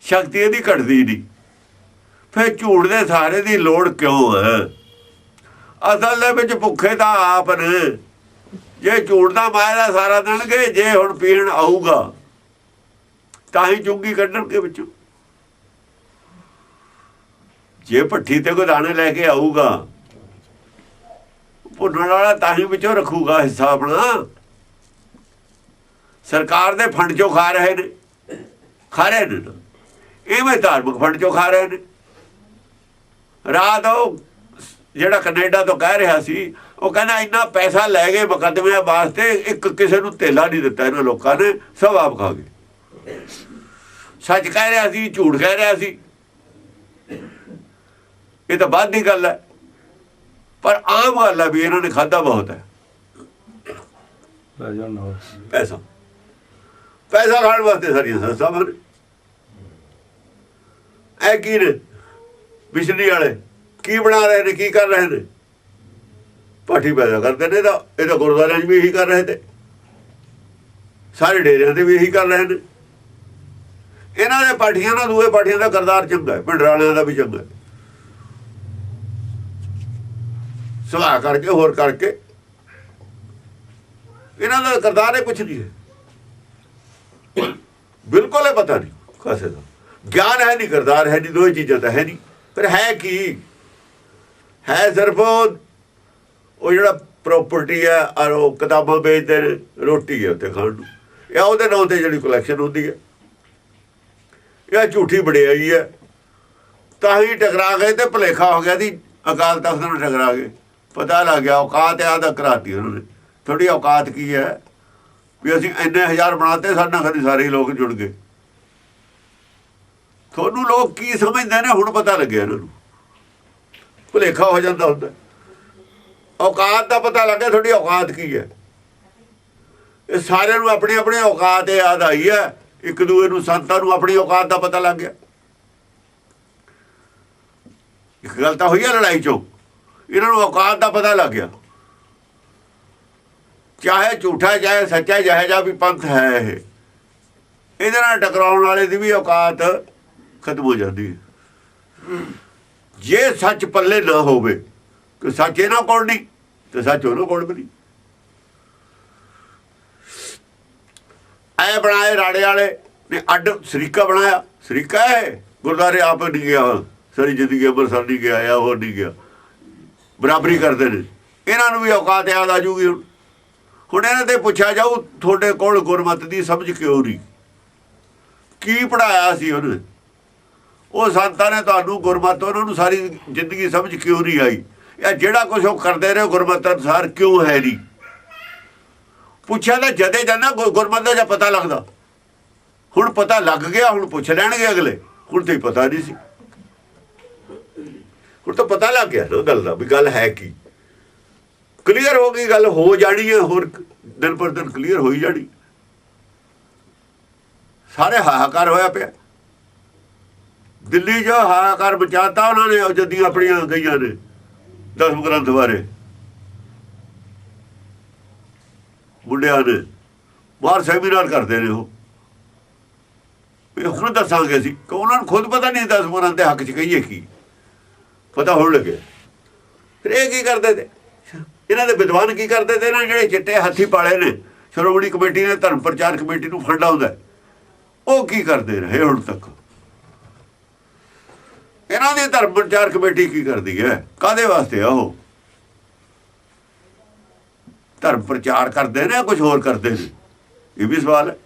ਸ਼ਕਤੀ ਇਹਦੀ ਘਟਦੀ ਨਹੀਂ। ਫਿਰ ਝੂਠ ਦੇ ਸਹਾਰੇ ਦੀ ਲੋੜ ਕਿਉਂ ਹੈ? ਅਸਲ ਦੇ ਵਿੱਚ ਭੁੱਖੇ ਤਾਂ ਆਪ ਨੇ। ਜੇ ਝੂਠ ਦਾ ਮਾਇਆ ਦਾ ਸਾਰਾ ਦੇਣਗੇ, ਜੇ ਹੁਣ ਪੀਣ ਆਊਗਾ ਤਾਂ ਹੀ ਚੁੰਗੀ ਕੱਢਣਗੇ ਵਿੱਚੋਂ। ਜੇ ਭੱਠੀ ਤੇ ਕੋਈ ਦਾਣੇ ਲੈ ਕੇ ਆਊਗਾ, ਭੁੰਨਣ ਵਾਲਾ ਤਾਂ ਹੀ ਵਿੱਚੋਂ ਰੱਖੂਗਾ ਹਿੱਸਾ ਆਪਣਾ। ਸਰਕਾਰ ਦੇ ਫੰਡ ਚੋਂ ਖਾ ਰਹੇ ਨੇ ਨਾ, ਇਵੇਂ ਧਾਰਮਿਕ ਫੰਡ ਚੋਂ ਖਾ ਰਹੇ ਨੇ। ਰਾਤ ਉਹ ਜਿਹੜਾ ਕੈਨੇਡਾ ਤੋਂ ਕਹਿ ਰਿਹਾ ਸੀ, ਉਹ ਕਹਿੰਦਾ ਇੰਨਾ ਪੈਸਾ ਲੈ ਗਏ ਮੁਕੱਦਮਿਆਂ ਵਾਸਤੇ, ਇੱਕ ਕਿਸੇ ਨੂੰ ਧੇਲਾ ਨਹੀਂ ਦਿੱਤਾ ਇਹਨਾਂ ਲੋਕਾਂ ਨੇ, ਸਭ ਆਪ ਖਾ ਗਏ। ਸੱਚ ਕਹਿ ਰਿਹਾ ਸੀ, ਝੂਠ ਕਹਿ ਰਿਹਾ ਸੀ। ਇਹ ਤਾਂ ਬਾਅਦ ਦੀ ਗੱਲ ਹੈ, ਪਰ ਆਮ ਗੱਲ ਹੈ ਵੀ ਇਹਨਾਂ ਨੇ ਖਾਧਾ ਬਹੁਤ ਹੈ ਪੈਸਾ। ਪੈਸਾ ਖਾਣ ਵਾਸਤੇ ਸਾਰੀਆਂ ਸੰਸਥਾਵਾਂ ਨੇ। ਇਹ ਕੀ ਨੇ ਬਿਜਲੀ ਵਾਲੇ, ਕੀ ਬਣਾ ਰਹੇ ਨੇ, ਕੀ ਕਰ ਰਹੇ ਨੇ? ਪਾਠੀ ਪੈਦਾ ਕਰਦੇ ਨੇ। ਇਹ ਤਾਂ ਗੁਰਦੁਆਰਿਆਂ 'ਚ ਵੀ ਇਹੀ ਕਰ ਰਹੇ ਤੇ, ਸਾਰੇ ਡੇਰਿਆਂ ਤੇ ਵੀ ਇਹੀ ਕਰ ਰਹੇ ਨੇ। ਇਹਨਾਂ ਦੇ ਪਾਠੀਆਂ ਨਾਲ ਦੂਏ ਪਾਠੀਆਂ ਦਾ ਕਰਤਾਰ ਚੰਗਾ ਹੈ, ਪਿੰਡ ਵਾਲਿਆਂ ਦਾ ਵੀ ਚੰਗਾ ਹੈ। ਸਲਾਹ ਕਰਕੇ ਹੋਰ ਕਰਕੇ ਇਹਨਾਂ ਦਾ ਕਰਤਾਰ ਇਹ ਕੁਛ ਨਹੀਂ ਹੈ, ਬਿਲਕੁਲ ਇਹ ਪਤਾ ਨਹੀਂ ਕਿਸੇ ਦਾ। ਗਿਆਨ ਹੈ ਨਹੀਂ, ਕਰਤਾਰ ਹੈ ਨਹੀਂ, ਦੋਏ ਚੀਜ਼ਾਂ ਤਾਂ ਹੈ ਨਹੀਂ। ਫਿਰ ਹੈ ਕੀ ਹੈ? ਸਿਰਫ ਉਹ ਜਿਹੜਾ ਪ੍ਰੋਪਰਟੀ ਹੈ, ਔਰ ਉਹ ਕਿਤਾਬਾਂ ਵੇਚਦੇ ਨੇ, ਰੋਟੀ ਹੈ ਉੱਥੇ ਖਾਣ ਨੂੰ, ਜਾਂ ਉਹਦੇ ਨਾਂ ਤੇ ਜਿਹੜੀ ਕਲੈਕਸ਼ਨ ਹੁੰਦੀ ਹੈ, ਇਹ ਝੂਠੀ ਵਡਿਆਈ ਹੈ। ਤਾਂ ਹੀ ਟਕਰਾ ਗਏ ਤੇ ਭੁਲੇਖਾ ਹੋ ਗਿਆ ਸੀ। ਅਕਾਲ ਤਖਤ ਨਾਲ ਟਕਰਾ ਗਏ, ਪਤਾ ਲੱਗ ਗਿਆ ਔਕਾਤ ਆਦ ਕਰਾਤੀ ਉਹਨਾਂ ਨੇ। ਥੋੜੀ ਔਕਾਤ ਕੀ ਹੈ ਵੀ ਅਸੀਂ ਇੰਨੇ ਹਜ਼ਾਰ ਬਣਾਤੇ, ਸਾਡੇ ਨਾਲ ਕਦੀ ਸਾਰੇ ਲੋਕ ਜੁੜ ਗਏ। ਤੁਹਾਨੂੰ ਲੋਕ ਕੀ ਸਮਝਦੇ ਨੇ ਹੁਣ ਪਤਾ ਲੱਗਿਆ ਇਹਨਾਂ ਨੂੰ। ਭੁਲੇਖਾ ਹੋ ਜਾਂਦਾ ਹੁੰਦਾ, ਔਕਾਤ ਦਾ ਪਤਾ ਲੱਗ ਗਿਆ ਤੁਹਾਡੀ ਔਕਾਤ ਕੀ ਹੈ। ਇਹ ਸਾਰਿਆਂ ਨੂੰ ਆਪਣੀ ਆਪਣੀ ਔਕਾਤ ਯਾਦ ਆਈ ਹੈ। ਇੱਕ ਦੂਏ ਨੂੰ, ਸੰਤਾਂ ਨੂੰ ਆਪਣੀ ਔਕਾਤ ਦਾ ਪਤਾ ਲੱਗ ਗਿਆ। ਇੱਕ ਗੱਲ ਤਾਂ ਹੋਈ ਹੈ ਲੜਾਈ ਚੋਂ, ਇਹਨਾਂ ਨੂੰ ਔਕਾਤ ਦਾ ਪਤਾ ਲੱਗ ਗਿਆ। ਚਾਹੇ ਝੂਠਾ ਚਾਹੇ ਸੱਚਾ, ਜਿਹੋ ਜਿਹਾ ਵੀ ਪੰਥ ਹੈ ਇਹ, ਇਹਦੇ ਨਾਲ ਟਕਰਾਉਣ ਵਾਲੇ ਦੀ ਵੀ ਔਕਾਤ ਖਤਮ ਹੋ ਜਾਂਦੀ ਹੈ। ਜੇ ਸੱਚ ਪੱਲੇ ਨਾ ਹੋਵੇ ਕਿ ਸੱਚ ਇਹਨਾਂ ਕੋਲ ਨਹੀਂ ਤੇ ਸੱਚ ਉਹਨਾਂ ਕੋਲ ਵੀ ਨਹੀਂ। ਐ ਬਣਾਏ ਰਾੜੇ ਵਾਲੇ ਨੇ ਅੱਡ ਸਰੀਕਾ ਬਣਾਇਆ। ਸਰੀਕਾ ਹੈ ਗੁਰਦੁਆਰੇ ਆਪ ਨਹੀਂ ਗਿਆ, ਸਾਰੀ ਜ਼ਿੰਦਗੀ ਅੰਮ੍ਰਿਤਸਰ ਨਹੀਂ ਗਿਆ ਜਾਂ ਹੋਰ ਨਹੀਂ ਗਿਆ, ਬਰਾਬਰੀ ਕਰਦੇ ਨੇ। ਇਹਨਾਂ ਨੂੰ ਵੀ ਔਕਾਤ ਯਾਦ ਆ ਜੂਗੀ। ਹੁਣ ਇਹਨਾਂ ਤੇ ਪੁੱਛਿਆ ਜਾਊ ਤੁਹਾਡੇ ਕੋਲ ਗੁਰਮਤਿ ਦੀ ਸਮਝ ਕਿਉਂ ਨਹੀਂ, ਕੀ ਪੜਾਇਆ ਸੀ ਉਹਨੇ? ਉਹ ਸੰਤਾਂ ਨੇ ਤੁਹਾਨੂੰ ਗੁਰਮਤਿ, ਉਹਨਾਂ ਨੂੰ ਸਾਰੀ ਜ਼ਿੰਦਗੀ ਸਮਝ ਕਿਉਂ ਨਹੀਂ ਆਈ? ਇਹ ਜਿਹੜਾ ਕੁਝ ਉਹ ਕਰਦੇ ਰਹੇ ਗੁਰਮਤਿ ਅਨੁਸਾਰ ਕਿਉਂ ਹੈ ਨਹੀਂ? ਪੁੱਛਿਆ ਤਾਂ ਜਦੇ ਜਾਂਦਾ ਗੁਰਮਤਿ ਦਾ ਜਾਂ ਪਤਾ ਲੱਗਦਾ। ਹੁਣ ਪਤਾ ਲੱਗ ਗਿਆ, ਹੁਣ ਪੁੱਛ ਲੈਣਗੇ ਅਗਲੇ। ਹੁਣ ਤੇ ਪਤਾ ਨਹੀਂ ਸੀ, ਹੁਣ ਤਾਂ ਪਤਾ ਲੱਗ ਗਿਆ ਨਾ ਗੱਲ ਦਾ, ਵੀ ਗੱਲ ਹੈ ਕੀ। ਕਲੀਅਰ ਹੋ ਗਈ ਗੱਲ, ਹੋ ਜਾਣੀ ਹੈ, ਹੋਰ ਦਿਨ ਪਰ ਦਿਨ ਕਲੀਅਰ ਹੋਈ ਜਾਣੀ। ਸਾਰੇ ਹਾਹਾਕਾਰ ਹੋਇਆ ਪਿਆ ਦਿੱਲੀ 'ਚ, ਹਾਹਾਕਾਰ ਬਚਾਤਾ ਉਹਨਾਂ ਨੇ। ਉਹ ਜੱਦੀਆਂ ਆਪਣੀਆਂ ਗਈਆਂ ਨੇ 10 ਗ੍ਰੰਥ ਬਾਰੇ, ਮੁੰਡਿਆਂ ਨੇ ਬਾਹਰ ਸੈਮੀਨਾਰ ਕਰਦੇ ਨੇ। ਉਹ ਹੁਣ ਦੱਸਾਂਗੇ ਅਸੀਂ ਕਿ ਉਹਨਾਂ ਨੂੰ ਖੁਦ ਪਤਾ ਨਹੀਂ 10 ਗ੍ਰੰਥ ਦੇ ਹੱਕ 'ਚ ਕਹੀਏ ਕੀ, ਪਤਾ ਹੋਣ ਲੱਗੇ। ਫਿਰ ਇਹ ਕੀ ਕਰਦੇ ਤੇ, ਇਹਨਾਂ ਦੇ ਵਿਦਵਾਨ ਕੀ ਕਰਦੇ ਤੇ ਨਾ, ਜਿਹੜੇ ਚਿੱਟੇ ਹਾਥੀ ਪਾਲੇ ਨੇ ਸ਼੍ਰੋਮਣੀ ਕਮੇਟੀ ਨੇ, ਧਰਮ ਪ੍ਰਚਾਰ ਕਮੇਟੀ ਨੂੰ ਫੰਡ ਆਉਂਦਾ, ਉਹ ਕੀ ਕਰਦੇ ਰਹੇ ਹੁਣ ਤੱਕ? ਇਹਨਾਂ ਦੀ ਧਰਮ ਪ੍ਰਚਾਰ ਕਮੇਟੀ ਕੀ ਕਰਦੀ ਹੈ? ਕਾਹਦੇ ਵਾਸਤੇ ਆ ਉਹ? ਧਰਮ ਪ੍ਰਚਾਰ ਕਰਦੇ ਨੇ, ਕੁਝ ਹੋਰ ਕਰਦੇ ਨੇ? ਇਹ ਵੀ ਸਵਾਲ ਹੈ।